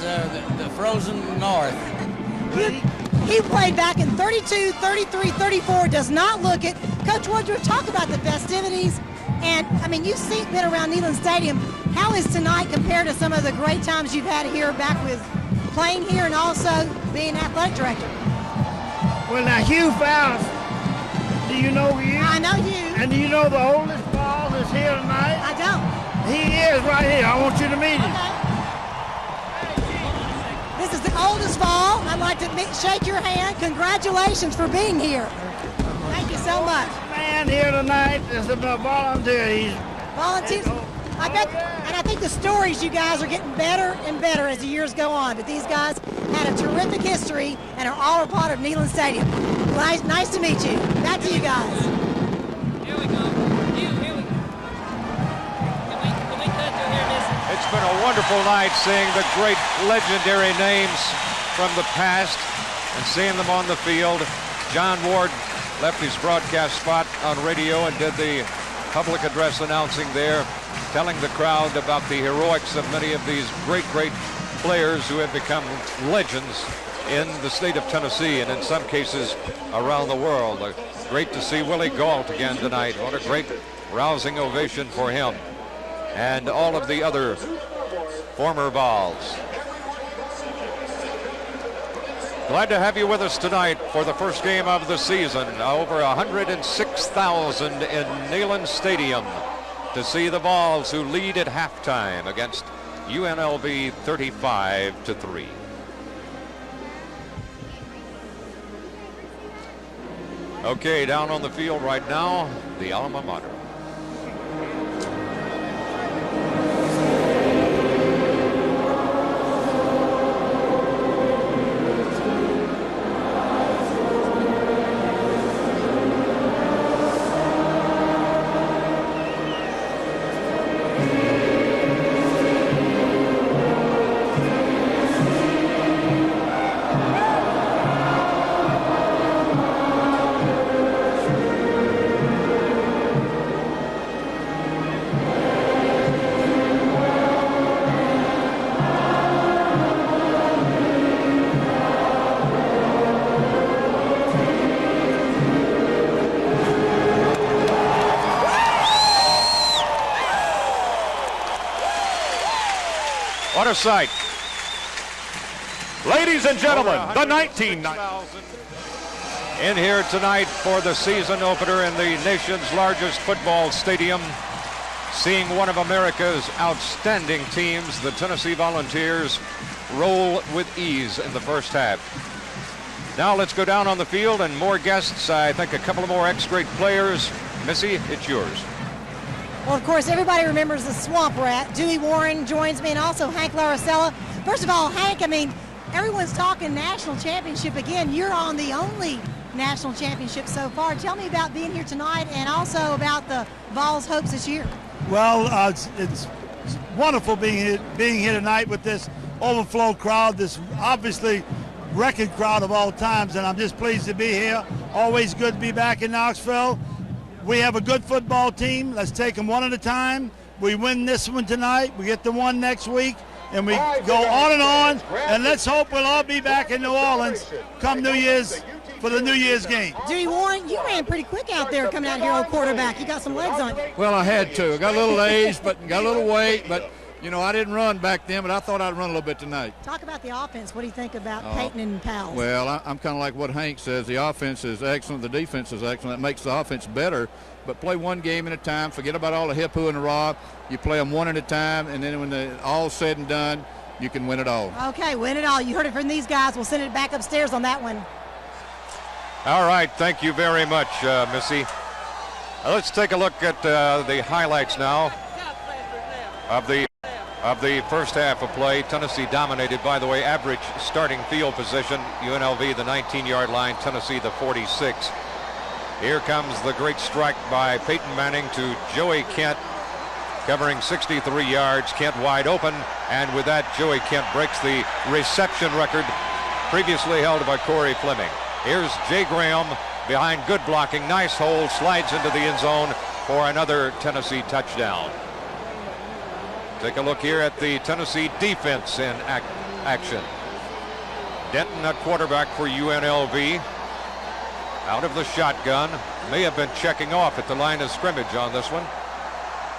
the frozen north. He played back in 32, 33, 34, does not look it. Coach Woodruff, talk about the festivities. And, I mean, you've been around Neyland Stadium. How is tonight compared to some of the great times you've had here back with playing here and also being athletic director? Well, now, Hugh Fowles, do you know Hugh? I know Hugh. And do you know the oldest ball that's here tonight? I don't. He is right here. I want you to meet him. Okay. This is the oldest ball. I'd like to shake your hand. Congratulations for being here. Thank you so much. Man here tonight is a volunteer. He's volunteers. I bet, and I think the stories you guys are getting better and better as the years go on. But these guys had a terrific history and are all a part of Neyland Stadium. Nice to meet you. Back to you guys. Here we go. Here we go. Can we It's been a wonderful night seeing the great legendary names from the past and seeing them on the field. John Ward left his broadcast spot on radio and did the public address announcing there, telling the crowd about the heroics of many of these great players who have become legends in the state of Tennessee and in some cases around the world. Great to see Willie Gault again tonight. What a great rousing ovation for him and all of the other former Vols. Glad to have you with us tonight for the first game of the season. Over 106,000 in Neyland Stadium to see the Vols, who lead at halftime against UNLV 35-3. Okay, down on the field right now, the alma mater. What a sight. Ladies and gentlemen, the 19,000 in here tonight for the season opener in the nation's largest football stadium, seeing one of America's outstanding teams, the Tennessee Volunteers, roll with ease in the first half. Now let's go down on the field and more guests. I think a couple of more ex-great players. Missy, it's yours. Well, of course, everybody remembers the Swamp Rat. Dewey Warren joins me, and also Hank Laricella. First of all, Hank, I mean, everyone's talking national championship again. You're on the only national championship so far. Tell me about being here tonight and also about the Vols' hopes this year. Well, it's wonderful being here tonight with this overflow crowd, this obviously record crowd of all times, and I'm just pleased to be here. Always good to be back in Knoxville. We have a good football team. Let's take them one at a time. We win this one tonight. We get the one next week, and we go on and on. And let's hope we'll all be back in New Orleans come New Year's for the New Year's game. Dewey Warren, you ran pretty quick out there coming out here on quarterback. You got some legs on you. Well, I had to. I got a little age, but got a little weight, but you know, I didn't run back then, but I thought I'd run a little bit tonight. Talk about the offense. What do you think about Peyton and Powell? Well, I'm kind of like what Hank says. The offense is excellent. The defense is excellent. That makes the offense better. But play one game at a time. Forget about all the hip, hoo, and the raw. You play them one at a time, and then when all's said and done, you can win it all. Okay, win it all. You heard it from these guys. We'll send it back upstairs on that one. All right, thank you very much, Missy. Let's take a look at the highlights now of the first half of play. Tennessee dominated, by the way, average starting field position. UNLV the 19-yard line, Tennessee the 46. Here comes the great strike by Peyton Manning to Joey Kent, covering 63 yards. Kent wide open, and with that, Joey Kent breaks the reception record previously held by Corey Fleming. Here's Jay Graham behind good blocking. Nice hold, slides into the end zone for another Tennessee touchdown. Take a look here at the Tennessee defense in action. Denton at quarterback for UNLV. Out of the shotgun. May have been checking off at the line of scrimmage on this one.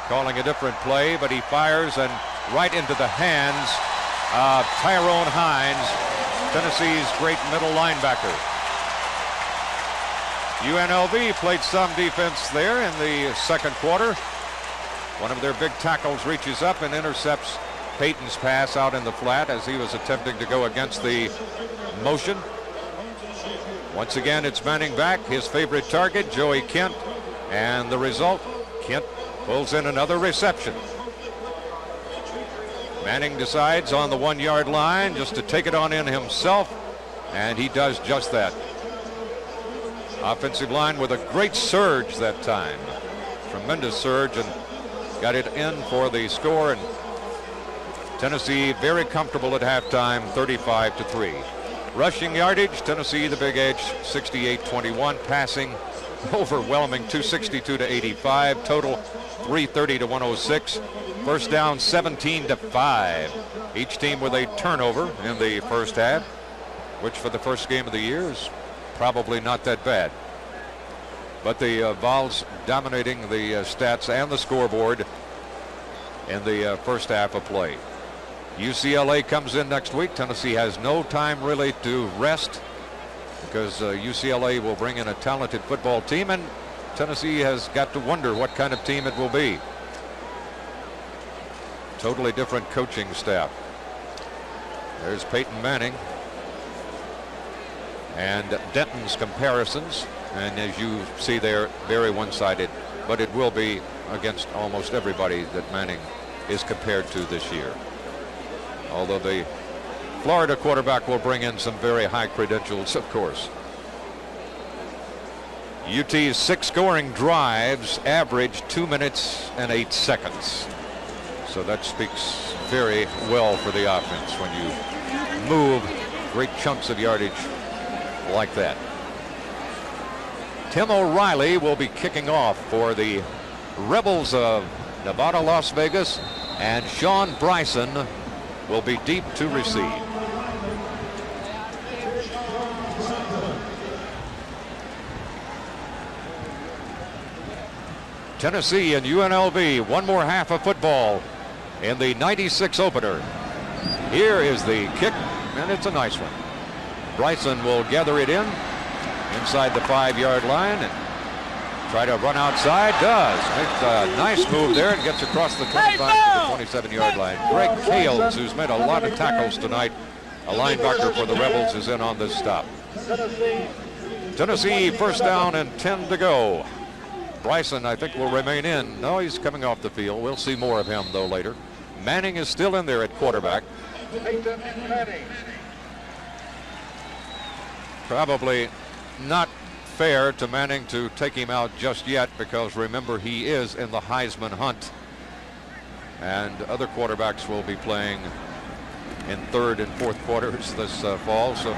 Calling a different play, but he fires and right into the hands of Tyrone Hines, Tennessee's great middle linebacker. UNLV played some defense there in the second quarter. One of their big tackles reaches up and intercepts Peyton's pass out in the flat as he was attempting to go against the motion. Once again, it's Manning back, his favorite target, Joey Kent, and the result, Kent pulls in another reception. Manning decides on the 1-yard line just to take it on in himself, and he does just that. Offensive line with a great surge that time. Tremendous surge, and got it in for the score. And Tennessee very comfortable at halftime, 35-3. Rushing yardage, Tennessee the big edge, 68-21. Passing, overwhelming, 262-85. Total, 330-106. First down, 17-5. Each team with a turnover in the first half, which for the first game of the year is probably not that bad. But the Vols dominating the stats and the scoreboard in the first half of play. UCLA comes in next week. Tennessee has no time really to rest because UCLA will bring in a talented football team, and Tennessee has got to wonder what kind of team it will be. Totally different coaching staff. There's Peyton Manning and Denton's comparisons, and as you see there, very one-sided, but it will be against almost everybody that Manning is compared to this year. Although the Florida quarterback will bring in some very high credentials, of course. UT's 6 scoring drives average 2 minutes and 8 seconds. So that speaks very well for the offense when you move great chunks of yardage like that. Tim O'Reilly will be kicking off for the Rebels of Nevada, Las Vegas, and Sean Bryson will be deep to receive. Tennessee and UNLV, one more half of football in the 96 opener. Here is the kick, and it's a nice one. Bryson will gather it in inside the 5-yard line and try to run outside. Does. Makes a nice move there and gets across the 25 to the 27-yard line. Greg Kales, who's made a lot of tackles tonight, a linebacker for the Rebels, is in on this stop. Tennessee first down and 10 to go. Bryson, I think, will remain in. No, he's coming off the field. We'll see more of him, though, later. Manning is still in there at quarterback. Probably not fair to Manning to take him out just yet, because remember, he is in the Heisman hunt, and other quarterbacks will be playing in third and fourth quarters this fall. So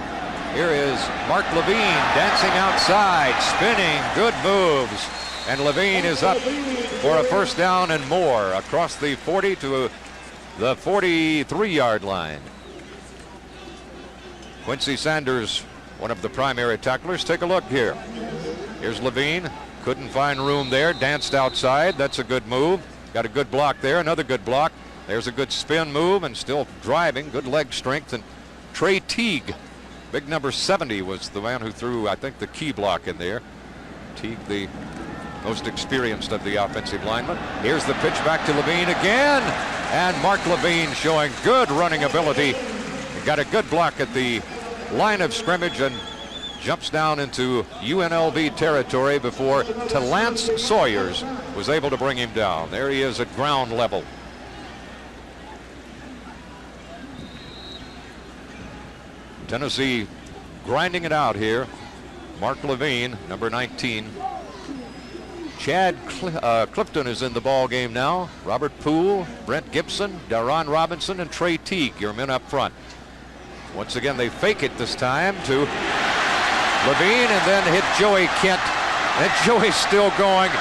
here is Mark Levine dancing outside, spinning, good moves, and Levine is up for a first down and more across the 40 to the 43-yard line. Quincy Sanders, one of the primary tacklers. Take a look here. Here's Levine. Couldn't find room there. Danced outside. That's a good move. Got a good block there. Another good block. There's a good spin move and still driving. Good leg strength. And Trey Teague, big number 70, was the man who threw, I think, the key block in there. Teague, the most experienced of the offensive linemen. Here's the pitch back to Levine again. And Mark Levine showing good running ability. Got a good block at the line of scrimmage and jumps down into UNLV territory before Lance Sawyers was able to bring him down. There he is at ground level. Tennessee grinding it out here. Mark Levine, number 19. Chad Clifton is in the ball game now. Robert Poole, Brent Gibson, Daron Robinson, and Trey Teague, your men up front. Once again, they fake it this time to Levine and then hit Joey Kent. And Joey's still going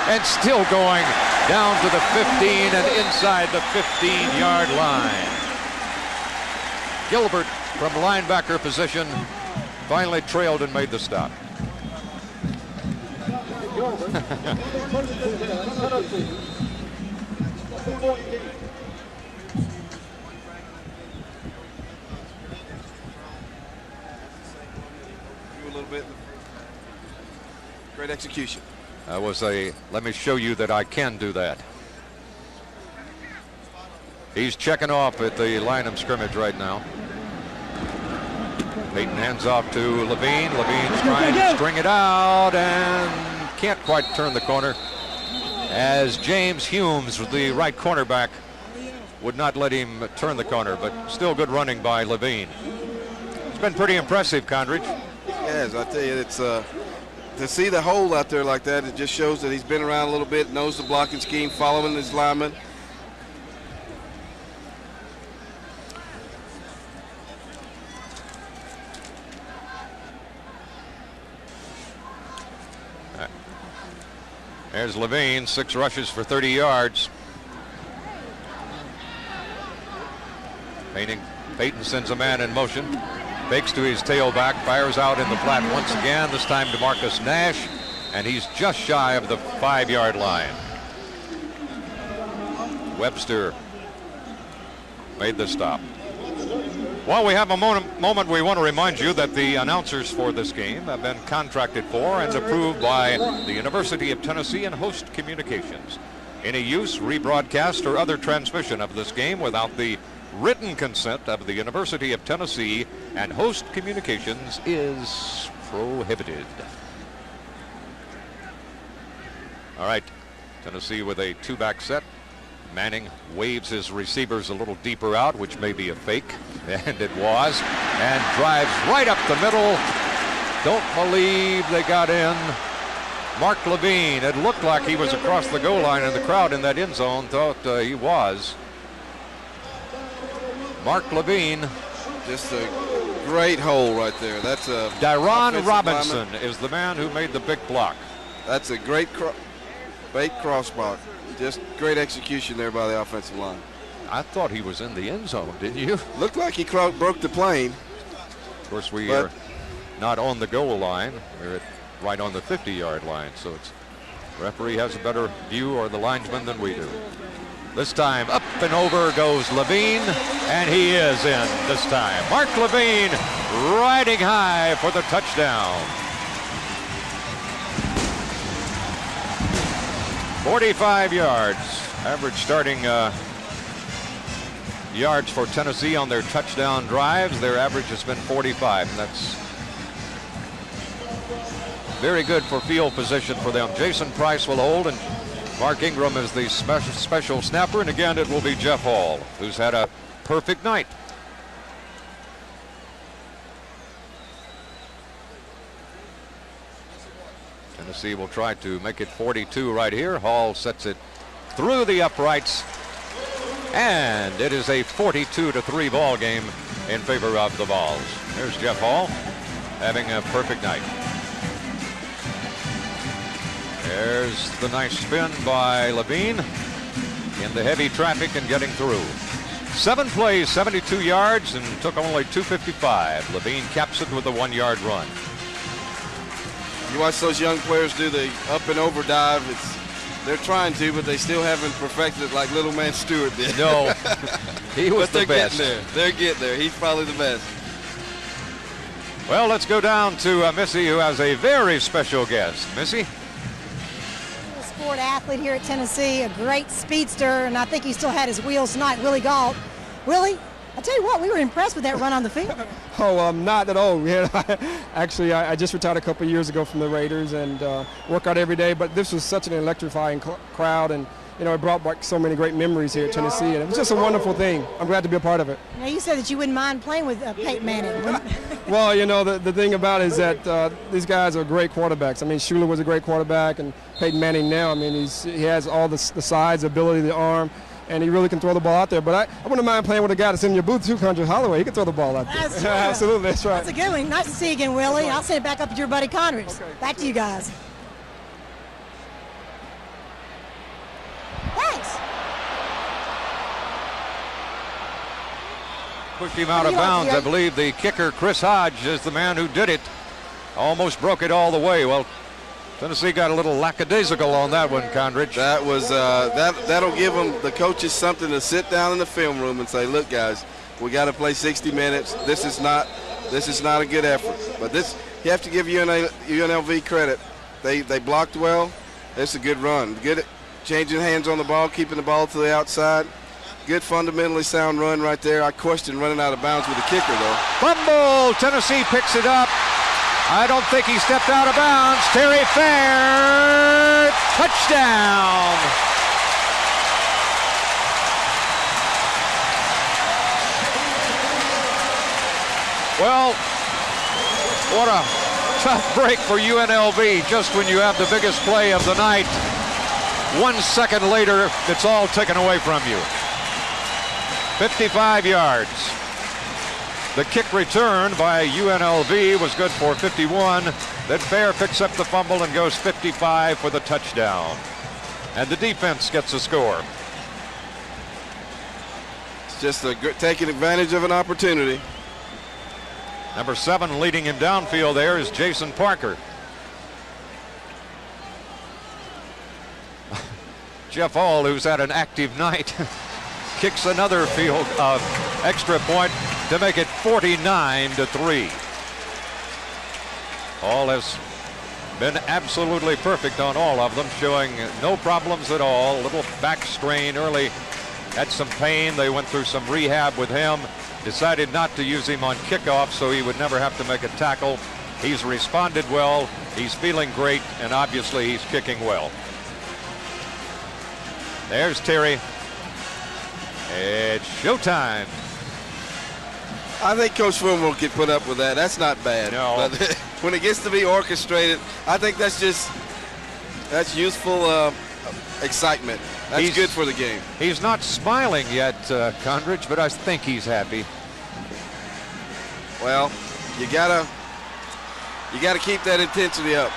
down to the 15 and inside the 15-yard line. Gilbert from linebacker position finally trailed and made the stop. Great execution. That was let me show you that I can do that. He's checking off at the line of scrimmage right now. Peyton hands off to Levine. Levine's trying to string it out and can't quite turn the corner, as James Humes, the right cornerback, would not let him turn the corner, but still good running by Levine. It's been pretty impressive, Condridge. Yes, I tell you, it's to see the hole out there like that, it just shows that he's been around a little bit, knows the blocking scheme, following his lineman. There's Levine, 6 rushes for 30 yards. Peyton sends a man in motion. Fakes to his tailback, fires out in the flat once again, this time to Marcus Nash, and he's just shy of the 5-yard line. Webster made the stop. Well, we have a moment we want to remind you that the announcers for this game have been contracted for and approved by the University of Tennessee and Host Communications. Any use, rebroadcast, or other transmission of this game without the written consent of the University of Tennessee and Host Communications is prohibited. All right, Tennessee with a 2-back set. Manning waves his receivers a little deeper out, which may be a fake, and it was, and drives right up the middle. Don't believe they got in. Mark Levine, it looked like he was across the goal line, and the crowd in that end zone thought he was. Mark Levine. Just a great hole right there. That's a Dyron Robinson is the man who made the big block. That's a great crossbar. Just great execution there by the offensive line. I thought he was in the end zone, didn't you? Looked like he broke the plane. Of course, we are not on the goal line. We're right on the 50-yard line, so it's referee has a better view, or the linesman, than we do. This time up and over goes Levine, and he is in this time. Mark Levine riding high for the touchdown. 45 yards, average starting yards for Tennessee on their touchdown drives. Their average has been 45, and that's very good for field position for them. Jason Price will hold, and Mark Ingram is the special snapper, and again it will be Jeff Hall, who's had a perfect night. Tennessee will try to make it 42 right here. Hall sets it through the uprights, and it is a 42-3 ball game in favor of the Vols. There's Jeff Hall having a perfect night. There's the nice spin by Levine in the heavy traffic and getting through. 7 plays, 72 yards, and took only 255. Levine caps it with a 1-yard run. You watch those young players do the up and over dive. They're trying to, but they still haven't perfected it like little man Stewart did. No, he was the best. They're getting there. He's probably the best. Well, let's go down to Missy, who has a very special guest. Missy? Sport athlete here at Tennessee, a great speedster, and I think he still had his wheels tonight. Willie Gault. Willie, I tell you what, we were impressed with that run on the field. Oh, not at all. Yeah, actually, I just retired a couple of years ago from the Raiders and work out every day. But this was such an electrifying crowd, and it brought back so many great memories here at Tennessee, and it was just a wonderful thing. I'm glad to be a part of it. Now, you said that you wouldn't mind playing with Peyton Manning. Well, the thing about it is that these guys are great quarterbacks. I mean, Shula was a great quarterback, and Peyton Manning now, I mean, he has all the size, ability, the arm, and he really can throw the ball out there. But I wouldn't mind playing with a guy that's in your booth, 200 Holloway. He can throw the ball out there. That's true. Absolutely, that's right. That's a good one. Nice to see you again, Willie. I'll send it back up to your buddy Conrad. Okay. Back to you guys. Thanks. Pushed him out of bounds. I believe the kicker, Chris Hodge, is the man who did it. Almost broke it all the way. Well, Tennessee got a little lackadaisical on that one, Condridge. That was that'll give them, the coaches, something to sit down in the film room and say, look, guys, we got to play 60 minutes. This is not a good effort. But this, you have to give UNLV credit. They blocked well. It's a good run. Good changing hands on the ball, keeping the ball to the outside. Good fundamentally sound run right there. I question running out of bounds with the kicker, though. Fumble! Tennessee picks it up. I don't think he stepped out of bounds. Terry Fair, touchdown. Well, what a tough break for UNLV just when you have the biggest play of the night. 1 second later, it's all taken away from you. 55 yards. The kick return by UNLV was good for 51. Then Fair picks up the fumble and goes 55 for the touchdown. And the defense gets a score. It's just taking advantage of an opportunity. Number 7 leading him downfield there is Jason Parker. Jeff Hall, who's had an active night, kicks another field extra point to make it 49-3. Hall has been absolutely perfect on all of them, showing no problems at all. Little back strain early, had some pain. They went through some rehab with him, decided not to use him on kickoff so he would never have to make a tackle. He's responded well, he's feeling great, and obviously he's kicking well. There's Terry. It's showtime. I think Coach Fulmer can put up with that. That's not bad. No. But when it gets to be orchestrated, I think that's useful excitement. That's good for the game. He's not smiling yet, Condridge, but I think he's happy. Well, you gotta keep that intensity up.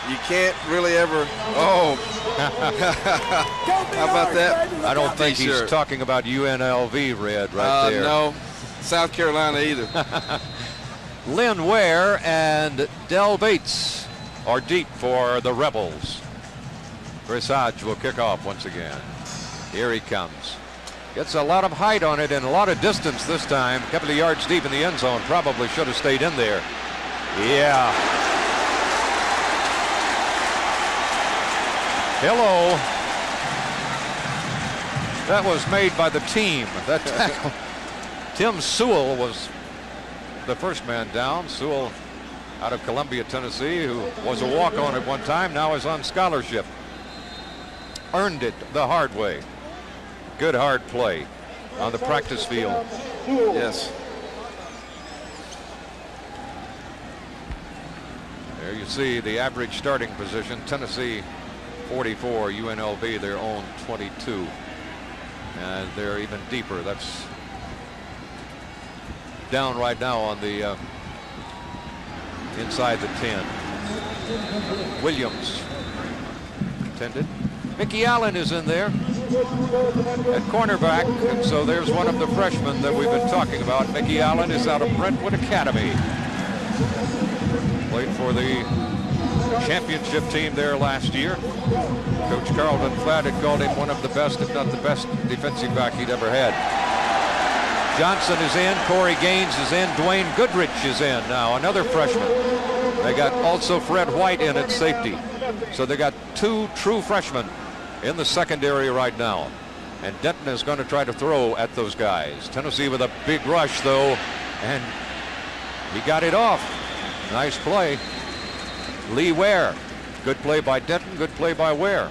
You can't really ever. Oh, how about that? I don't think he's talking about UNLV, Red, right there. No, South Carolina either. Lynn Ware and Del Bates are deep for the Rebels. Chris Hodge will kick off once again. Here he comes. Gets a lot of height on it and a lot of distance this time. A couple of yards deep in the end zone. Probably should have stayed in there. Yeah. Hello. That was made by the team. That tackle. Tim Sewell was the first man down. Sewell out of Columbia, Tennessee, who was a walk-on at one time, now is on scholarship. Earned it the hard way. Good hard play on the practice field. Yes. There you see the average starting position. Tennessee 44, UNLV their own 22. And they're even deeper. That's down right now on the inside the 10. Williams intended. Mickey Allen is in there at cornerback, and so there's one of the freshmen that we've been talking about. Mickey Allen is out of Brentwood Academy. Played for the championship team there last year. Coach Carlton Flatt had called him one of the best, if not the best, defensive back he'd ever had. Johnson is in, Corey Gaines is in, Dwayne Goodrich is in now, another freshman. They got also Fred White in at safety. So they got 2 true freshmen in the secondary right now. And Denton is going to try to throw at those guys. Tennessee with a big rush though, and he got it off. Nice play. Lee Ware. Good play by Denton, good play by Ware.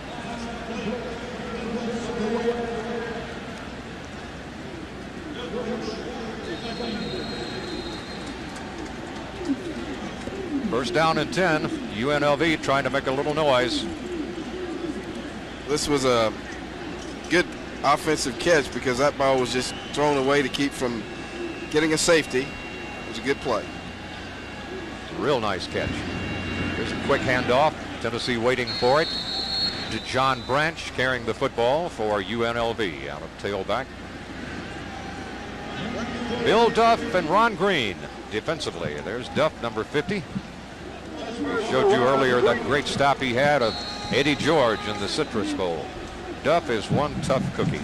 First down and 10. UNLV trying to make a little noise. This was a good offensive catch because that ball was just thrown away to keep from getting a safety. It was a good play. Real nice catch. Here's a quick handoff. Tennessee waiting for it. To John Branch carrying the football for UNLV out of tailback. Bill Duff and Ron Green defensively. There's Duff, number 50. We showed you earlier that great stop he had of Eddie George in the Citrus Bowl. Duff is one tough cookie.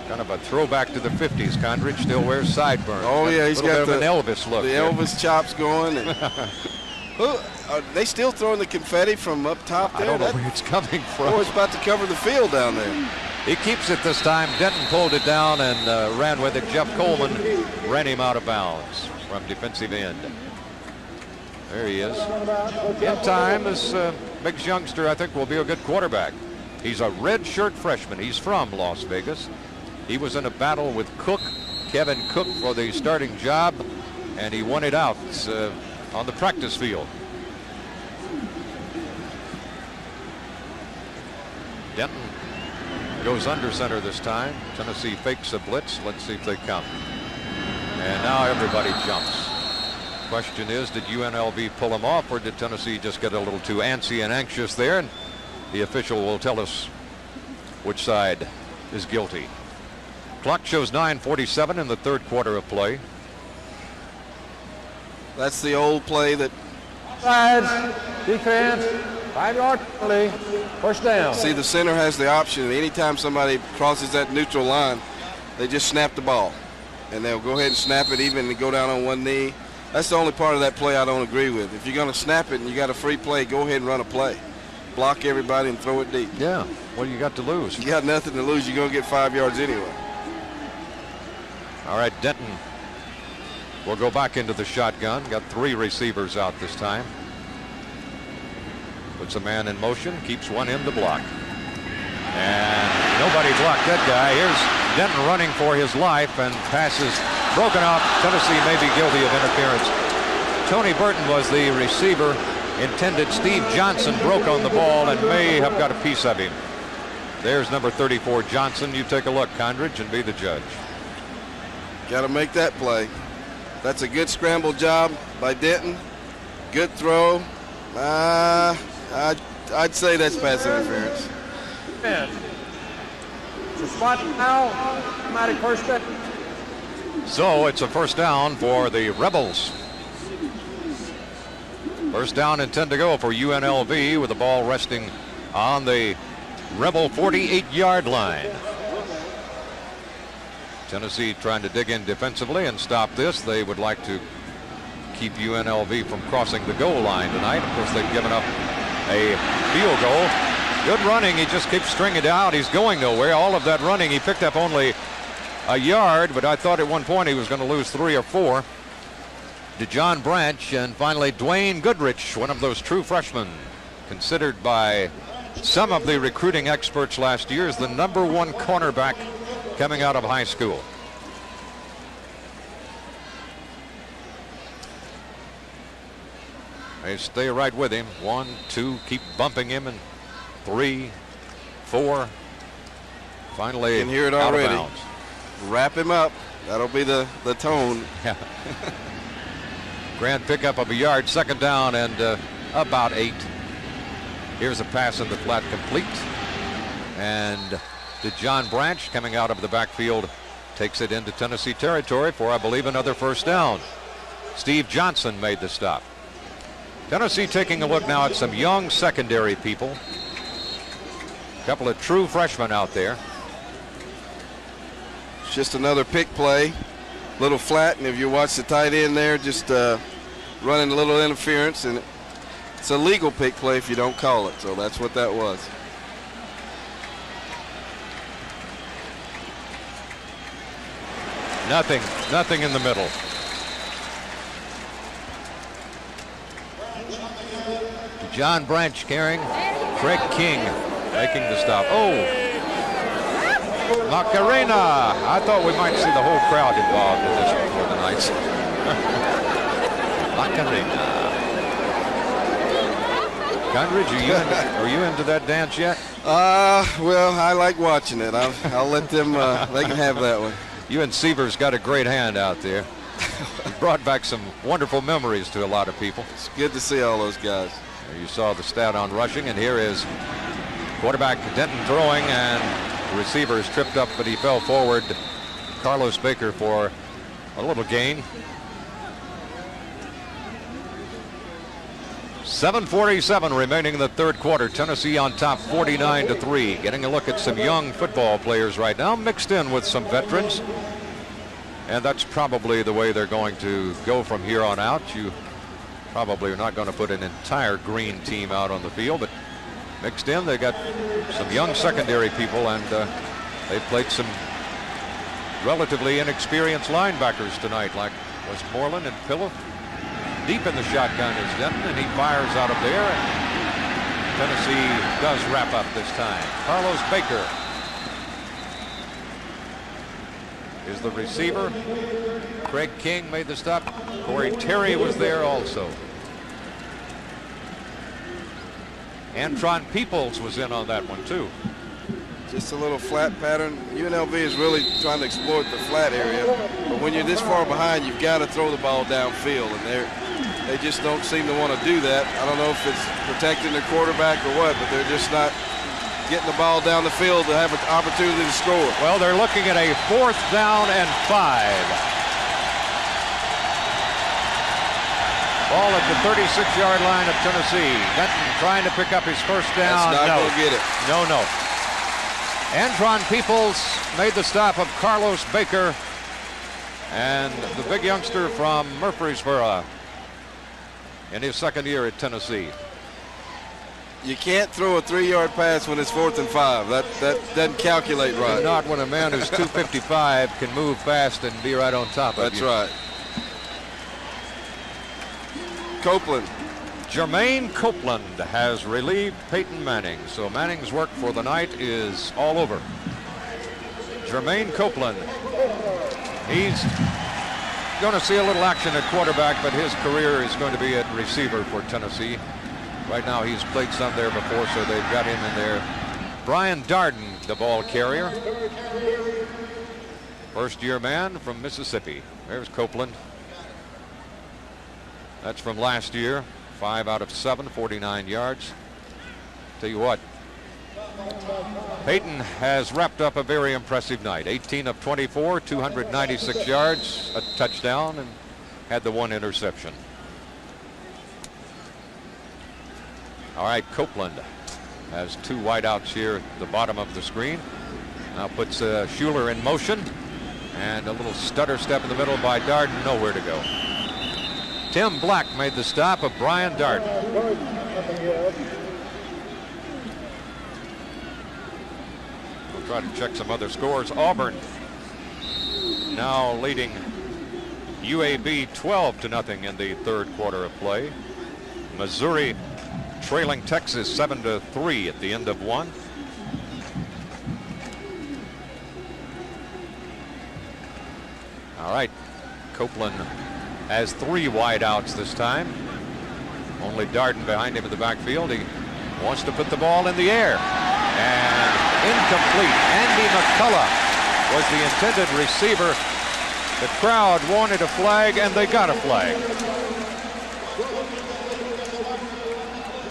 Kind of a throwback to the 50s. Condridge still wears sideburns. Oh yeah, he's got an Elvis look. The Elvis chops going. And are they still throwing the confetti from up top there? I don't know where it's coming from. Oh, it's about to cover the field down there. He keeps it this time. Denton pulled it down and ran with it. Jeff Coleman ran him out of bounds from defensive end. There he is. In time, this Biggs youngster, I think, will be a good quarterback. He's a redshirt freshman. He's from Las Vegas. He was in a battle with Cook, Kevin Cook, for the starting job, and he won it out on the practice field. Denton goes under center this time. Tennessee fakes a blitz. Let's see if they come. And now everybody jumps. Question is, did UNLV pull them off, or did Tennessee just get a little too antsy and anxious there? And the official will tell us which side is guilty. Clock shows 9:47 in the third quarter of play. That's the old play that. Sides, defense, 5-yard penalty, first down. See, the center has the option. Anytime somebody crosses that neutral line, they just snap the ball. And they'll go ahead and snap it even and go down on one knee. That's the only part of that play I don't agree with. If you're going to snap it and you got a free play, go ahead and run a play. Block everybody and throw it deep. Yeah, what do you got to lose? You got nothing to lose. You're going to get 5 yards anyway. All right, Denton will go back into the shotgun. Got 3 receivers out this time. Puts a man in motion, keeps one in the block. And nobody blocked that guy. Here's Denton running for his life, and passes broken off. Tennessee may be guilty of interference. Tony Burton was the receiver intended. Steve Johnson broke on the ball and may have got a piece of him. There's number 34, Johnson. You take a look, Condridge, and be the judge. Got to make that play. That's a good scramble job by Denton. Good throw. I'd say that's pass interference. It's a spot now. Automatic first down. So it's a first down for the Rebels. First down and 10 to go for UNLV, with the ball resting on the Rebel 48-yard line. Tennessee trying to dig in defensively and stop this. They would like to keep UNLV from crossing the goal line tonight. Of course, they've given up a field goal. Good running. He just keeps stringing it out. He's going nowhere. All of that running, he picked up only a yard, but I thought at one point he was going to lose 3 or 4. DeJohn Branch, and finally Dwayne Goodrich, one of those true freshmen, considered by some of the recruiting experts last year as the #1 cornerback coming out of high school. They stay right with him. 1, 2, keep bumping him, and 3, 4. Finally, you can hear it out already. of bounds. Wrap him up. That'll be the tone. Yeah. Grand pickup of a yard, second down and about 8. Here's a pass in the flat, complete. And DeJohn Branch, coming out of the backfield, takes it into Tennessee territory for, I believe, another first down. Steve Johnson made the stop. Tennessee taking a look now at some young secondary people. A couple of true freshmen out there. It's just another pick play. Little flat, and if you watch the tight end there, just running a little interference, and it's a legal pick play if you don't call it. So that's what that was. Nothing in the middle. John Branch carrying. Craig King making the stop. Oh, Macarena. I thought we might see the whole crowd involved in this one for the Knights. Macarena. Condridge, are you into that dance yet? Well, I like watching it. I'll let them, they can have that one. You and Seaver's got a great hand out there. Brought back some wonderful memories to a lot of people. It's good to see all those guys. You saw the stat on rushing, and here is quarterback Denton throwing, and the receiver is tripped up, but he fell forward. Carlos Baker for a little gain. 7:47 remaining in the third quarter. Tennessee on top 49-3. Getting a look at some young football players right now, mixed in with some veterans. And that's probably the way they're going to go from here on out. You probably are not going to put an entire green team out on the field, but mixed in, they got some young secondary people, and they played some relatively inexperienced linebackers tonight, like Westmoreland and Pillow. Deep in the shotgun is Denton, and he fires out of there. And Tennessee does wrap up this time. Carlos Baker is the receiver. Craig King made the stop. Corey Terry was there also. Antron Peoples was in on that one too. Just a little flat pattern. UNLV is really trying to exploit the flat area, but when you're this far behind, you've got to throw the ball downfield, and they just don't seem to want to do that. I don't know if it's protecting their quarterback or what, but they're just not getting the ball down the field to have an opportunity to score. Well, they're looking at a 4th down and 5. Ball at the 36-yard line of Tennessee. Benton trying to pick up his first down. That's not going to get it. No. Antron Peoples made the stop of Carlos Baker and the big youngster from Murfreesboro in his second year at Tennessee. You can't throw a 3-yard pass when it's 4th and 5. That doesn't calculate right. And not when a man who's 255 can move fast and be right on top of you. That's right. Copeland. Jermaine Copeland has relieved Peyton Manning, so Manning's work for the night is all over. Jermaine Copeland, he's going to see a little action at quarterback, but his career is going to be at receiver for Tennessee. Right now he's played some there before, so they've got him in there. Brian Darden, the ball carrier. First-year man from Mississippi. There's Copeland. That's from last year. 5 out of 7, 49 yards. Tell you what, Peyton has wrapped up a very impressive night. 18 of 24, 296 yards, a touchdown, and had the 1 interception. All right, Copeland has 2 wideouts here at the bottom of the screen. Now puts Schuler in motion, and a little stutter step in the middle by Darden, nowhere to go. Tim Black made the stop of Brian Darden. We'll try to check some other scores. Auburn now leading UAB 12-0 in the 3rd quarter of play. Missouri trailing Texas 7-3 at the end of 1. All right, Copeland has 3 wideouts this time. Only Darden behind him in the backfield. He wants to put the ball in the air. And incomplete. Andy McCullough was the intended receiver. The crowd wanted a flag, and they got a flag.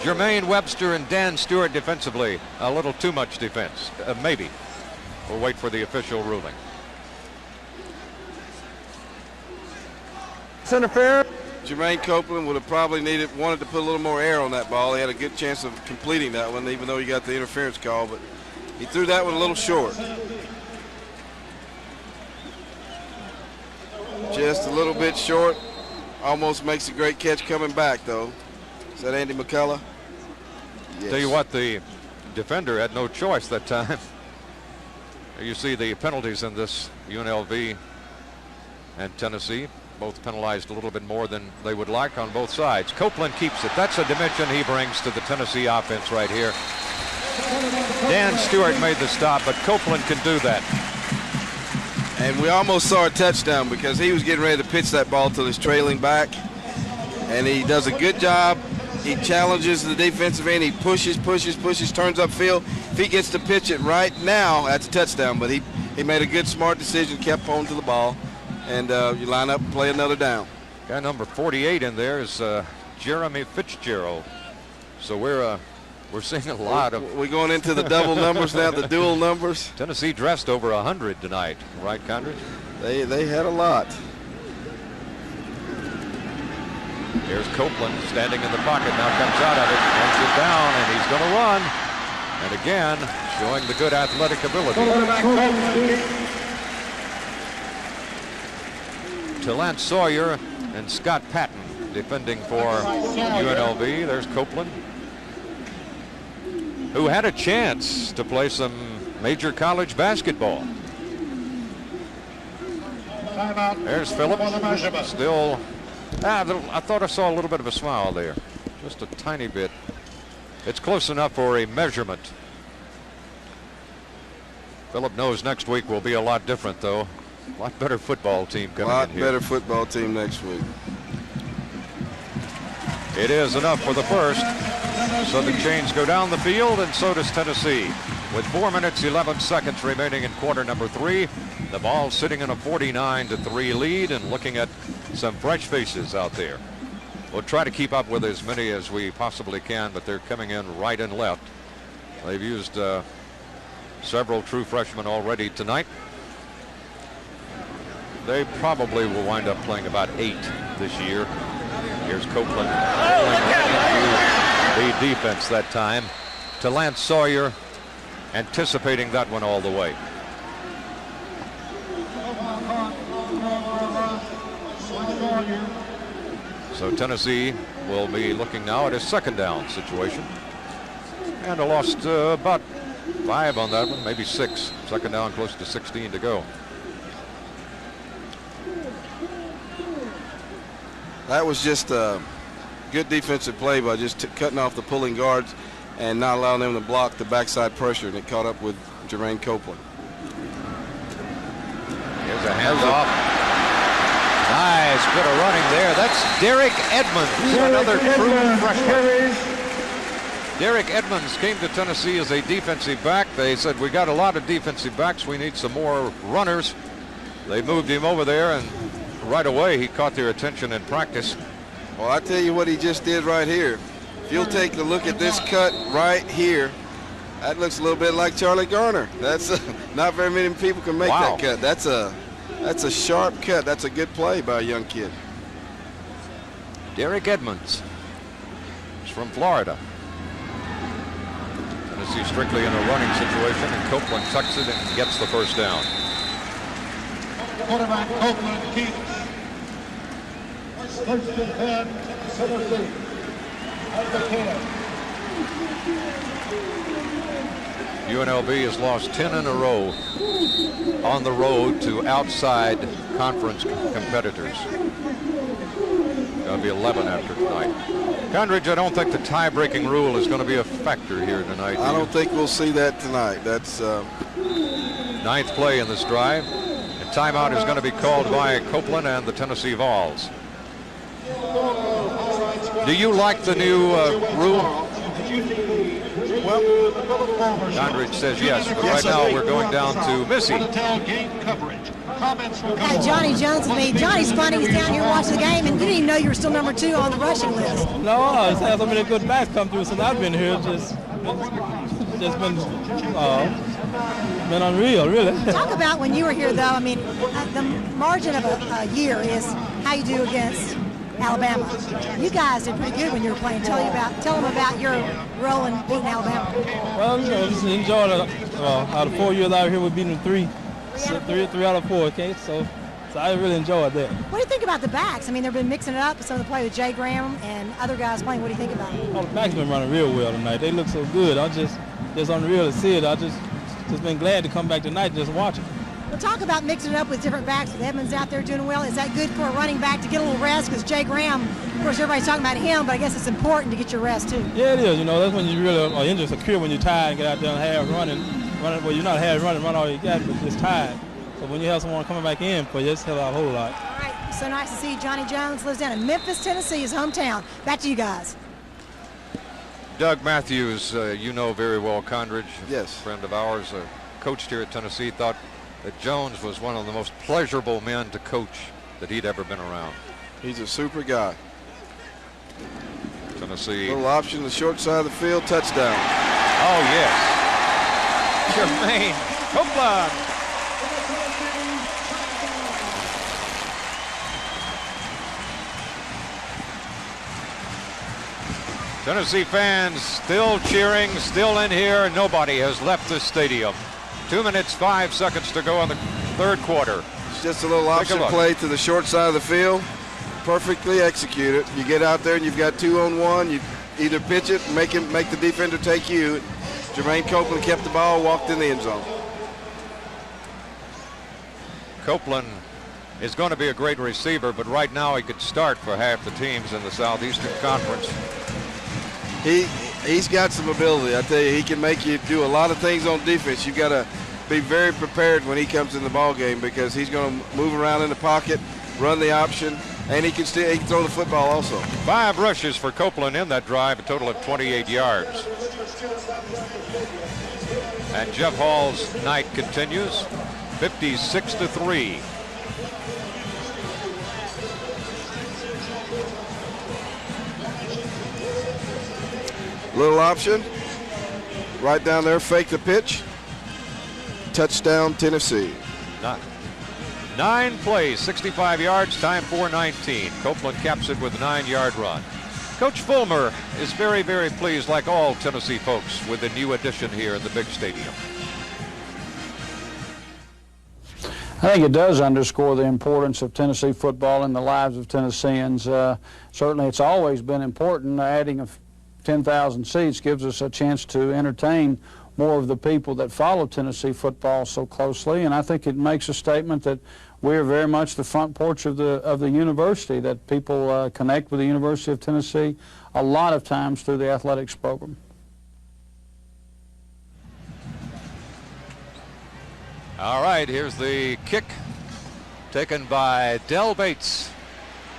Jermaine Webster and Dan Stewart defensively. A little too much defense. Maybe. We'll wait for the official ruling. Interference. Jermaine Copeland would have probably wanted to put a little more air on that ball. He had a good chance of completing that one, even though he got the interference call, but he threw that one a little short. Just a little bit short. Almost makes a great catch coming back, though. Is that Andy McCullough? Yes. Tell you what, the defender had no choice that time. You see the penalties in this UNLV and Tennessee. Both penalized a little bit more than they would like on both sides. Copeland keeps it. That's a dimension he brings to the Tennessee offense right here. Dan Stewart made the stop, but Copeland can do that. And we almost saw a touchdown because he was getting ready to pitch that ball to his trailing back. And he does a good job. He challenges the defensive end. He pushes, turns upfield. If he gets to pitch it right now, that's a touchdown. But he made a good, smart decision, kept on to the ball. And you line up and play another down. Guy number 48 in there is Jeremy Fitzgerald. So we're seeing a lot of. We're going into the double numbers now, the dual numbers. Tennessee dressed over 100 tonight, right, Condridge? They had a lot. Here's Copeland standing in the pocket. Now comes out of it, runs it down, and he's going to run. And again, showing the good athletic ability. To Lance Sawyer and Scott Patton defending for UNLV. There's Copeland, who had a chance to play some major college basketball. There's Phillips. Still, I thought I saw a little bit of a smile there. Just a tiny bit. It's close enough for a measurement. Phillip knows next week will be a lot different, though. A lot better football team coming in here. A lot better football team next week. It is enough for the first. So the chains go down the field, and so does Tennessee. with 4 minutes, 11 seconds remaining in quarter number 3. The ball sitting in a 49-3 lead, and looking at some fresh faces out there. We'll try to keep up with as many as we possibly can, but they're coming in right and left. They've used several true freshmen already tonight. They probably will wind up playing about 8 this year. Here's Copeland into the defense that time to Lance Sawyer, anticipating that one all the way. So Tennessee will be looking now at a second down situation. And I lost about 5 on that one, maybe 6. Second down, close to 16 to go. That was just a good defensive play by just cutting off the pulling guards and not allowing them to block the backside pressure, and it caught up with Jermaine Copeland. Here's a handoff. Nice bit of running there. That's Derek Edmonds, another true freshman. Derek Edmonds came to Tennessee as a defensive back. They said, we got a lot of defensive backs. We need some more runners. They moved him over there, and right away he caught their attention in practice. Well, I tell you what he just did right here. If you'll take a look at this cut right here, that looks a little bit like Charlie Garner. That's not very many people can make that cut. That's a sharp cut. That's a good play by a young kid. Derek Edmonds is from Florida. Tennessee strictly in a running situation, and Copeland tucks it and gets the first down. Quarterback Copeland keeps. First and 10, Tennessee. At the 10. UNLV has lost 10 in a row on the road to outside conference competitors. That'll be 11 after tonight. Condridge, I don't think the tie-breaking rule is going to be a factor here tonight. I don't think we'll see that tonight. That's 9th play in this drive. And timeout is going to be called by Copeland and the Tennessee Vols. Do you like the new rule? Condridge says yes, but right now we're going down to Missy. Johnny Jones with me. Johnny's funny. He's down here watching the game, and you didn't even know you were still number 2 on the rushing list. No, I've had so many good backs come through since I've been here. Just been unreal, really. Talk about when you were here, though. I mean, the margin of a year is how you do against Alabama. You guys did pretty good when you were playing. Tell them about your role in beating Alabama. Well, just enjoyed it. Out of 4 years out here, we've beaten 3. Three out of 4, okay? So I really enjoyed that. What do you think about the backs? I mean, they've been mixing it up with some of the play with Jay Graham and other guys playing. What do you think about it? Oh, the backs been running real well tonight. They look so good. I'm just unreal to see it. I just been glad to come back tonight and just watch it. Well, talk about mixing it up with different backs. With Edmonds out there doing well, is that good for a running back to get a little rest? Because Jay Graham, of course, everybody's talking about him, but I guess it's important to get your rest too. Yeah, it is. You know, that's when you really are injured secure, when you're tired and get out there and half running. Well, you're not half running, run all you got, but just tired. So when you have someone coming back in for you, it's a whole lot. All right, so nice to see Johnny Jones. Lives down in Memphis, Tennessee, his hometown. Back to you guys. Doug Matthews, you know very well, Condridge. Yes. Friend of ours, coached here at Tennessee, thought that Jones was one of the most pleasurable men to coach that he'd ever been around. He's a super guy. Tennessee. Little option, the short side of the field, touchdown. Oh, yes. Jermaine Copeland. Tennessee fans still cheering, still in here. Nobody has left the stadium. 2 minutes, 5 seconds to go in the third quarter. It's just a little option play to the short side of the field. Perfectly executed. You get out there and you've got 2-on-1. You either pitch it, make the defender take you. Jermaine Copeland kept the ball, walked in the end zone. Copeland is going to be a great receiver, but right now he could start for half the teams in the Southeastern Conference. He's got some ability. I tell you, he can make you do a lot of things on defense. You've got to be very prepared when he comes in the ball game, because he's going to move around in the pocket, run the option, and he can throw the football also. 5 rushes for Copeland in that drive, a total of 28 yards. And Jeff Hall's night continues, 56-3. Little option. Right down there, fake the pitch. Touchdown, Tennessee. 9 plays, 65 yards, time 4:19. Copeland caps it with a 9-yard run. Coach Fulmer is very, very pleased, like all Tennessee folks, with the new addition here in the big stadium. I think it does underscore the importance of Tennessee football in the lives of Tennesseans. Certainly it's always been important. Adding of 10,000 seats gives us a chance to entertain more of the people that follow Tennessee football so closely, and I think it makes a statement that we're very much the front porch of the university, that people connect with the University of Tennessee a lot of times through the athletics program. All right, here's the kick taken by Del Bates.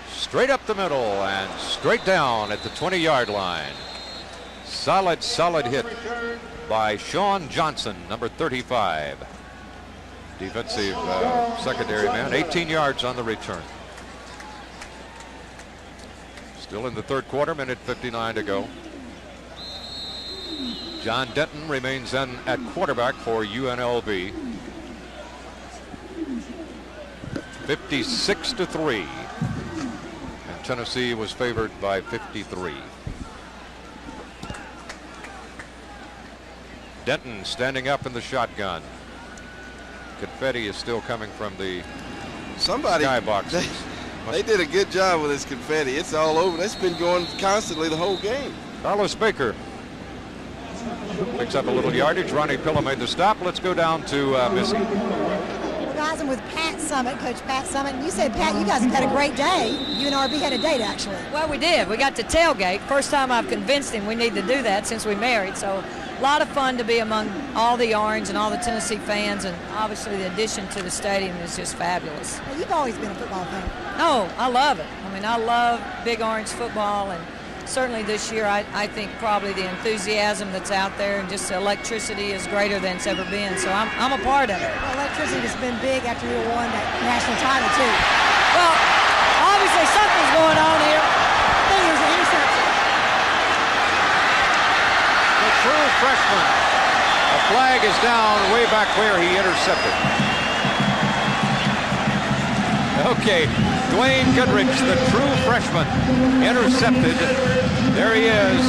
Straight up the middle and straight down at the 20-yard line. Solid, solid hit by Sean Johnson, number 35. Defensive secondary man, 18 yards on the return. Still in the third quarter, minute 59 to go. John Denton remains in at quarterback for UNLV. 56-3. And Tennessee was favored by 53. Denton standing up in the shotgun. Confetti is still coming from the skyboxes. They did a good job with this confetti. It's all over. That's been going constantly the whole game. Carlos Baker picks up a little yardage. Ronnie Pilla made the stop. Let's go down to Missy. Guys, I'm with Pat Summit, Coach Pat Summit. And you said, Pat, you guys have had a great day. UNRV had a date, actually. Well, we did. We got to tailgate. First time I've convinced him we need to do that since we married. So a lot of fun to be among all the Orange and all the Tennessee fans, and obviously the addition to the stadium is just fabulous. Well, you've always been a football fan. No, I love it. I mean, I love Big Orange football, and certainly this year I think probably the enthusiasm that's out there and just the electricity is greater than it's ever been. So I'm a part of it. Well, electricity has been big after you won that national title, too. Well, obviously something's going on here. I think it was an interception. The true freshman. A flag is down way back where he intercepted. Okay, Dwayne Goodrich, the true freshman, intercepted. There he is,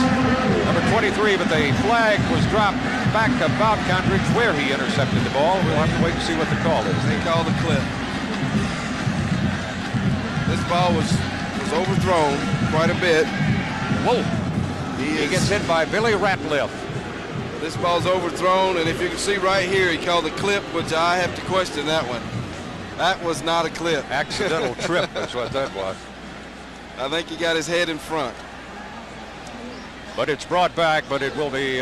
number 23, but the flag was dropped back about Goodrich where he intercepted the ball. We'll have to wait and see what the call is. They call the clip. This ball was overthrown quite a bit. Whoa. He gets hit by Billy Ratliff. This ball's overthrown, and if you can see right here, he called the clip, which I have to question that one. That was not a clip. Accidental trip, that's what that was. I think he got his head in front. But it's brought back, but it will be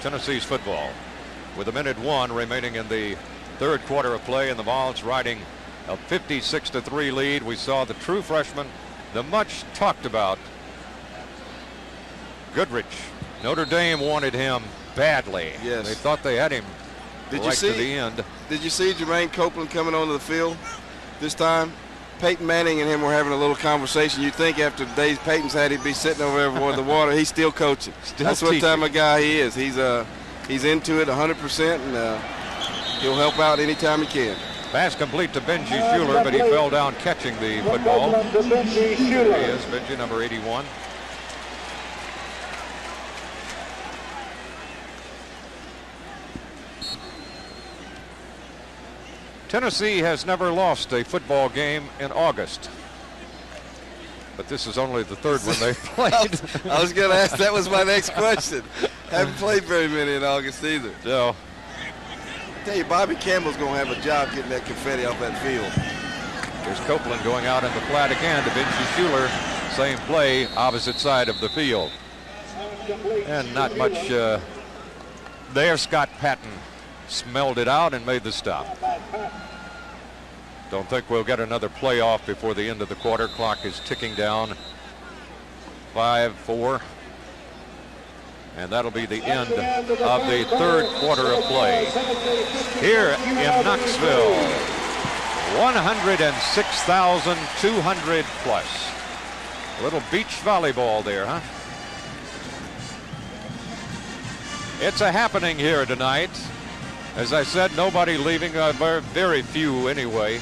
Tennessee's football. With 1:01 remaining in the third quarter of play, and the Vols riding a 56-3 lead. We saw the true freshman, the much talked about Goodrich. Notre Dame wanted him badly. Yes. They thought they had him Did right you see, to the end. Did you see Jermaine Copeland coming onto the field this time? Peyton Manning and him were having a little conversation. You'd think after the days Peyton's had, he'd be sitting over there with the water. He's still coaching. That's what type of guy he is. He's into it 100%, and he'll help out anytime he can. Pass complete to Benji Schuler, but he fell down catching the football. There he is, Benji, number 81. Tennessee has never lost a football game in August. But this is only the third one they've played. I was going to ask, that was my next question. Haven't played very many in August either. So, I tell you, Bobby Campbell's going to have a job getting that confetti off that field. Here's Copeland going out in the flat again to Benji Schuler. Same play, opposite side of the field. And not much there. Scott Patton smelled it out and made the stop. Don't think we'll get another playoff before the end of the quarter. Clock is ticking down. 5-4. And that'll be the end of the third quarter of play. Here in Knoxville, 106,200 plus. A little beach volleyball there, huh? It's a happening here tonight. As I said, nobody leaving, very few anyway.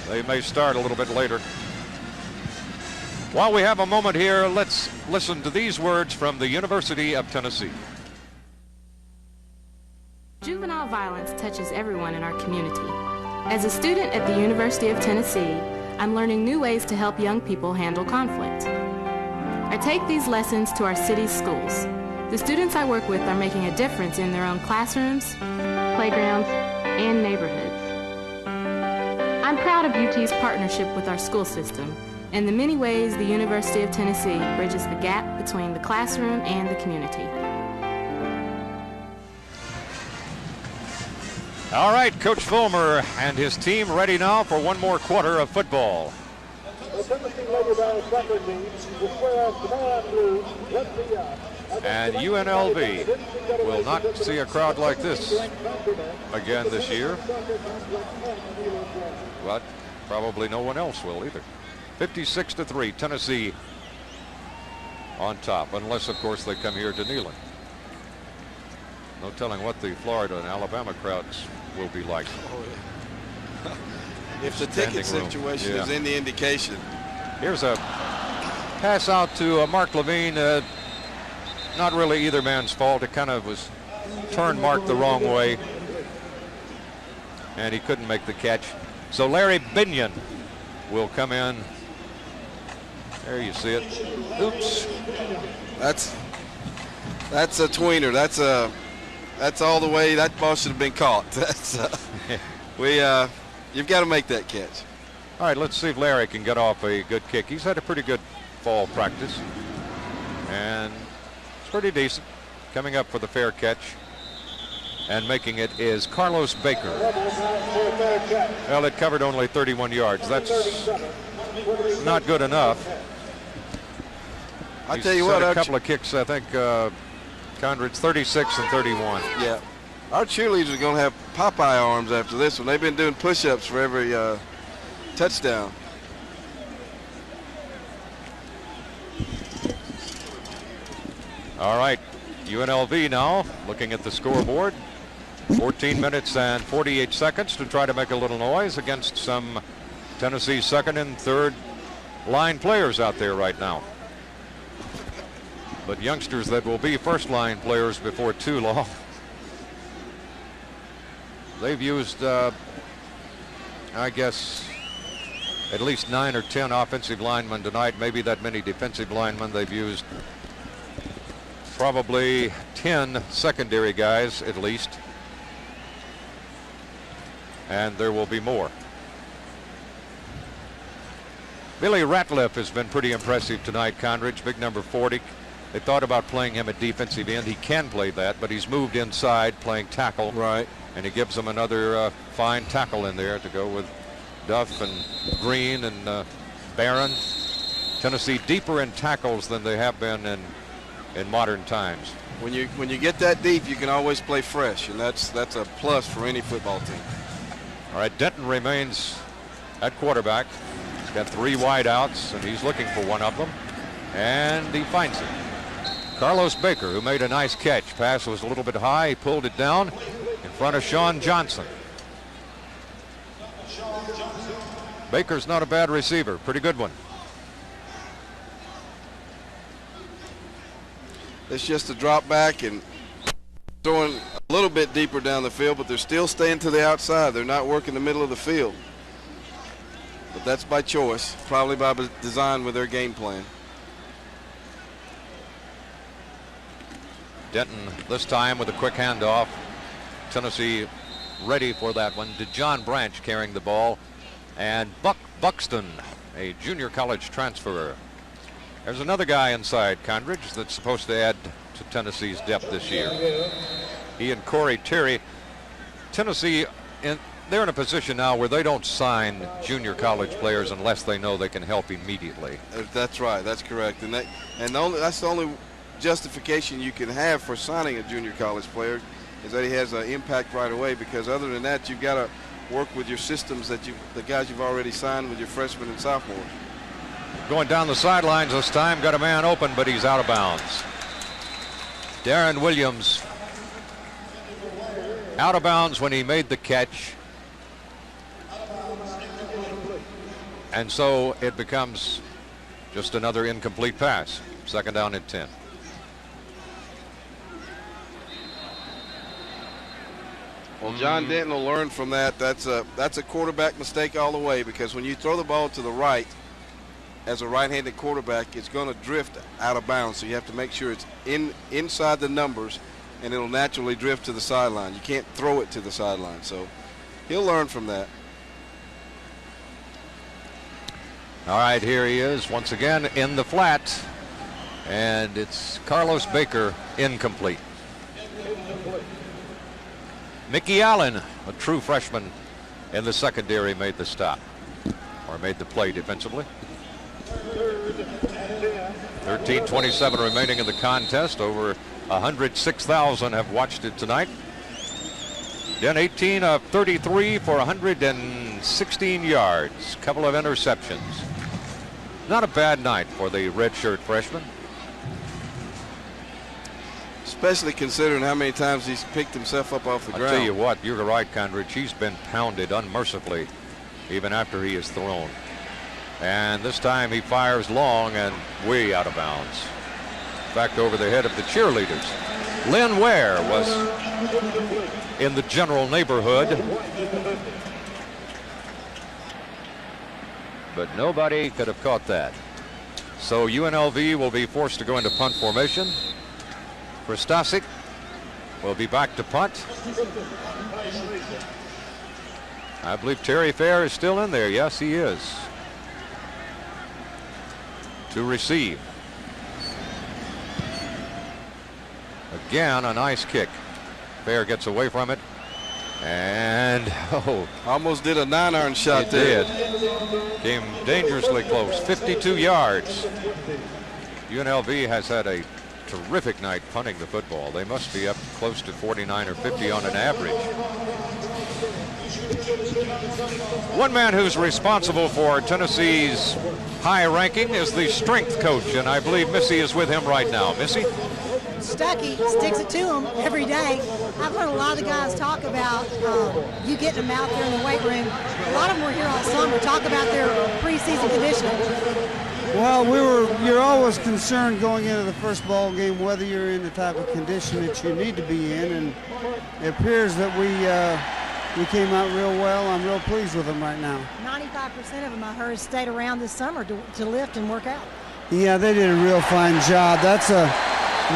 They may start a little bit later. While we have a moment here, let's listen to these words from the University of Tennessee. Juvenile violence touches everyone in our community. As a student at the University of Tennessee, I'm learning new ways to help young people handle conflict. I take these lessons to our city's schools. The students I work with are making a difference in their own classrooms, playgrounds, and neighborhoods. I'm proud of UT's partnership with our school system and the many ways the University of Tennessee bridges the gap between the classroom and the community. All right, Coach Fulmer and his team ready now for one more quarter of football. And UNLV will not see a crowd like this again this year, but probably no one else will either. 56-3, Tennessee on top, unless, of course, they come here to Neyland. No telling what the Florida and Alabama crowds will be like. Oh, yeah. If the ticket situation is any indication. Here's a pass out to Mark Levine. Not really either man's fault. It kind of was turned Mark the wrong way, and he couldn't make the catch. So Larry Binion will come in. There you see it. Oops. That's a tweener. That's all the way. That ball should have been caught. That's you've got to make that catch. All right, let's see if Larry can get off a good kick. He's had a pretty good fall practice, and it's pretty decent. Coming up for the fair catch and making it is Carlos Baker. Well, it covered only 31 yards. That's not good enough. I tell you what, a couple of kicks, I think, Condred's 36 and 31. Yeah. Our cheerleaders are going to have Popeye arms after this one. They've been doing push-ups for every touchdown. All right, UNLV now looking at the scoreboard. 14 minutes and 48 seconds to try to make a little noise against some Tennessee second and third line players out there right now. But youngsters that will be first line players before too long. They've used, I guess, at least 9 or 10 offensive linemen tonight, maybe that many defensive linemen. They've used probably 10 secondary guys at least. And there will be more. Billy Ratliff has been pretty impressive tonight, Condredge, big number 40. They thought about playing him at defensive end. He can play that, but he's moved inside playing tackle. Right. And he gives them another fine tackle in there to go with Duff and Green and Barron. Tennessee deeper in tackles than they have been in modern times. When you get that deep, you can always play fresh, and that's a plus for any football team. All right, Denton remains at quarterback. He's got 3 wideouts, and he's looking for one of them, and he finds it. Carlos Baker, who made a nice catch. Pass was a little bit high. He pulled it down in front of Sean Johnson. Baker's not a bad receiver. Pretty good one. It's just a drop back and throwing a little bit deeper down the field, but they're still staying to the outside. They're not working the middle of the field. But that's by choice, probably by design with their game plan. Denton this time with a quick handoff. Tennessee ready for that one. DeJohn Branch carrying the ball, and Buck Buxton, a junior college transfer. There's another guy inside, Condredge, that's supposed to add to Tennessee's depth this year. He and Corey Terry. Tennessee, they're in a position now where they don't sign junior college players unless they know they can help immediately. That's right. That's correct. And that's the only justification you can have for signing a junior college player is that he has an impact right away, because other than that, you've got to work with your systems that the guys you've already signed with your freshmen and sophomores. Going down the sidelines this time, got a man open, but he's out of bounds. Darren Williams out of bounds when he made the catch. And so it becomes just another incomplete pass. Second down and 10. Well, John Denton will learn from that. That's a quarterback mistake all the way, because when you throw the ball to the right as a right-handed quarterback, it's going to drift out of bounds. So you have to make sure it's inside the numbers, and it'll naturally drift to the sideline. You can't throw it to the sideline. So he'll learn from that. All right, here he is once again in the flat, and it's Carlos Baker, incomplete. Mickey Allen, a true freshman in the secondary, made the stop, or made the play defensively. 13:27 remaining in the contest. Over 106,000 have watched it tonight. Then 18 of 33 for 116 yards. Couple of interceptions. Not a bad night for the redshirt freshman. Especially considering how many times he's picked himself up off the ground. I'll tell you what, you're right, Condrich. He's been pounded unmercifully even after he is thrown. And this time he fires long and way out of bounds. Back over the head of the cheerleaders. Lynn Ware was in the general neighborhood, but nobody could have caught that. So UNLV will be forced to go into punt formation. Kristasic will be back to punt. I believe Terry Fair is still in there. Yes, he is. To receive. Again, a nice kick. Fair gets away from it. And, almost did a 9-iron shot there. Did. Came dangerously close. 52 yards. UNLV has had a terrific night punting the football. They must be up close to 49 or 50 on an average. One man who's responsible for Tennessee's high ranking is the strength coach, and I believe Missy is with him right now. Missy? Stuckey sticks it to him every day. I've heard a lot of the guys talk about you getting them out there in the weight room. A lot of them were here all summer, talk about their preseason conditioning. Well, you're always concerned going into the first ball game whether you're in the type of condition that you need to be in, and it appears that we came out real well. I'm real pleased with them right now. 95% of them, I heard, stayed around this summer to lift and work out. Yeah, they did a real fine job. That's a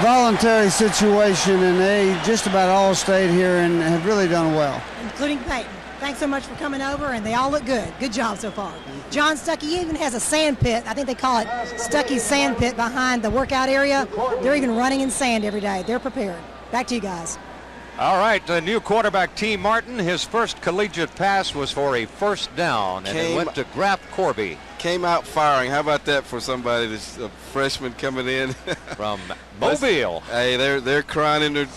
voluntary situation, and they just about all stayed here and have really done well. Including Peyton. Thanks so much for coming over, and they all look good. Good job so far. John Stuckey even has a sand pit. I think they call it Stuckey's sand pit behind the workout area. They're even running in sand every day. They're prepared. Back to you guys. All right, the new quarterback, T. Martin, his first collegiate pass was for a first down, and it went to Graf Corby. Came out firing. How about that for somebody that's a freshman coming in? From Mobile. Hey, they're crying in their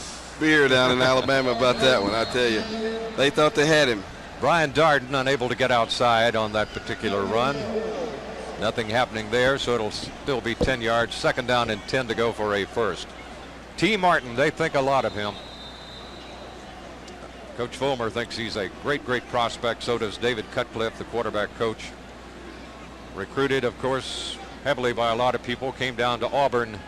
beer down in Alabama about that one, I tell you. They thought they had him. Brian Darden unable to get outside on that particular run. Nothing happening there, so it'll still be 10 yards. Second down and 10 to go for a first. T. Martin, they think a lot of him. Coach Fulmer thinks he's a great prospect. So does David Cutcliffe, the quarterback coach. Recruited, of course, heavily by a lot of people. Came down to Auburn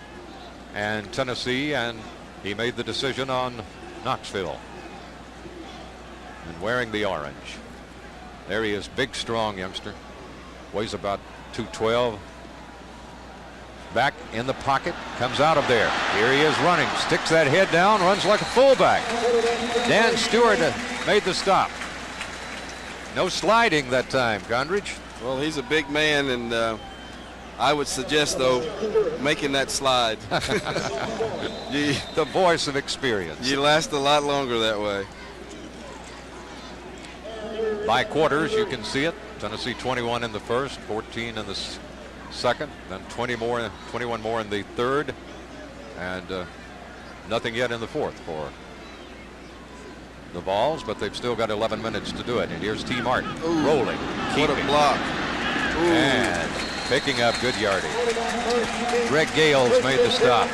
and Tennessee, and he made the decision on Knoxville. And wearing the orange. There he is, big, strong youngster. Weighs about 212. Back in the pocket, comes out of there. Here he is running, sticks that head down, runs like a fullback. Dan Stewart made the stop. No sliding that time, Condrich. Well, he's a big man, and I would suggest, though, making that slide. The voice of experience. You last a lot longer that way. By quarters, you can see it. Tennessee 21 in the first, 14 in the second, then 21 more in the third. And nothing yet in the fourth for the Vols, but they've still got 11 minutes to do it. And here's T. Martin rolling, What a block. and picking up good yardage. Greg Gales made the stop.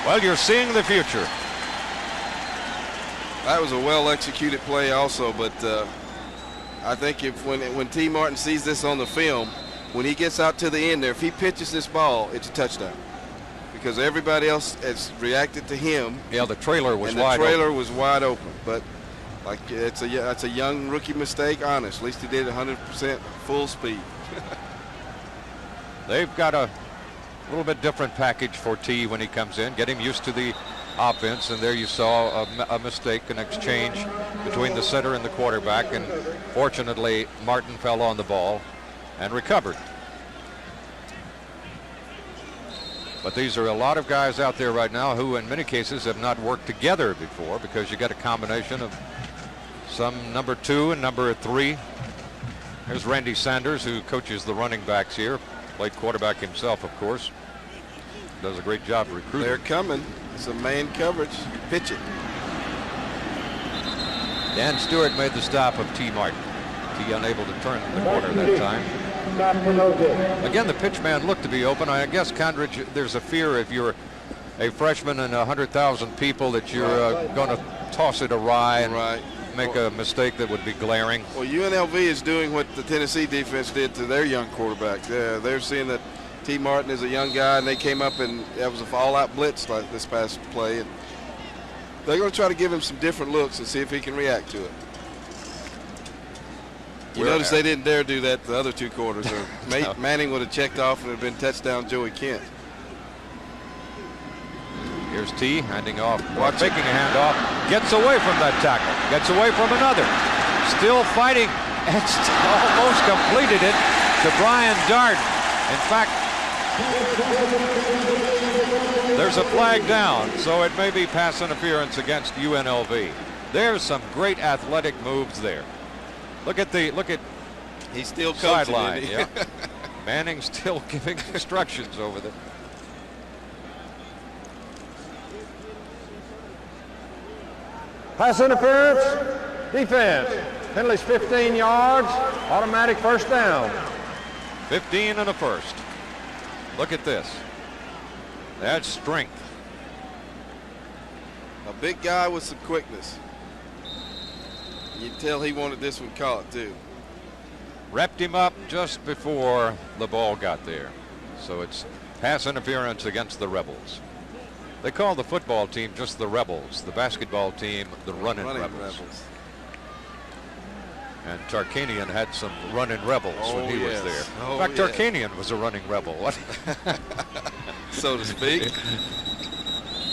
Well, you're seeing the future. That was a well-executed play also, but I think when T. Martin sees this on the film, when he gets out to the end there, if he pitches this ball, it's a touchdown. Because everybody else has reacted to him. Yeah, the trailer was and wide open. the trailer was wide open. But like it's a young rookie mistake, honest. At least he did 100% full speed. They've got a little bit different package for T when he comes in. Get him used to the offense, and there you saw a mistake, an exchange between the center and the quarterback, and fortunately Martin fell on the ball and recovered. But these are a lot of guys out there right now who in many cases have not worked together before, because you got a combination of some number 2 and number 3. There's Randy Sanders, who coaches the running backs here, played quarterback himself, of course. Does a great job recruiting. They're coming. It's a man coverage. Pitch it. Dan Stewart made the stop of T. Martin. T unable to turn the corner that time. Again, the pitch man looked to be open. I guess, Condridge, there's a fear if you're a freshman and 100,000 people that you're going to toss it awry and make a mistake that would be glaring. Well, UNLV is doing what the Tennessee defense did to their young quarterback. They're seeing that T. Martin is a young guy, and they came up and that was a all-out blitz like this past play. And they're going to try to give him some different looks and see if he can react to it. You notice they didn't dare do that the other 2 quarters. Or Manning would have checked off and it would have been touchdown Joey Kent. Here's T handing off, taking a handoff, gets away from that tackle, gets away from another, still fighting, and almost completed it to Brian Darden. In fact, there's a flag down, so it may be pass interference against UNLV. There's some great athletic moves there. Look at he's still sideline. Coaching, yeah. Manning still giving instructions over there. Pass interference, defense. Penalty's 15 yards, automatic first down. 15 and a first. Look at this. That's strength. A big guy with some quickness. You can tell he wanted this one caught too. Wrapped him up just before the ball got there. So it's pass interference against the Rebels. They call the football team just the Rebels, the basketball team the running Rebels. And Tarkanian had some running Rebels when he was there. In fact, Tarkanian was a running Rebel. So to speak.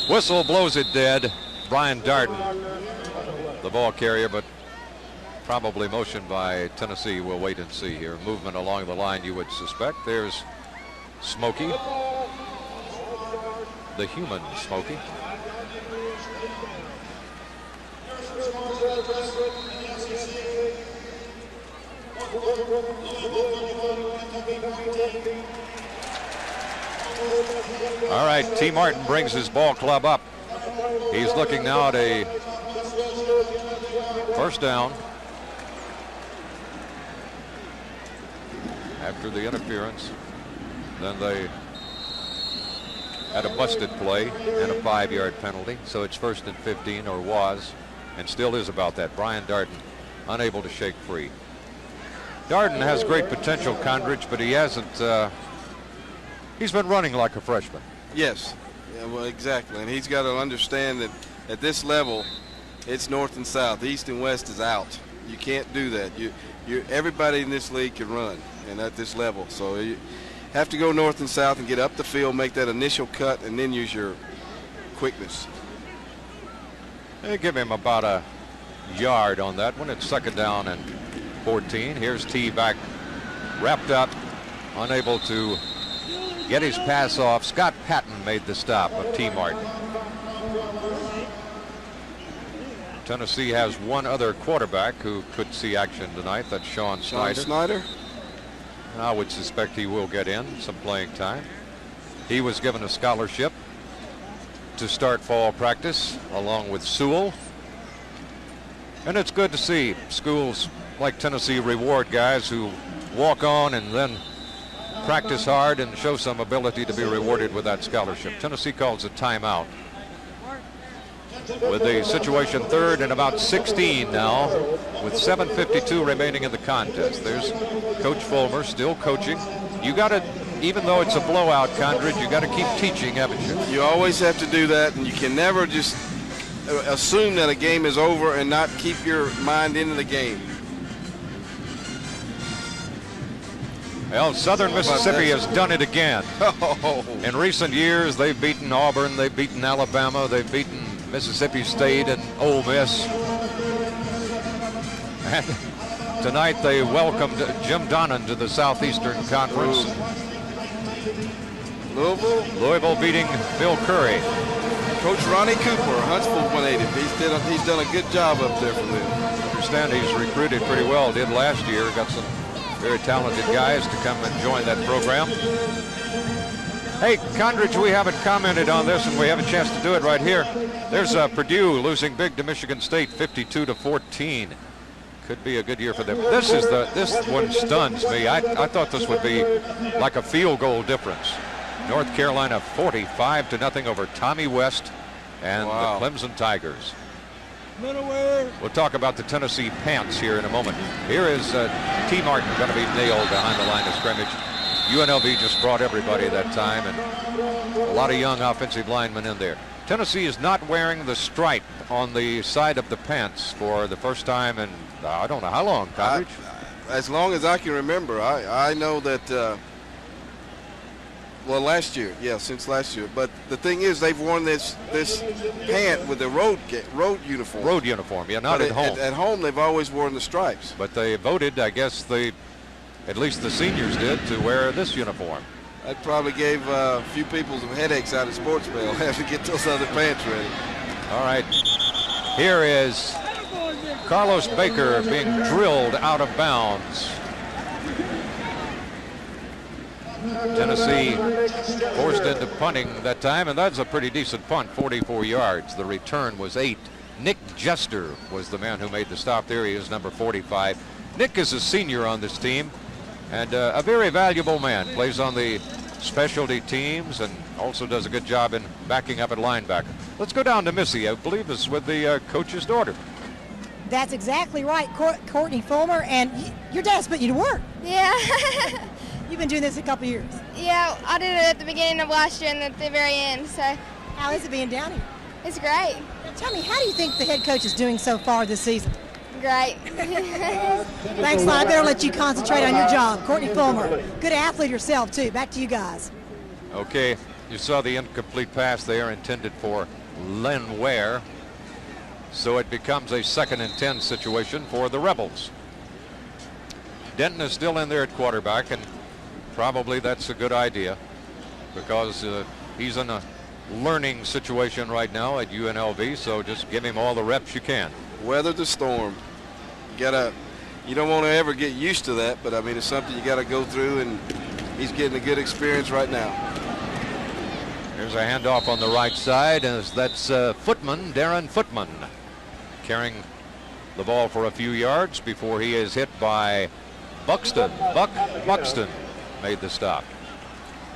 Whistle blows it dead. Brian Darden, the ball carrier, but probably motioned by Tennessee. We'll wait and see here. Movement along the line, you would suspect. There's Smokey, the human Smokey. All right, T. Martin brings his ball club up. He's looking now at a first down after the interference. Then they had a busted play and a 5-yard penalty, so it's 1st and 15, or was, and still is about that. Brian Darden unable to shake free. Darden has great potential, Condridge, but he hasn't. He's been running like a freshman. Yes, yeah, well, exactly, and he's got to understand that at this level, it's north and south, east and west is out. You can't do that. Everybody in this league can run, and at this level, so you have to go north and south and get up the field, make that initial cut, and then use your quickness. They give him about a yard on that one. It's 2nd down and 14. Here's T back, wrapped up, unable to get his pass off. Scott Patton made the stop of T. Martin. Tennessee has one other quarterback who could see action tonight. That's Sean Snyder. Snyder? I would suspect he will get in some playing time. He was given a scholarship to start fall practice along with Sewell. And it's good to see schools like Tennessee reward guys who walk on and then practice hard and show some ability to be rewarded with that scholarship. Tennessee calls a timeout. With the situation third and about 16 now, with 7:52 remaining in the contest. There's Coach Fulmer still coaching. You got to, even though it's a blowout, Condridge, you got to keep teaching, haven't you? You always have to do that, and you can never just assume that a game is over and not keep your mind into the game. Well, Southern Mississippi has done it again. In recent years, they've beaten Auburn, they've beaten Alabama, they've beaten Mississippi State and Ole Miss. And tonight they welcomed Jim Donnan to the Southeastern Conference. Louisville beating Bill Curry. Coach Ronnie Cooper, Huntsville 180. He's done a good job up there for them. I understand he's recruited pretty well. Did last year. Got some very talented guys to come and join that program. Hey, Condridge, we haven't commented on this, and we have a chance to do it right here. There's Purdue losing big to Michigan State, 52-14. Could be a good year for them. This one stuns me. I thought this would be like a field goal difference. North Carolina 45-0 over Tommy West and the Clemson Tigers. We'll talk about the Tennessee Pants here in a moment. Here is T. Martin going to be nailed behind the line of scrimmage. UNLV just brought everybody that time, and a lot of young offensive linemen in there. Tennessee is not wearing the stripe on the side of the pants for the first time in I don't know how long, Condridge. As long as I can remember. I know that, well, last year, yeah, since last year. But the thing is, they've worn this pant with the road uniform. Road uniform, yeah, not at home. At home, they've always worn the stripes. But they voted, I guess at least the seniors did, to wear this uniform. That probably gave a few people some headaches out of Sportsville, having to get those other pants ready. All right, here is Carlos Baker being drilled out of bounds. Tennessee forced into punting that time, and that's a pretty decent punt, 44 yards. The return was 8. Nick Jester was the man who made the stop there. He is number 45. Nick is a senior on this team and a very valuable man. Plays on the specialty teams and also does a good job in backing up at linebacker. Let's go down to Missy. I believe it's with the coach's daughter. That's exactly right, Courtney Fulmer, and your dad's put you to work. Yeah. You've been doing this a couple years. Yeah, I did it at the beginning of last year and at the very end. So, how is it being down here? It's great. Now, tell me, how do you think the head coach is doing so far this season? Great. Thanks a lot. I better let you concentrate on your job. Courtney Fulmer, good athlete yourself, too. Back to you guys. Okay, you saw the incomplete pass there intended for Len Ware. So it becomes a 2nd and 10 situation for the Rebels. Denton is still in there at quarterback, and probably that's a good idea because he's in a learning situation right now at UNLV, so just give him all the reps you can. Weather the storm. You don't want to ever get used to that, but I mean, it's something you got to go through, and he's getting a good experience right now. Here's a handoff on the right side, and that's Footman, Darren Footman, carrying the ball for a few yards before he is hit by Buxton. Buck Buxton made the stop.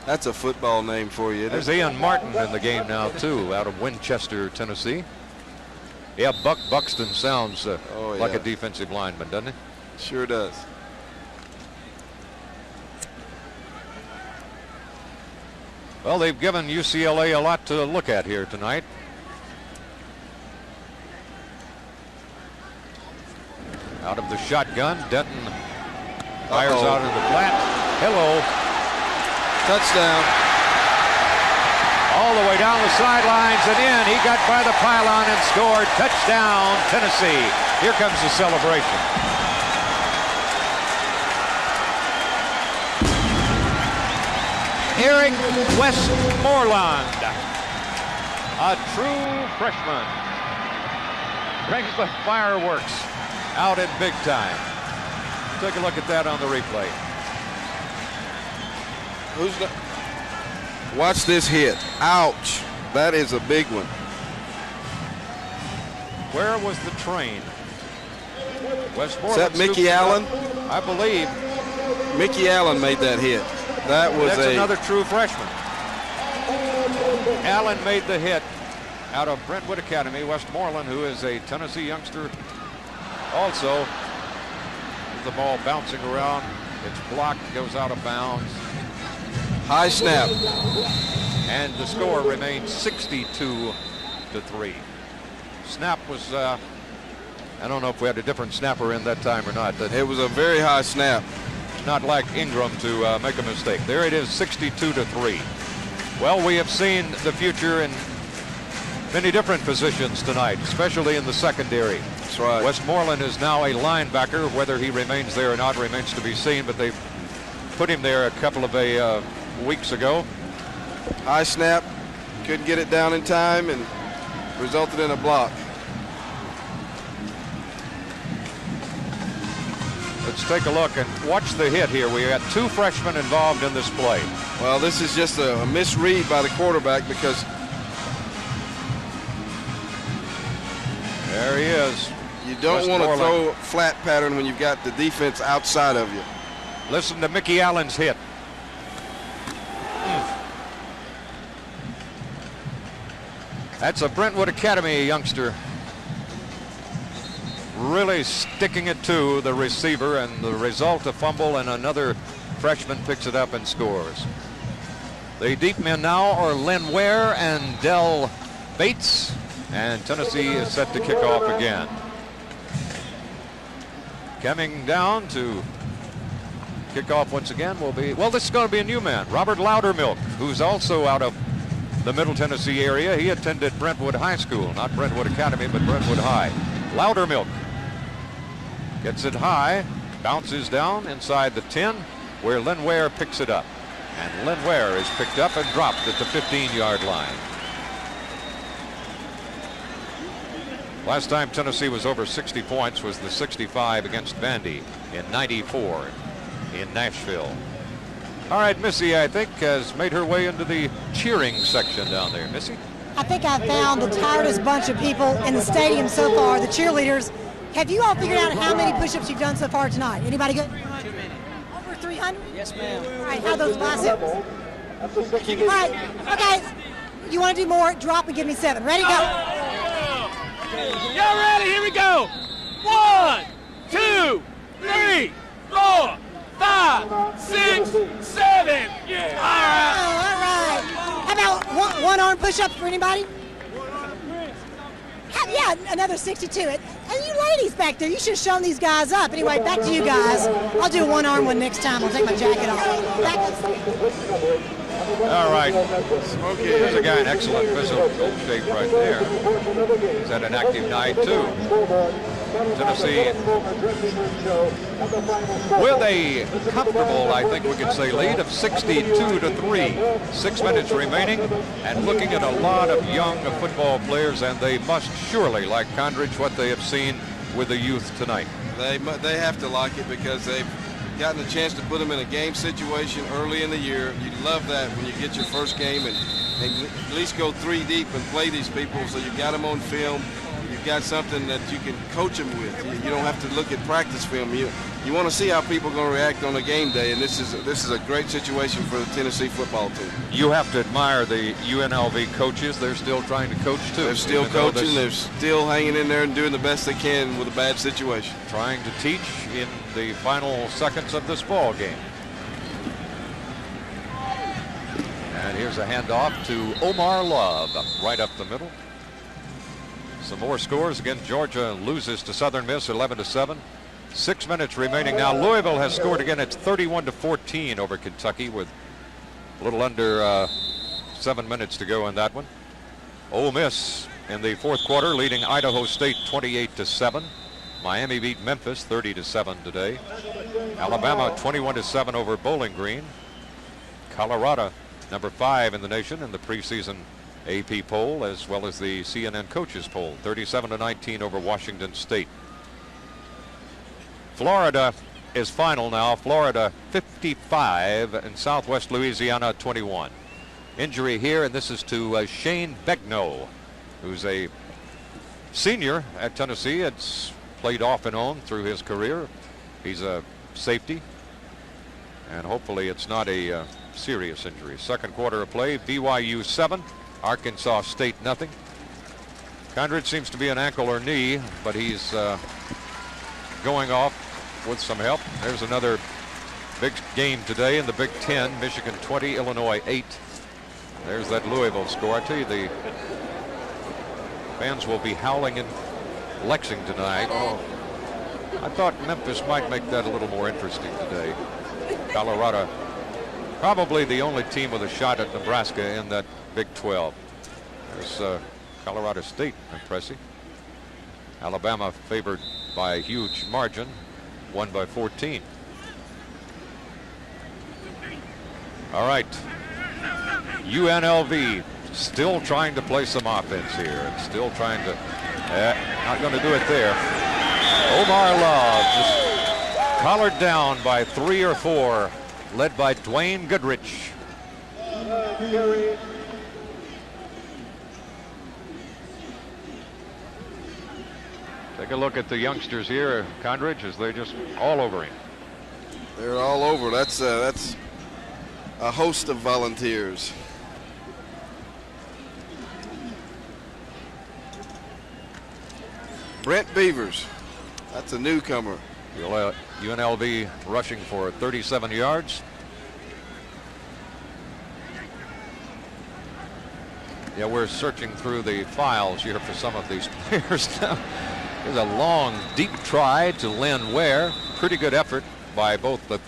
That's a football name for you. There's Ian Martin in the game now, too, out of Winchester, Tennessee. Yeah, Buck Buxton sounds like a defensive lineman, doesn't it? Sure does. Well, they've given UCLA a lot to look at here tonight. Out of the shotgun, Denton fires out of the flat. Hello. Touchdown. All the way down the sidelines and in. He got by the pylon and scored. Touchdown, Tennessee. Here comes the celebration. Eric Westmoreland, a true freshman, brings the fireworks out in big time. Take a look at that on the replay. Watch this hit. Ouch. That is a big one. Where was the train? Westmoreland. Is that Mickey Allen? I believe. Mickey Allen made that hit. That's another true freshman. Allen made the hit out of Brentwood Academy. Westmoreland, who is a Tennessee youngster also. The ball bouncing around. It's blocked, goes out of bounds. High snap. And the score remains 62-3. Snap was, I don't know if we had a different snapper in that time or not. It was a very high snap. Not like Ingram to make a mistake. There it is, 62-3. Well, we have seen the future in many different positions tonight, especially in the secondary. That's right. Westmoreland is now a linebacker. Whether he remains there or not remains to be seen, but they put him there a couple of weeks ago. High snap, couldn't get it down in time, and resulted in a block. Let's take a look and watch the hit here. We got two freshmen involved in this play. Well, this is just a misread by the quarterback because there he is. You don't want to throw a flat pattern when you've got the defense outside of you. Listen to Mickey Allen's hit. That's a Brentwood Academy youngster. Really sticking it to the receiver, and the result a fumble, and another freshman picks it up and scores. The deep men now are Len Ware and Dell Bates, and Tennessee is set to kick off again. Coming down to kick off once again will be, well, this is going to be a new man, Robert Loudermilk, who's also out of the Middle Tennessee area. He attended Brentwood High School, not Brentwood Academy, but Brentwood High. Loudermilk gets it high, bounces down inside the 10, where Len Ware picks it up. And Len Ware is picked up and dropped at the 15-yard line. Last time Tennessee was over 60 points was the 65 against Vandy in '94 in Nashville. All right, Missy, I think, has made her way into the cheering section down there. Missy? I think I found the tiredest bunch of people in the stadium so far, the cheerleaders. Have you all figured out how many push-ups you've done so far tonight? Anybody good? 300. Too many. Over 300? Yes, ma'am. All right, how are those biceps? All right, okay. You want to do more? Drop and give me 7. Ready, go. Y'all ready? Here we go. 1, 2, 3, 4, 5, 6, 7. Yeah. All right. How about one arm push-up for anybody? Yeah, another 62. And you ladies back there, you should have shown these guys up. Anyway, back to you guys. I'll do a one-arm one next time. I'll take my jacket off. Back. All right. There's a guy in excellent physical shape right there. He's had an active night, too. Tennessee with a comfortable, I think we could say, lead of 62-3. 6 minutes remaining, and looking at a lot of young football players, and they must surely like Condridge what they have seen with the youth tonight. They have to like it because they've gotten a chance to put them in a game situation early in the year. You love that when you get your first game and at least go 3 deep and play these people, so you've got them on film. You've got something that you can coach them with. You don't have to look at practice film. You want to see how people are going to react on a game day, and this is a great situation for the Tennessee football team. You have to admire the UNLV coaches. They're still trying to coach, too. They're still coaching. They're still hanging in there and doing the best they can with a bad situation. Trying to teach in the final seconds of this ball game. And here's a handoff to Omar Love, right up the middle. Some more scores. Again, Georgia loses to Southern Miss 11-7. 6 minutes remaining now. Louisville has scored again. It's 31-14 over Kentucky with a little under 7 minutes to go in that one. Ole Miss in the fourth quarter leading Idaho State 28-7. Miami beat Memphis 30-7 today. Alabama 21-7 over Bowling Green. Colorado, number 5 in the nation in the preseason AP poll, as well as the CNN coaches poll, 37-19 over Washington State. Florida is final now. Florida 55 and Southwest Louisiana 21. injury here, and this is to Shane Begnaud, who's a senior at Tennessee. It's played off and on through his career. He's a safety, and hopefully it's not a serious injury. Second quarter of play, BYU 7, Arkansas State nothing. Condred seems to be an ankle or knee, but he's going off with some help. There's another big game today in the Big Ten. Michigan 20, Illinois 8. There's that Louisville score. I tell you, the fans will be howling in Lexington tonight. I thought Memphis might make that a little more interesting today. Colorado, probably the only team with a shot at Nebraska in that Big 12. There's Colorado State, impressive. Alabama favored by a huge margin, won by 14. All right, UNLV still trying to play some offense here, and still trying to, not going to do it there. Omar Love just collared down by 3 or 4, led by Dwayne Goodrich. Take a look at the youngsters here, Condridge, as they're just all over him. They're all over. That's a host of volunteers. Brent Beavers, that's a newcomer. UNLV rushing for 37 yards. Yeah, we're searching through the files here for some of these players now. There's a long, deep try to Lynn Ware. Pretty good effort by both the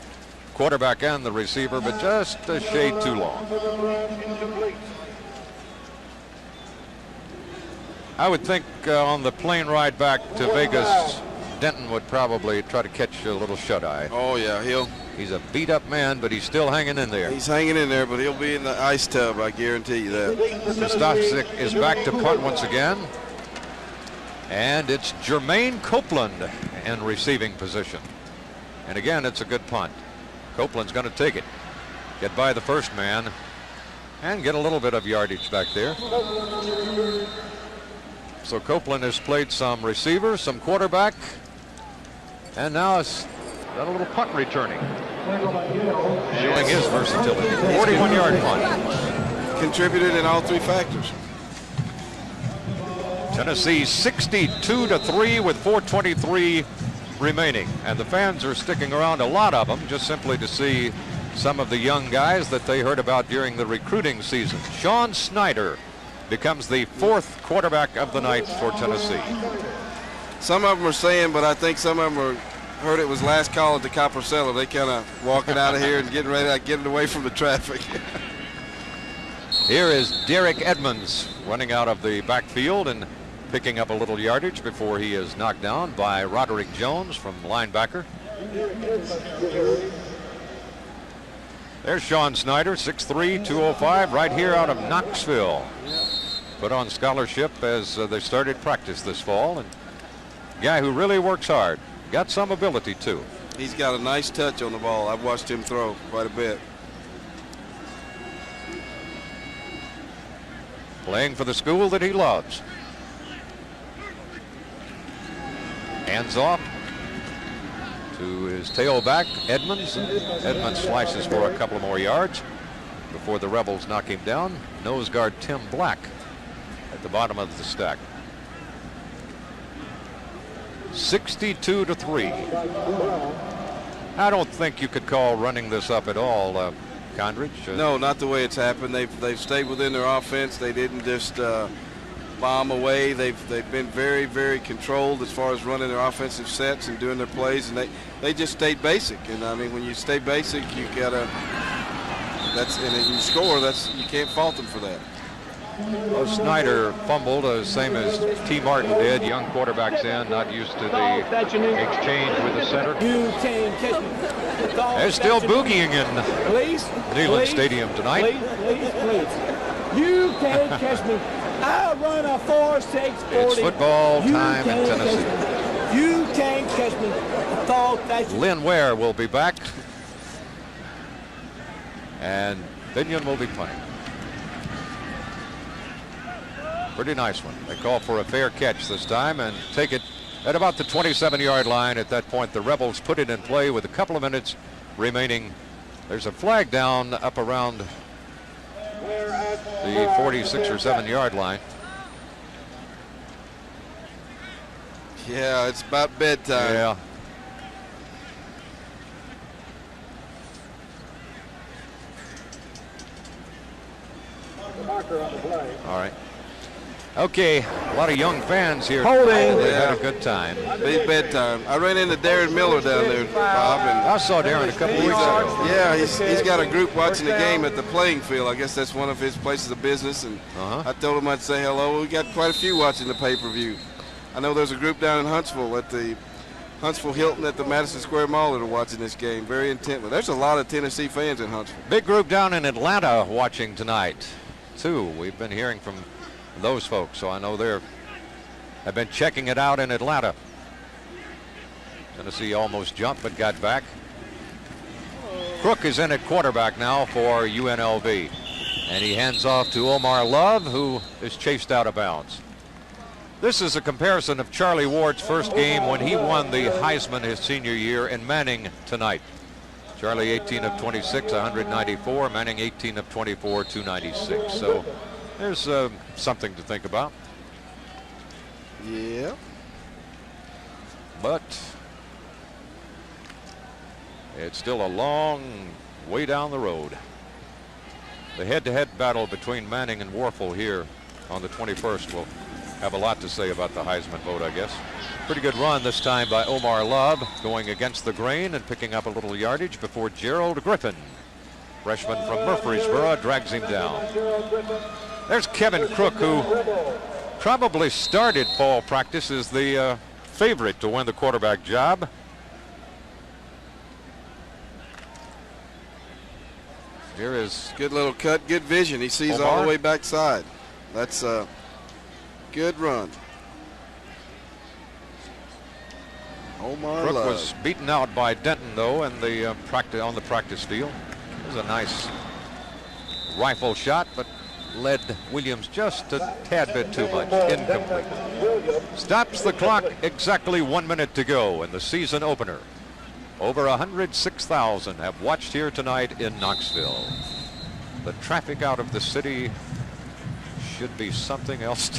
quarterback and the receiver, but just a shade too long. I would think on the plane ride back to Vegas, Denton would probably try to catch a little shut-eye. Oh, yeah, he's a beat-up man, but he's still hanging in there. He's hanging in there, but he'll be in the ice tub, I guarantee you that. Kostasik is back to punt once again. And it's Jermaine Copeland in receiving position. And again, it's a good punt. Copeland's going to take it, get by the first man, and get a little bit of yardage back there. So Copeland has played some receiver, some quarterback, and now it's got a little punt returning, showing his versatility. 41-yard punt. Contributed in all 3 factors. Tennessee 62-3 with 4:23 remaining, and the fans are sticking around, a lot of them, just simply to see some of the young guys that they heard about during the recruiting season. Sean Snyder becomes the 4th quarterback of the night for Tennessee. Some of them are saying, but I think some of them heard it was last call at the Copper Cellar. They kind of walking out of here and getting ready to get away from the traffic. Here is Derek Edmonds running out of the backfield and picking up a little yardage before he is knocked down by Roderick Jones from linebacker. There's Sean Snyder, 6'3", 205, right here out of Knoxville. Put on scholarship as they started practice this fall, and a guy who really works hard. Got some ability too. He's got a nice touch on the ball. I've watched him throw quite a bit. Playing for the school that he loves. Hands off to his tailback, Edmonds. Edmonds slices for a couple more yards before the Rebels knock him down. Nose guard Tim Black at the bottom of the stack. 62-3. I don't think you could call running this up at all, Condridge. No, not the way it's happened. They've stayed within their offense. They didn't just bomb away. They've been very, very controlled as far as running their offensive sets and doing their plays, and they just stayed basic. And I mean, when you stay basic, you gotta. And you score. You can't fault them for that. Well, Snyder fumbled, same as T. Martin did. Young quarterbacks in, not used to the exchange with the center. They're still boogieing in Neyland Stadium tonight. Please. You can't catch me. I run a 4.6 40. It's football time in Tennessee. You can't catch me. Lynn Ware will be back, and Binion will be punting. Pretty nice one. They call for a fair catch this time and take it at about the 27-yard line. At that point, the Rebels put it in play with a couple of minutes remaining. There's a flag down up around the 46 or 7-yard line. Yeah, it's about bedtime. Yeah. All right. Okay, a lot of young fans here. Holding. They Yeah. had a good time. Big bedtime. I ran into Darren Miller down there, Bob. And I saw Darren a couple weeks ago. Yeah, he's got a group watching the game at the playing field. I guess that's one of his places of business. And I told him I'd say hello. We got quite a few watching the pay-per-view. I know there's a group down in Huntsville at the Huntsville Hilton at the Madison Square Mall that are watching this game very intently. There's a lot of Tennessee fans in Huntsville. Big group down in Atlanta watching tonight, too. We've been hearing from those folks, so I know have been checking it out in Atlanta. Tennessee almost jumped but got back. Crook is in at quarterback now for UNLV, and he hands off to Omar Love, who is chased out of bounds. This is a comparison of Charlie Ward's first game when he won the Heisman his senior year, and Manning tonight. Charlie 18 of 26, 194. Manning 18 of 24, 296. So there's something to think about. Yeah. But it's still a long way down the road. The head-to-head battle between Manning and Warfel here on the 21st will have a lot to say about the Heisman vote, I guess. Pretty good run this time by Omar Love, going against the grain and picking up a little yardage before Gerald Griffin, freshman from Murfreesboro, drags him down. There's Kevin Crook, who probably started fall practice as the favorite to win the quarterback job. Here is good little cut, good vision. He sees Omar all the way backside. That's a good run. Omar Crook Love was beaten out by Denton, though, in the on the practice field. It was a nice rifle shot, but led Williams just a tad bit too much. Incomplete. Stops the clock. Exactly 1 minute to go in the season opener. Over 106,000 have watched here tonight in Knoxville. The traffic out of the city should be something else.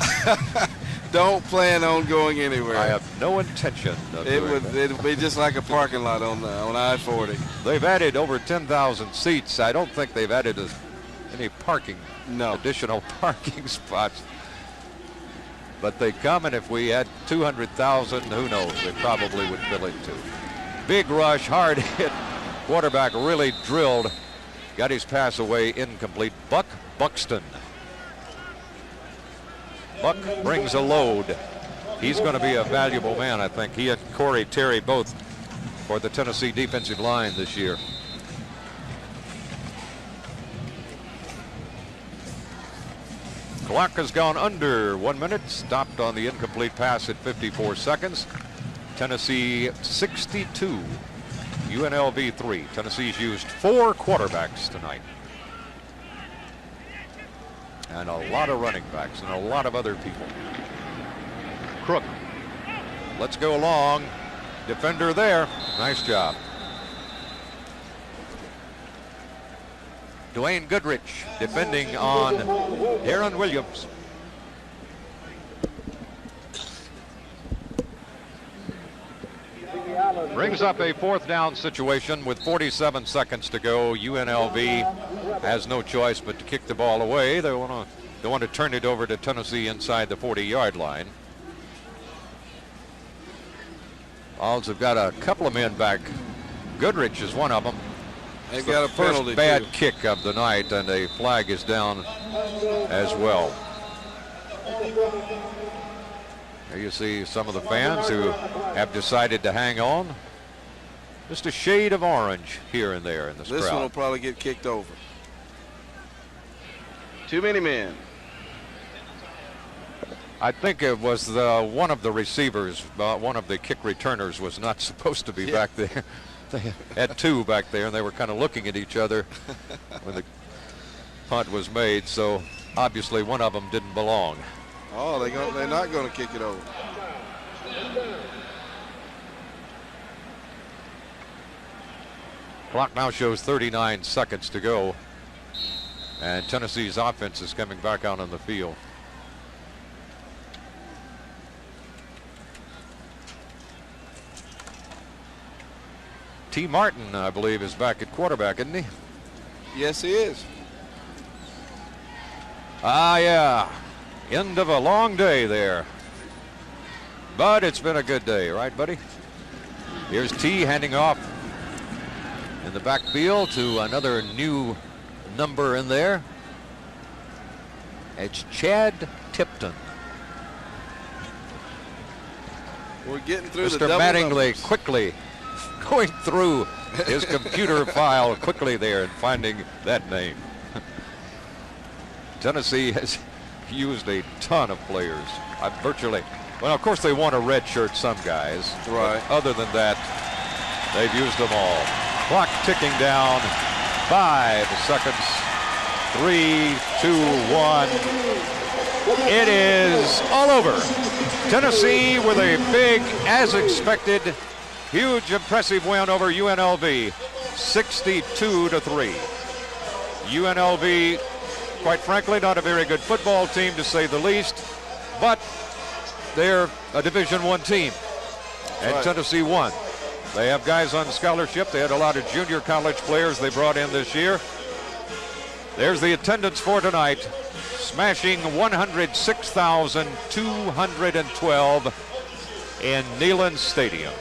Don't plan on going anywhere. I have no intention of doing that. It'll be just like a parking lot on I-40. They've added over 10,000 seats. I don't think they've added any additional parking spots. But they come, and if we had 200,000, who knows? They probably would fill it too. Big rush, hard hit. Quarterback really drilled. Got his pass away, incomplete. Buck Buxton. Buck brings a load. He's going to be a valuable man, I think. He and Corey Terry both for the Tennessee defensive line this year. Clock has gone under 1 minute. Stopped on the incomplete pass at 54 seconds. Tennessee 62. UNLV 3. Tennessee's used 4 quarterbacks tonight. And a lot of running backs and a lot of other people. Crook. Let's go long. Defender there. Nice job. Dwayne Goodrich defending on Darren Williams. Brings up a 4th down situation with 47 seconds to go. UNLV has no choice but to kick the ball away. They want to turn it over to Tennessee inside the 40-yard line. Vols have got a couple of men back. Goodrich is one of them. They've got a penalty, first bad too. kick of the night, and a flag is down as well. There you see some of the fans who have decided to hang on. Just a shade of orange here and there in this This crowd. one will probably get kicked over. Too many men. I think it was one of the receivers, one of the kick returners was not supposed to be back there. They had 2 back there, and they were kind of looking at each other when the punt was made, so obviously one of them didn't belong. Oh, they're not going to kick it over. Clock now shows 39 seconds to go. And Tennessee's offense is coming back out on the field. T. Martin, I believe, is back at quarterback, isn't he? Yes, he is. Ah, yeah. End of a long day there. But it's been a good day, right, buddy? Here's T handing off in the backfield to another new number in there. It's Chad Tipton. We're getting through Mr. the double Mattingly numbers. quickly going through his computer file quickly there and finding that name. Tennessee has used a ton of players. Well, of course they want a red shirt, some guys. Right. But other than that, they've used them all. Clock ticking down. 5 seconds. 3, 2, 1. It is all over. Tennessee with a big, as expected, huge, impressive win over UNLV, 62-3. UNLV, quite frankly, not a very good football team to say the least, but they're a Division I team, and right. Tennessee won. They have guys on scholarship. They had a lot of junior college players they brought in this year. There's the attendance for tonight, smashing 106,212 in Neyland Stadium.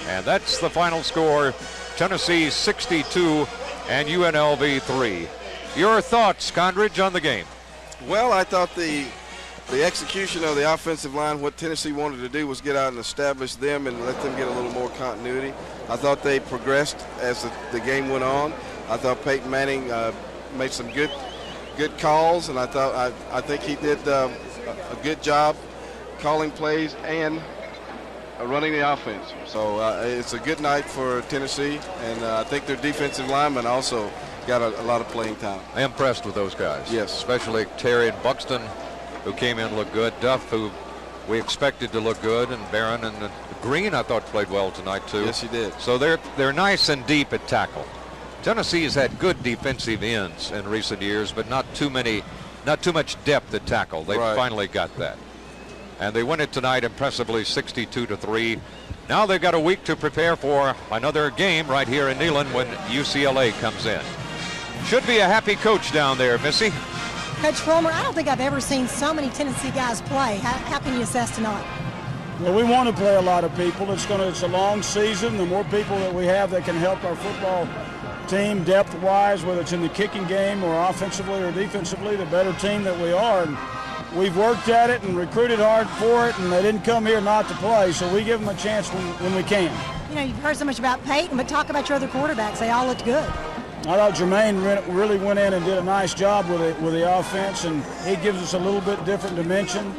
And that's the final score, Tennessee 62 and UNLV 3. Your thoughts, Condridge, on the game? Well, I thought the execution of the offensive line, what Tennessee wanted to do was get out and establish them and let them get a little more continuity. I thought they progressed as the game went on. I thought Peyton Manning made some good calls, and I think he did a good job calling plays and running the offense. So it's a good night for Tennessee, and I think their defensive linemen also got a lot of playing time. I'm impressed with those guys. Yes. Especially Terry and Buxton, who came in and looked good. Duff, who we expected to look good, and Barron and Green, I thought, played well tonight too. Yes, he did. So they're nice and deep at tackle. Tennessee has had good defensive ends in recent years, but not too much depth at tackle. They finally got that. And they win it tonight impressively, 62-3. Now they've got a week to prepare for another game right here in Neyland when UCLA comes in. Should be a happy coach down there, Missy. Coach Fulmer, I don't think I've ever seen so many Tennessee guys play. How can you assess tonight? Well, we want to play a lot of people. It's a long season. The more people that we have that can help our football team depth-wise, whether it's in the kicking game or offensively or defensively, the better team that we are. And we've worked at it and recruited hard for it, and they didn't come here not to play, so we give them a chance when we can. You know, you've heard so much about Peyton, but talk about your other quarterbacks. They all looked good. I thought Jermaine really went in and did a nice job with the offense, and he gives us a little bit different dimension.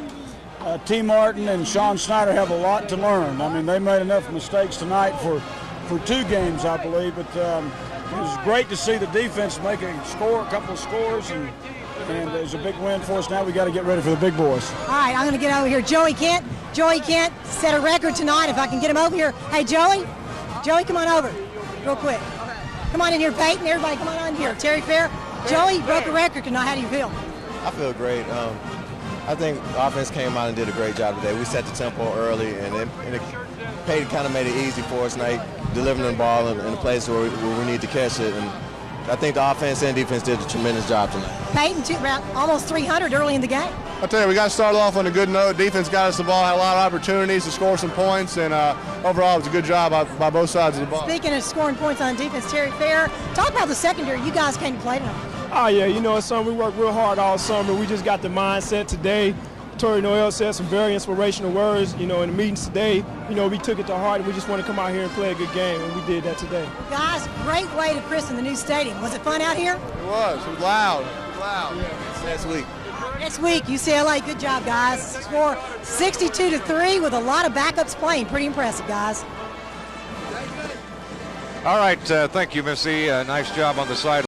T. Martin and Sean Snyder have a lot to learn. I mean, they made enough mistakes tonight for 2 games, I believe, but it was great to see the defense make a couple of scores, and it was a big win for us. Now we got to get ready for the big boys. All right, I'm going to get over here. Joey Kent set a record tonight. If I can get him over here. Hey, Joey, come on over real quick. Come on in here, Peyton. Everybody come on in here. Terry Fair, Joey broke a record tonight. How do you feel? I feel great. I think the offense came out and did a great job today. We set the tempo early, and Peyton kind of made it easy for us tonight, delivering the ball in the place where we need to catch it. And I think the offense and defense did a tremendous job tonight. Peyton took around almost 300 early in the game. I'll tell you, we got to start off on a good note. Defense got us the ball, had a lot of opportunities to score some points, and overall it was a good job by both sides of the ball. Speaking of scoring points on defense, Terry Fair, talk about the secondary. You guys came to play tonight. Oh, yeah, it's something we worked real hard all summer. We just got the mindset today. Tori Noel said some very inspirational words, in the meetings today. We took it to heart, and we just want to come out here and play a good game, and we did that today. Guys, great way to christen the new stadium. Was it fun out here? It was loud. Next week. Next week, UCLA, good job, guys. Score 62-3 with a lot of backups playing. Pretty impressive, guys. All right, thank you, Missy. Nice job on the side.